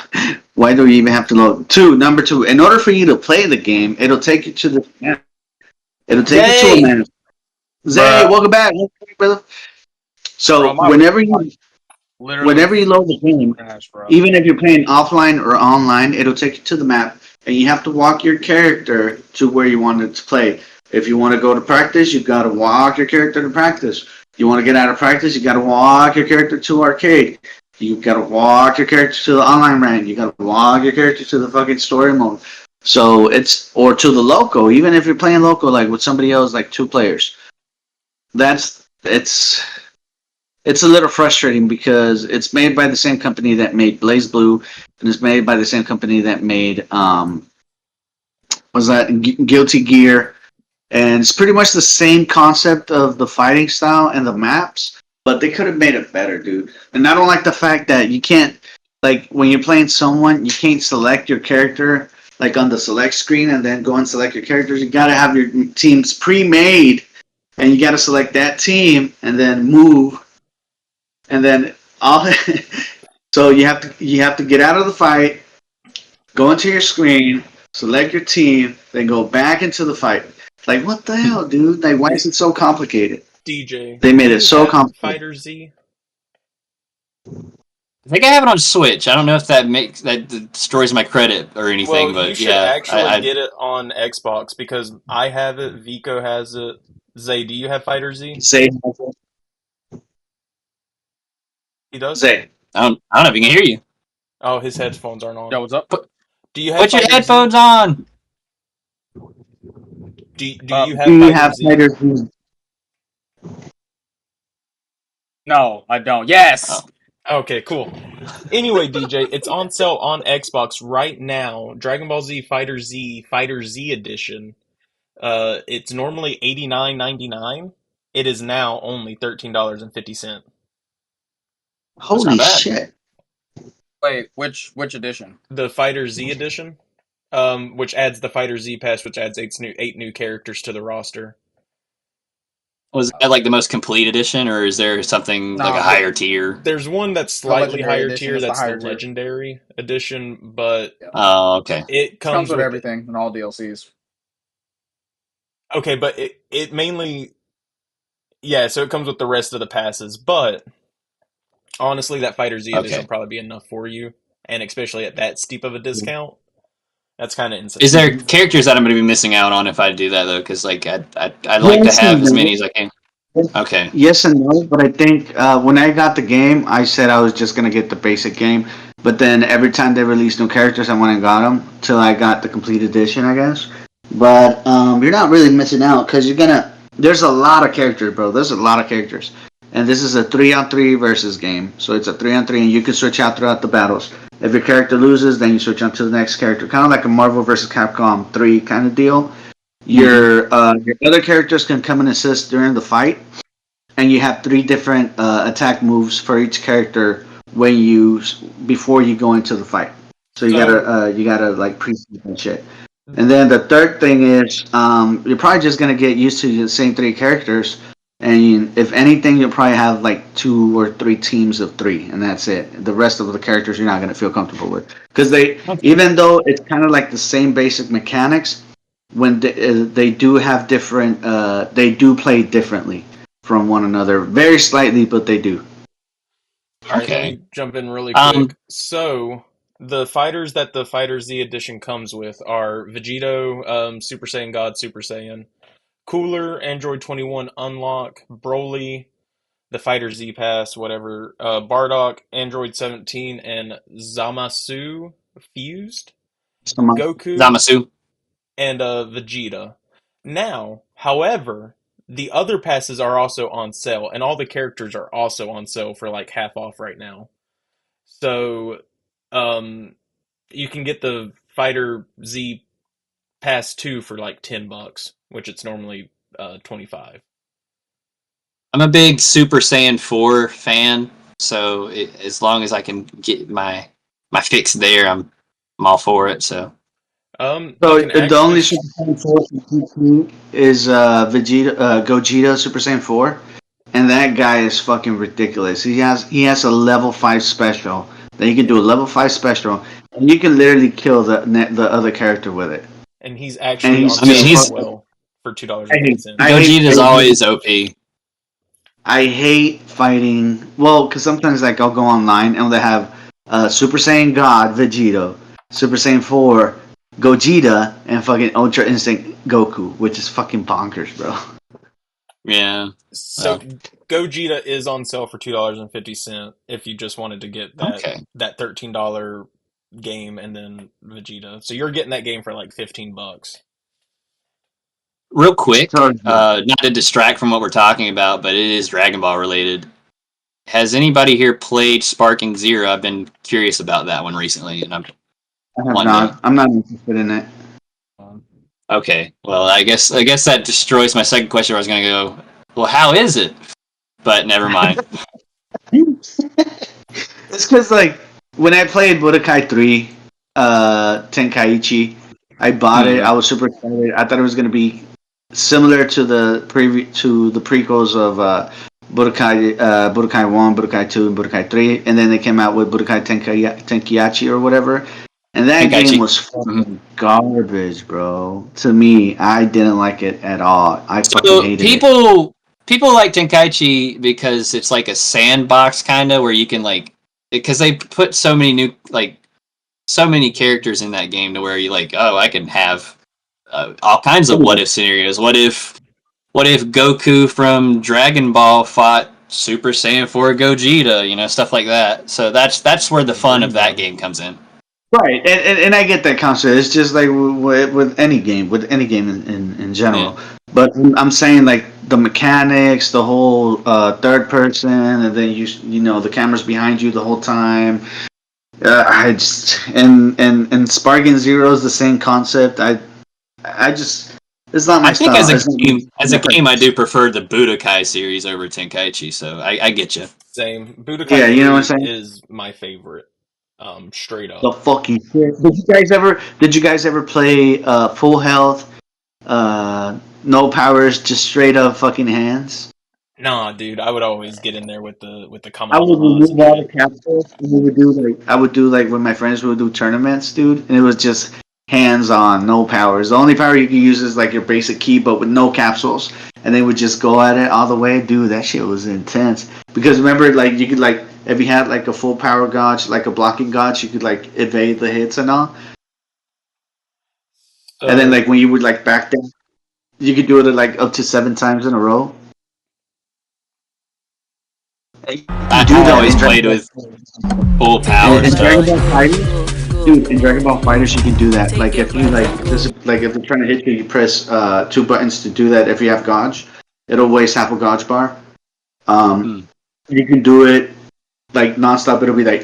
Speaker 2: why do you even have to load? Number two, in order for you to play the game, it'll take you to the map. It'll take you to a map. Zay, welcome back, brother. So whenever you load the game, even if you're playing offline or online, it'll take you to the map, and you have to walk your character to where you want it to play. If you want to go to practice, you've got to walk your character to practice. You want to get out of practice, you got to walk your character to arcade. You got to walk your character to the online rank. You got to walk your character to the fucking story mode. So or to the local, even if you're playing local, like with somebody else, like 2 players. It's a little frustrating because it's made by the same company that made Blaze Blue, and it's made by the same company that made Guilty Gear, and it's pretty much the same concept of the fighting style and the maps, but they could have made it better, dude. And I don't like the fact that you can't, like, when you're playing someone, you can't select your character like on the select screen and then go and select your characters. You gotta have your teams pre-made, and you gotta select that team and then move. And then so you have to get out of the fight, go into your screen, select your team, then go back into the fight. Like, what the hell, dude? Like, why is it so complicated?
Speaker 1: DJ,
Speaker 2: they made it so complicated.
Speaker 1: Fighter Z.
Speaker 3: I think I have it on Switch. I don't know if that destroys my credit or anything,
Speaker 1: Well, you
Speaker 3: but
Speaker 1: should
Speaker 3: yeah,
Speaker 1: actually get it on Xbox because I have it, Vico has it. Zay, do you have Fighter Z?
Speaker 2: Zay,
Speaker 1: He does?
Speaker 2: Zay.
Speaker 3: I don't know if he can hear you.
Speaker 1: Oh, his headphones aren't on.
Speaker 6: Yo, what's up?
Speaker 1: Do you have
Speaker 3: Put your
Speaker 1: Fighter
Speaker 3: headphones
Speaker 1: Z?
Speaker 3: on.
Speaker 1: Do you have
Speaker 2: Do you
Speaker 1: Fighter
Speaker 2: have
Speaker 1: Z?
Speaker 2: Fighter Z?
Speaker 6: No, I don't. Yes.
Speaker 1: Okay, cool. Anyway, DJ, it's on sale on Xbox right now. Dragon Ball Z Fighter Z Edition. It's normally $89.99. It is now only $13.50.
Speaker 2: Holy shit!
Speaker 6: Wait, which edition?
Speaker 1: The Fighter Z Edition, which adds the Fighter Z Pass, which adds eight new characters to the roster.
Speaker 3: Was that like the most complete edition, or is there something like a higher tier?
Speaker 1: There's one that's slightly higher tier. That's the Legendary Edition, but
Speaker 3: okay,
Speaker 1: it comes
Speaker 6: with everything and all DLCs.
Speaker 1: Okay, but it mainly, yeah. So it comes with the rest of the passes, but honestly, that Fighter Z Edition will probably be enough for you, and especially at that steep of a discount. That's kind of insane.
Speaker 3: Is there characters that I'm going to be missing out on if I do that though? Because like I'd like to have as many as I can. Okay.
Speaker 2: Yes and no, but I think when I got the game, I said I was just gonna get the basic game. But then every time they released new characters, I went and got them till I got the complete edition, I guess. But you're not really missing out because you're gonna. There's a lot of characters, bro. There's a lot of characters, and this is a 3-on-3 versus game. So it's a 3-on-3, and you can switch out throughout the battles. If your character loses, then you switch on to the next character, kind of like a Marvel versus Capcom 3 kind of deal. Your other characters can come and assist during the fight, and you have 3 different attack moves for each character before you go into the fight. So you gotta like pre-seed and shit. And then the third thing is you're probably just gonna get used to the same 3 characters, and if anything, you'll probably have like 2 or 3 teams of 3, and that's it. The rest of the characters you're not gonna feel comfortable with because even though it's kind of like the same basic mechanics, when they do have different, they do play differently from one another, very slightly, but they do.
Speaker 1: All right, let me jump in really quick. So the fighters that the Fighter Z Edition comes with are Vegito, Super Saiyan God, Super Saiyan, Cooler, Android 21 Unlock, Broly, the Fighter Z Pass, whatever, Bardock, Android 17, and Zamasu Fused, Goku,
Speaker 3: Zamasu,
Speaker 1: and Vegeta. Now, however, the other passes are also on sale, and all the characters are also on sale for like half off right now. So, you can get the Fighter Z Pass 2 for like $10, which it's normally $25.
Speaker 3: I'm a big Super Saiyan 4 fan, so as long as I can get my fix there, I'm all for it. So
Speaker 2: the only Super Saiyan 4 is Gogeta Super Saiyan 4, and that guy is fucking ridiculous. He has a level 5 special. Then you can do a level 5 special, and you can literally kill the other character with it.
Speaker 1: And he's actually on sale as well for $2.50.
Speaker 3: Gogeta is always OP.
Speaker 2: I hate fighting. Well, because sometimes like I'll go online and they have Super Saiyan God Vegito, Super Saiyan 4 Gogeta, and fucking Ultra Instinct Goku, which is fucking bonkers, bro.
Speaker 3: Yeah.
Speaker 1: So Gogeta is on sale for $2.50 if you just wanted to get that $13 game and then Vegeta. So you're getting that game for like $15.
Speaker 3: Real quick, not to distract from what we're talking about, but it is Dragon Ball related. Has anybody here played Sparking Zero? I've been curious about that one recently, and
Speaker 2: I have not. I'm not interested in it.
Speaker 3: Okay, well, I guess that destroys my second question. I was going to go, well, how is it? But never mind.
Speaker 2: It's because like when I played Budokai 3, Tenkaichi, I bought it. I was super excited. I thought it was going to be similar to the prequels of Budokai 1, Budokai 2, and Budokai 3, and then they came out with Budokai Tenkaichi or whatever. And that game was fucking garbage, bro. To me, I didn't like it at all. I fucking hated it.
Speaker 3: People like Tenkaichi because it's like a sandbox kind of where you can like because they put so many new so many characters in that game to where you like, oh, I can have all kinds of what if scenarios. What if Goku from Dragon Ball fought Super Saiyan 4 Gogeta, stuff like that. So that's where the fun of that game comes in.
Speaker 2: Right, and I get that concept. It's just like with any game, in general.
Speaker 3: Yeah.
Speaker 2: But I'm saying like the mechanics, the whole third person, and then the camera's behind you the whole time. I just and Sparking Zero is the same concept. I just it's not my
Speaker 3: I think
Speaker 2: style.
Speaker 3: as a game, I do prefer the Budokai series over Tenkaichi. So I get you.
Speaker 1: Same. Budokai
Speaker 2: Yeah,
Speaker 1: 3
Speaker 2: you know what I'm saying.
Speaker 1: is my favorite. Straight
Speaker 2: The
Speaker 1: up.
Speaker 2: fucking shit. Did you guys ever play Full Health? No powers, just straight up fucking hands.
Speaker 1: Nah, dude, I would always get in there with the
Speaker 2: I would
Speaker 1: Kamehamehas
Speaker 2: remove
Speaker 1: and
Speaker 2: all the
Speaker 1: shit.
Speaker 2: capsules, and I would do like when my friends would do tournaments, dude, and it was just hands on, no powers. The only power you could use is like your basic key, but with no capsules, and they would just go at it all the way, dude. That shit was intense. Because remember, like you could like if you had like a full power gauge, like a blocking gauge, you could like evade the hits and all. And then
Speaker 1: So
Speaker 2: like when you would like back down, you could do it like up to 7 times in a row.
Speaker 3: I always played with full power
Speaker 2: in
Speaker 3: stuff.
Speaker 2: Dragon Ball Fighters, dude, in Dragon Ball Fighters you can do that. Like if you if they're trying to hit you, you press 2 buttons to do that. If you have Gauge, it'll waste half a Gauge bar. You can do it like nonstop. It'll be like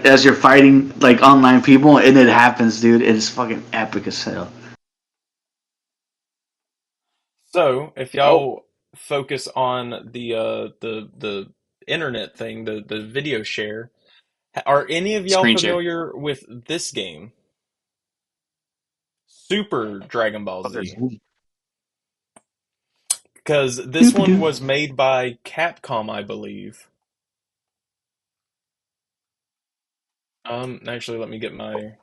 Speaker 2: as you're fighting like online people, and it happens, dude. It's fucking epic as hell.
Speaker 1: So if y'all focus on the internet thing, the video share, are any of y'all
Speaker 3: Screen share.
Speaker 1: familiar with this game? Super Dragon Ball Z. Because this one was made by Capcom, I believe. Actually, let me get my...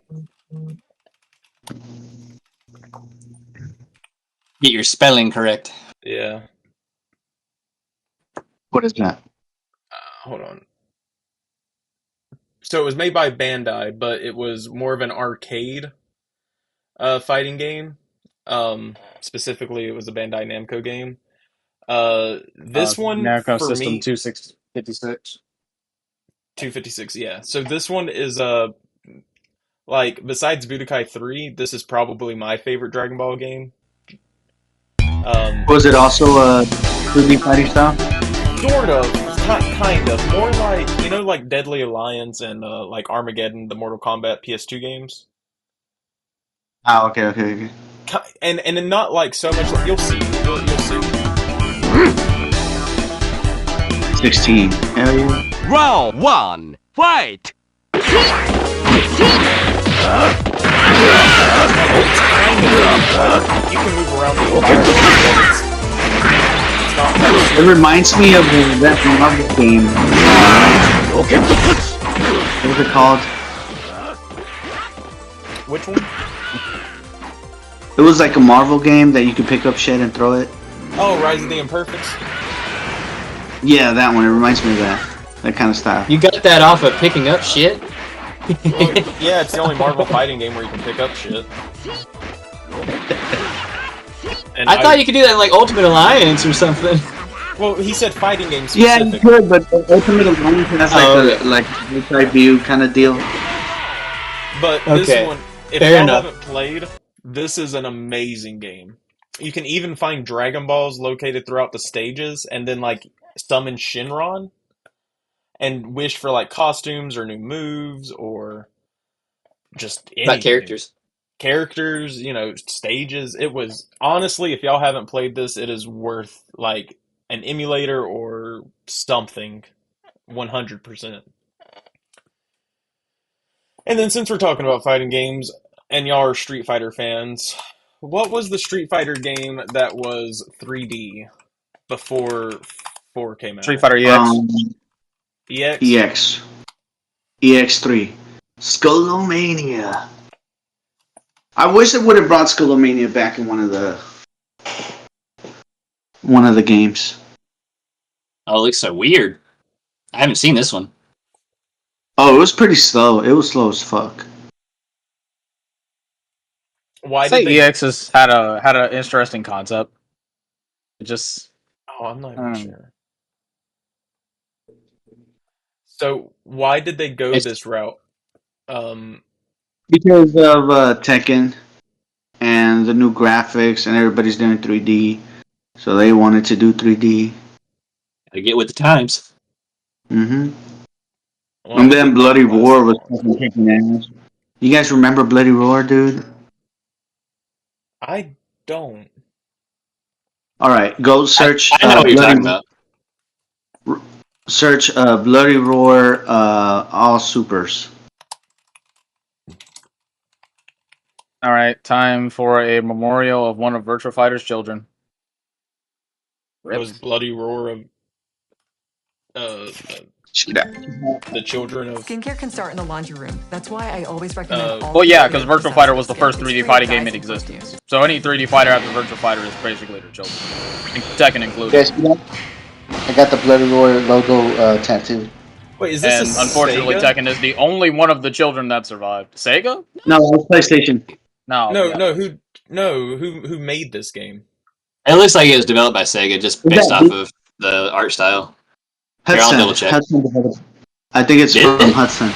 Speaker 3: Get your spelling correct.
Speaker 1: Yeah.
Speaker 2: What is that?
Speaker 1: Hold on. So it was made by Bandai, but it was more of an arcade fighting game. Specifically, it was a Bandai Namco game. This one
Speaker 6: Namco
Speaker 1: for
Speaker 6: System
Speaker 1: me,
Speaker 6: 256.
Speaker 1: 256. Yeah. So this one is like besides Budokai 3, this is probably my favorite Dragon Ball game.
Speaker 2: Was it also a 3D fighting style?
Speaker 1: Sort of, kind of, more like like Deadly Alliance and like Armageddon, the Mortal Kombat PS2 games.
Speaker 2: Oh, okay.
Speaker 1: And not like so much. You'll see. You'll see.
Speaker 2: 16. Hell yeah.
Speaker 7: Round 1, fight!
Speaker 1: You can move around the entire
Speaker 2: It reminds me of that Marvel game. What was it called?
Speaker 1: Which one?
Speaker 2: It was like a Marvel game that you could pick up shit and throw it.
Speaker 1: Oh, Rise of the Imperfects?
Speaker 2: Yeah, that one. It reminds me of that kind of style.
Speaker 3: You got that off of picking up shit?
Speaker 1: Well, yeah, it's the only Marvel fighting game where you can pick up shit. And
Speaker 3: I thought you could do that in like Ultimate Alliance or something.
Speaker 1: Well, he said fighting game
Speaker 2: Yeah,
Speaker 1: specific.
Speaker 2: you could, but Ultimate Alliance has like a multi-view kind of deal.
Speaker 1: But this
Speaker 3: Okay,
Speaker 1: one, if
Speaker 3: fair
Speaker 1: y'all
Speaker 3: enough.
Speaker 1: haven't played, this is an amazing game. You can even find Dragon Balls located throughout the stages, and then like summon Shinron, and wish for like costumes or new moves or just anything.
Speaker 3: Not characters.
Speaker 1: Characters, stages. It was honestly, if y'all haven't played this, it is worth like an emulator or something, 100%. And then since we're talking about fighting games, and y'all are Street Fighter fans, what was the Street Fighter game that was 3D before 4 came out?
Speaker 6: Street Fighter EX.
Speaker 1: EX?
Speaker 2: EX3. Skullomania. I wish it would have brought Skullomania back in one of the games.
Speaker 3: Oh, it looks so weird. I haven't seen this one.
Speaker 2: Oh, it was pretty slow. It was slow as fuck.
Speaker 1: Why
Speaker 6: I'd say
Speaker 1: did they?
Speaker 6: EX has had an interesting concept. It just
Speaker 1: Oh, I'm not even sure. So why did they go this route?
Speaker 2: Because of Tekken and the new graphics, and everybody's doing 3D, so they wanted to do 3D.
Speaker 3: Gotta get with the times.
Speaker 2: Mm-hmm.
Speaker 1: Well,
Speaker 2: And then Bloody Roar was fucking kicking ass. You guys remember Bloody Roar, dude?
Speaker 1: I don't.
Speaker 2: All right, go search.
Speaker 3: I know what you're talking about.
Speaker 2: Search Bloody Roar all supers.
Speaker 6: all right. Time for a memorial of one of Virtua Fighter's children.
Speaker 1: Was Bloody Roar of the children of
Speaker 14: Skincare can start in the laundry room. That's why I always recommend all.
Speaker 6: Well, yeah, because Virtua Fighter was the first 3D fighting game in existence. So any 3D fighter after Virtua Fighter is basically their children, Tekken included.
Speaker 2: Yes, I got the Bloody Roar logo tattooed.
Speaker 1: Wait, is this
Speaker 6: and
Speaker 1: a
Speaker 6: unfortunately,
Speaker 1: Sega?
Speaker 6: Tekken is the only one of the children that survived. Sega?
Speaker 2: No, it was PlayStation.
Speaker 6: No.
Speaker 1: Who made this game?
Speaker 3: It looks like it was developed by Sega, just based off of the art style. Here, I'll double check.
Speaker 2: I think it's from Hudson.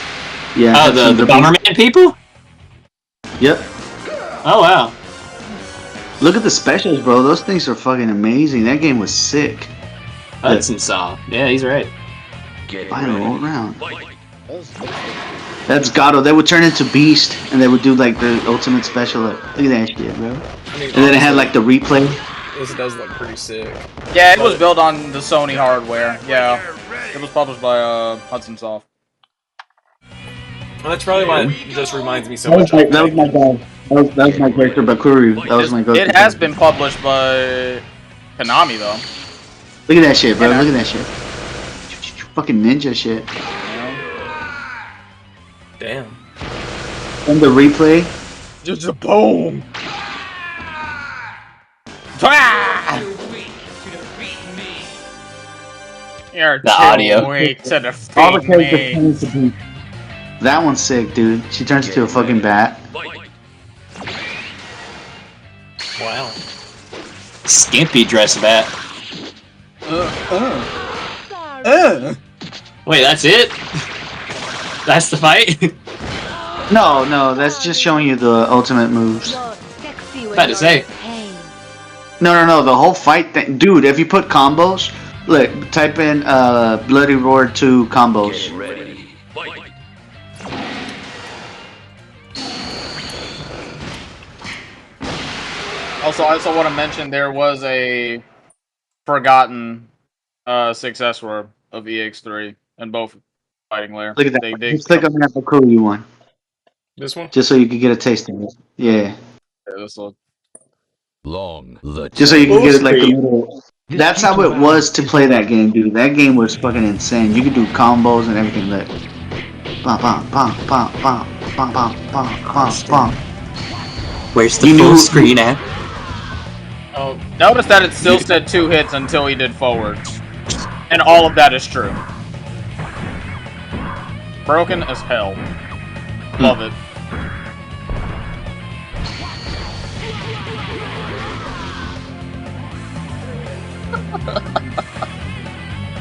Speaker 2: Yeah.
Speaker 3: Oh, the Bomberman people?
Speaker 2: Yep.
Speaker 3: Oh, wow.
Speaker 2: Look at the specials, bro. Those things are fucking amazing. That game was sick.
Speaker 3: Hudson saw. Yeah, he's right.
Speaker 2: Final all around. That's Gato. They would turn into Beast, and they would do like the ultimate special. Look at that shit, bro. And then it had like the replay.
Speaker 1: This does look pretty sick.
Speaker 6: Yeah, it was built on the Sony hardware. Yeah, it was published by Hudson Soft.
Speaker 1: Well, that's probably why it just reminds me so
Speaker 2: That
Speaker 1: much.
Speaker 2: was my guy. That was my character, Bakuru. That was my go-to.
Speaker 6: It has been published by Konami, though.
Speaker 2: Look at that shit, bro. Look at that shit. Fucking ninja shit.
Speaker 1: Damn.
Speaker 2: And the replay.
Speaker 6: Just a boom. You're
Speaker 3: the audio.
Speaker 6: Weak to defeat
Speaker 2: All the characters
Speaker 6: me.
Speaker 2: turn into Beast. That one's sick, dude. She turns into a fucking bat.
Speaker 1: Wow.
Speaker 3: Skimpy dress bat. Wait, that's it? That's the fight?
Speaker 2: No, that's just showing you the ultimate moves.
Speaker 3: About to say.
Speaker 2: No, the whole fight thing. Dude, if you put combos, look, type in Bloody Roar 2 combos.
Speaker 6: Also, I also want to mention there was a forgotten successor of EX3 in both fighting layer.
Speaker 2: Look at that. Just click on that Bakuru one.
Speaker 1: This one?
Speaker 2: Just so you can get a taste of it. Yeah.
Speaker 6: This one.
Speaker 2: Just so you can get it like the middle. That's how it was to play that game, dude. That game was fucking insane. You could do combos and everything. Like, bam, bam, bam, bam, bam, bam, bam, bam, bam, bam.
Speaker 3: Where's the full screen at?
Speaker 6: Oh, notice that it still said 2 hits until he did forward. And all of that is true. Broken as hell. Love it.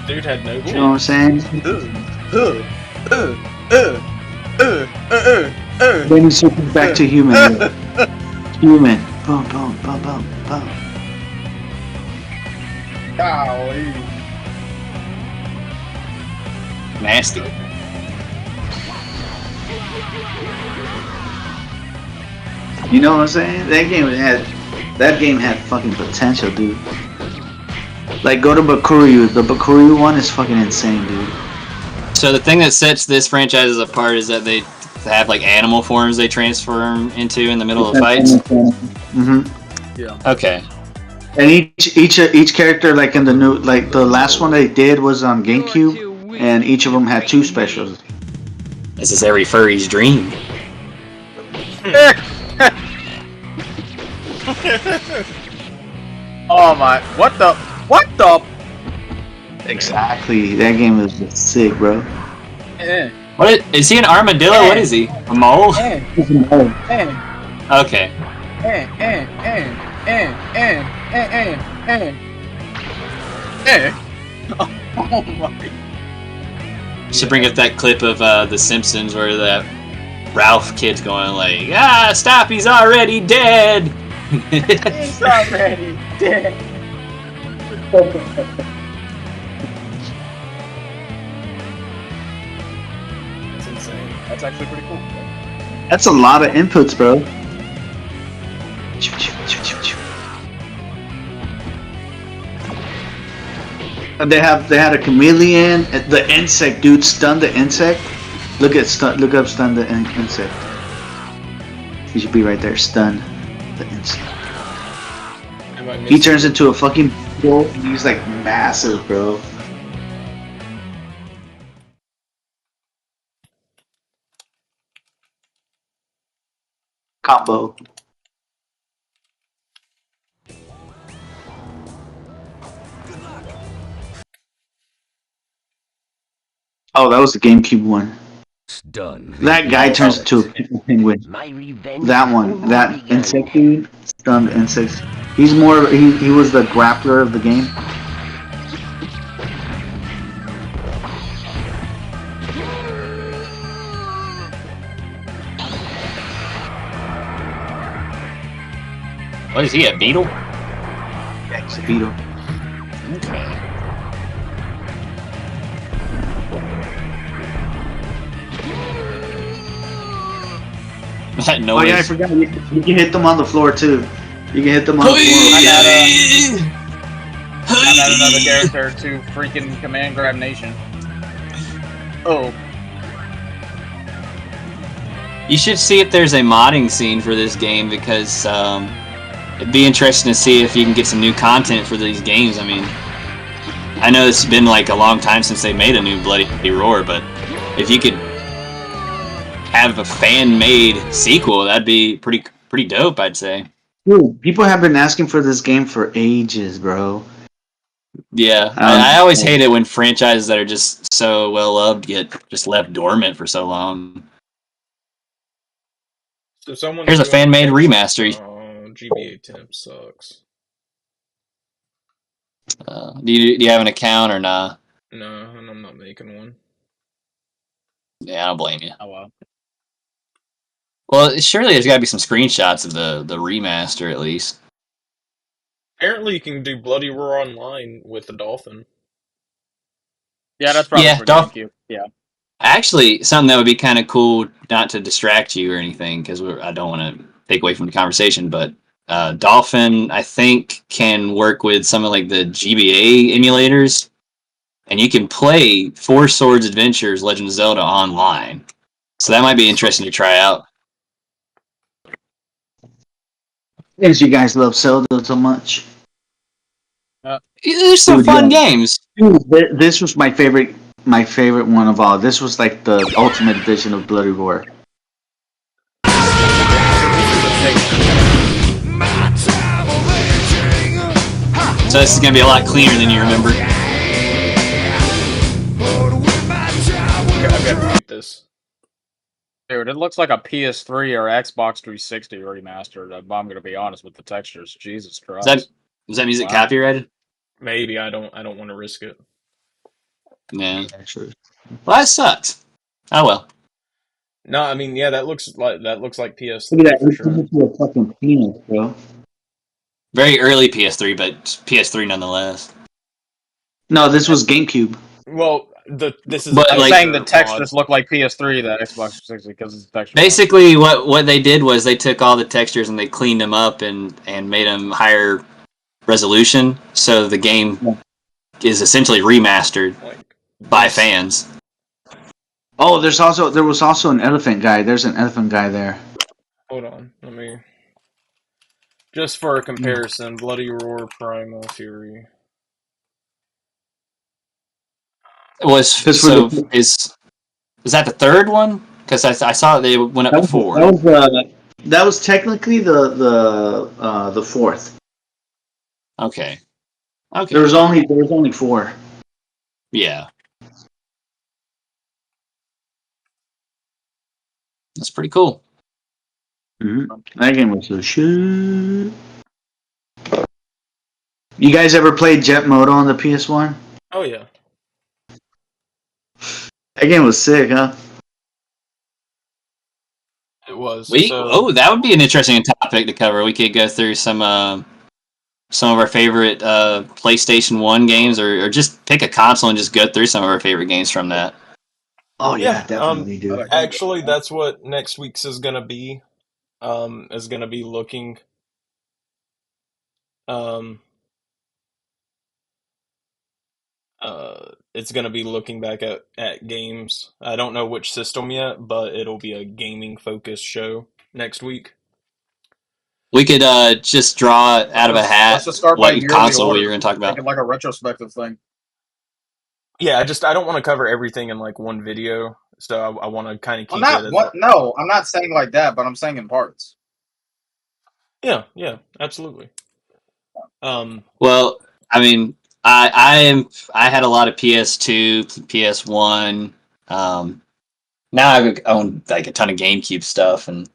Speaker 1: Dude had no chance.
Speaker 2: You know what I'm saying? Then he switches back to human. Human. Boom, boom, boom, boom, boom.
Speaker 6: Golly.
Speaker 3: Nasty.
Speaker 2: You know what I'm saying? That game had fucking potential, dude. Like, go to Bakuru. The Bakuru one is fucking insane, dude.
Speaker 3: So the thing that sets this franchise apart is that they have like animal forms they transform into in the middle of fights.
Speaker 2: Mm-hmm.
Speaker 6: Yeah.
Speaker 3: Okay.
Speaker 2: And each character, like in the new, like the last one they did was on GameCube, and each of them had 2 specials.
Speaker 3: This is every furry's dream.
Speaker 6: Oh my! What the?
Speaker 2: Exactly. That game is sick, bro.
Speaker 3: What is he? An armadillo? What is he? A mole? Okay.
Speaker 6: Oh my.
Speaker 3: Should bring up that clip of The Simpsons where that Ralph kid's going like, stop, he's already dead.
Speaker 6: He's already dead.
Speaker 1: That's insane.
Speaker 6: That's actually pretty cool.
Speaker 2: That's a lot of inputs, bro. And they had a chameleon. The insect dude stunned the insect. Look up stun the insect. He should be right there. Stun the insect. He turns into a fucking bull and he's like massive, bro. Combo. Oh, that was the GameCube one.
Speaker 11: Done.
Speaker 2: That guy turns into a penguin. That one, that insect dude, stunned insects. He's more. He was the grappler of the game.
Speaker 3: What is he? A beetle?
Speaker 2: Yeah, he's a beetle.
Speaker 3: Okay. That noise.
Speaker 2: Oh yeah, I forgot. You can hit them on the floor too. You can hit them on the floor.
Speaker 6: I got another character to freaking command grab nation. Oh.
Speaker 3: You should see if there's a modding scene for this game because it'd be interesting to see if you can get some new content for these games. I mean, I know it's been like a long time since they made a new Bloody Roar, but if you could have a fan-made sequel, that'd be pretty dope, I'd say.
Speaker 2: Dude, people have been asking for this game for ages, bro.
Speaker 3: Yeah, I always hate it when franchises that are just so well loved get just left dormant for so long.
Speaker 1: So
Speaker 3: Here's a fan-made remaster.
Speaker 1: Oh, GBA temp sucks.
Speaker 3: Do you have an account or not?
Speaker 1: No, and I'm not making one.
Speaker 3: Yeah, I don't blame you.
Speaker 6: Oh well.
Speaker 3: Well, surely there's got to be some screenshots of the remaster at least.
Speaker 1: Apparently, you can do Bloody Roar online with the Dolphin.
Speaker 6: Yeah, that's probably for GameCube. Yeah.
Speaker 3: Actually, something that would be kind of cool, not to distract you or anything, because I don't want to take away from the conversation, but Dolphin, I think, can work with some of like the GBA emulators, and you can play Four Swords Adventures Legend of Zelda online. So that might be interesting to try out.
Speaker 2: Because you guys love Zelda so much.
Speaker 3: There's some fun games.
Speaker 2: Dude, this was my favorite one of all. This was like the ultimate edition of Bloody Roar.
Speaker 3: So this is going to be a lot cleaner than you remember.
Speaker 1: I've got to mute this.
Speaker 6: Dude, it looks like a PS3 or Xbox 360 remastered. I'm going to be honest with the textures. Jesus Christ.
Speaker 3: Is that music copyrighted?
Speaker 1: Maybe. I don't want to risk it.
Speaker 3: Yeah. Well, that sucks. Oh well.
Speaker 1: No, I mean, yeah, that looks like PS3
Speaker 2: Look at that!
Speaker 1: for
Speaker 2: It's into a fucking penis, bro.
Speaker 3: Very early PS3, but PS3 nonetheless.
Speaker 2: No, this was GameCube.
Speaker 1: Well, this is.
Speaker 6: But I'm saying the textures look like PS3, the Xbox 360, because it's texture.
Speaker 3: Basically, what they did was they took all the textures and they cleaned them up and made them higher resolution, so the game is essentially remastered by fans.
Speaker 2: Oh, there was also an elephant guy. There's an elephant guy there.
Speaker 1: Hold on, let me. Just for a comparison, Bloody Roar Primal Fury.
Speaker 3: Is that the third one? Because I saw they went up before.
Speaker 2: That was technically the fourth.
Speaker 3: Okay.
Speaker 2: There was only 4.
Speaker 3: Yeah. That's pretty cool.
Speaker 2: Mm-hmm. That game was so shit. You guys ever played Jet Moto on the PS1?
Speaker 1: Oh yeah.
Speaker 2: That game was sick, huh?
Speaker 1: It was.
Speaker 3: That would be an interesting topic to cover. We could go through some of our favorite PlayStation 1 games, or just pick a console and just go through some of our favorite games from that.
Speaker 2: Oh yeah, definitely, dude.
Speaker 1: Actually, that's what next week's is gonna be. Is gonna be looking. It's gonna be looking back at games. I don't know which system yet, but it'll be a gaming focused show next week.
Speaker 3: We could just draw out of a hat
Speaker 6: Let's just start by
Speaker 3: what
Speaker 6: yearly
Speaker 3: console
Speaker 6: order.
Speaker 3: you're going to talk about.
Speaker 6: Make it like a retrospective thing.
Speaker 1: Yeah, I don't want to cover everything in like one video, so I want to kind of keep it as
Speaker 6: No, I'm not saying like that, but I'm saying in parts.
Speaker 1: Yeah, absolutely.
Speaker 3: Well, I mean, I had a lot of PS2, PS1. Now I own like a ton of GameCube stuff and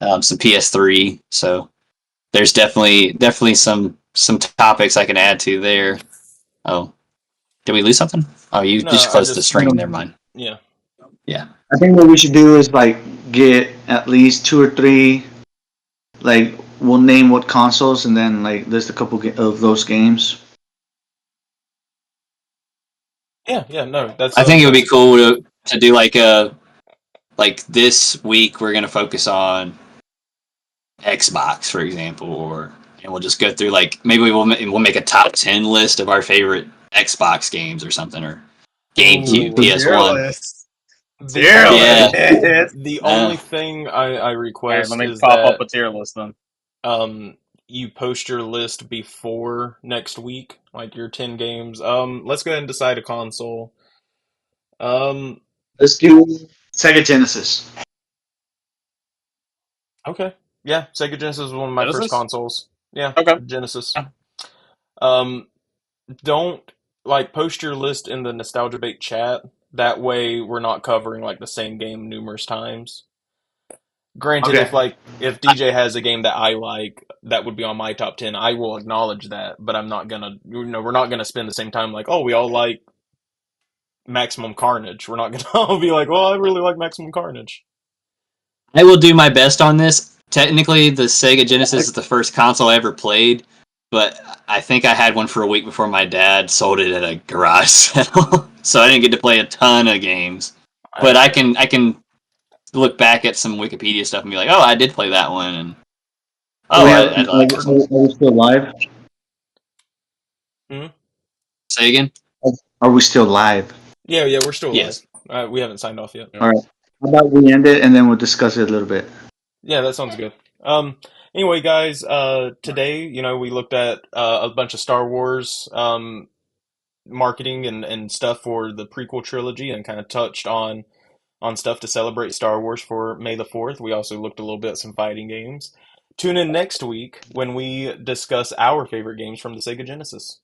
Speaker 3: some PS3. So there's definitely some topics I can add to there. Oh, did we lose something? Oh, you just closed the stream. Never mind.
Speaker 1: Yeah.
Speaker 2: I think what we should do is like get at least 2 or 3. Like we'll name what consoles and then like list a couple of those games.
Speaker 1: Yeah. No, that's.
Speaker 3: I think it would be cool to do like this week we're gonna focus on Xbox, for example, and we'll just go through like maybe we'll make a top 10 list of our favorite Xbox games or something, or GameCube, PS1.
Speaker 1: The only thing I request
Speaker 6: let me
Speaker 1: is
Speaker 6: pop
Speaker 1: that
Speaker 6: up a tier list then.
Speaker 1: You post your list before next week, like your 10 games. Let's go ahead and decide a console.
Speaker 2: Let's do Sega Genesis.
Speaker 1: Okay. Yeah, Sega Genesis was one of my first consoles. Yeah,
Speaker 6: okay.
Speaker 1: Genesis. Don't post your list in the Nostalgiabate chat. That way we're not covering like the same game numerous times. Granted, if DJ has a game that I like that would be on my top 10, I will acknowledge that, but I'm not gonna we're not gonna spend the same time like, oh, we all like Maximum Carnage. We're not gonna all be like, well, I really like Maximum Carnage.
Speaker 3: I will do my best on this. Technically, the Sega Genesis is the first console I ever played, but I think I had one for a week before my dad sold it at a garage sale, so I didn't get to play a ton of games. But I can look back at some Wikipedia stuff and be like, oh, I did play that one, and I like this one.
Speaker 2: Are we still live?
Speaker 3: Say again?
Speaker 2: Are we still live?
Speaker 1: Yeah, we're still live. We haven't signed off yet.
Speaker 2: All right. How about we end it and then we'll discuss it a little bit.
Speaker 1: Yeah, that sounds good. Anyway, guys, today, we looked at a bunch of Star Wars marketing and stuff for the prequel trilogy and kind of touched on stuff to celebrate Star Wars for May the 4th. We also looked a little bit at some fighting games. Tune in next week when we discuss our favorite games from the Sega Genesis.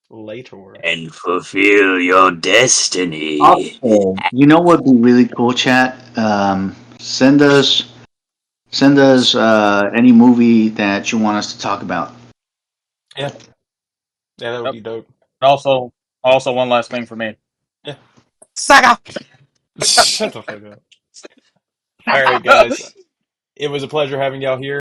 Speaker 1: Later.
Speaker 3: And fulfill your destiny.
Speaker 2: Also, you know what would be really cool, chat? Send us any movie that you want us to talk about.
Speaker 1: Yeah, that would be dope.
Speaker 6: Also, one last thing for me.
Speaker 1: Yeah.
Speaker 6: Saga!
Speaker 1: Shut the fuck up. All right, guys. It was a pleasure having y'all here.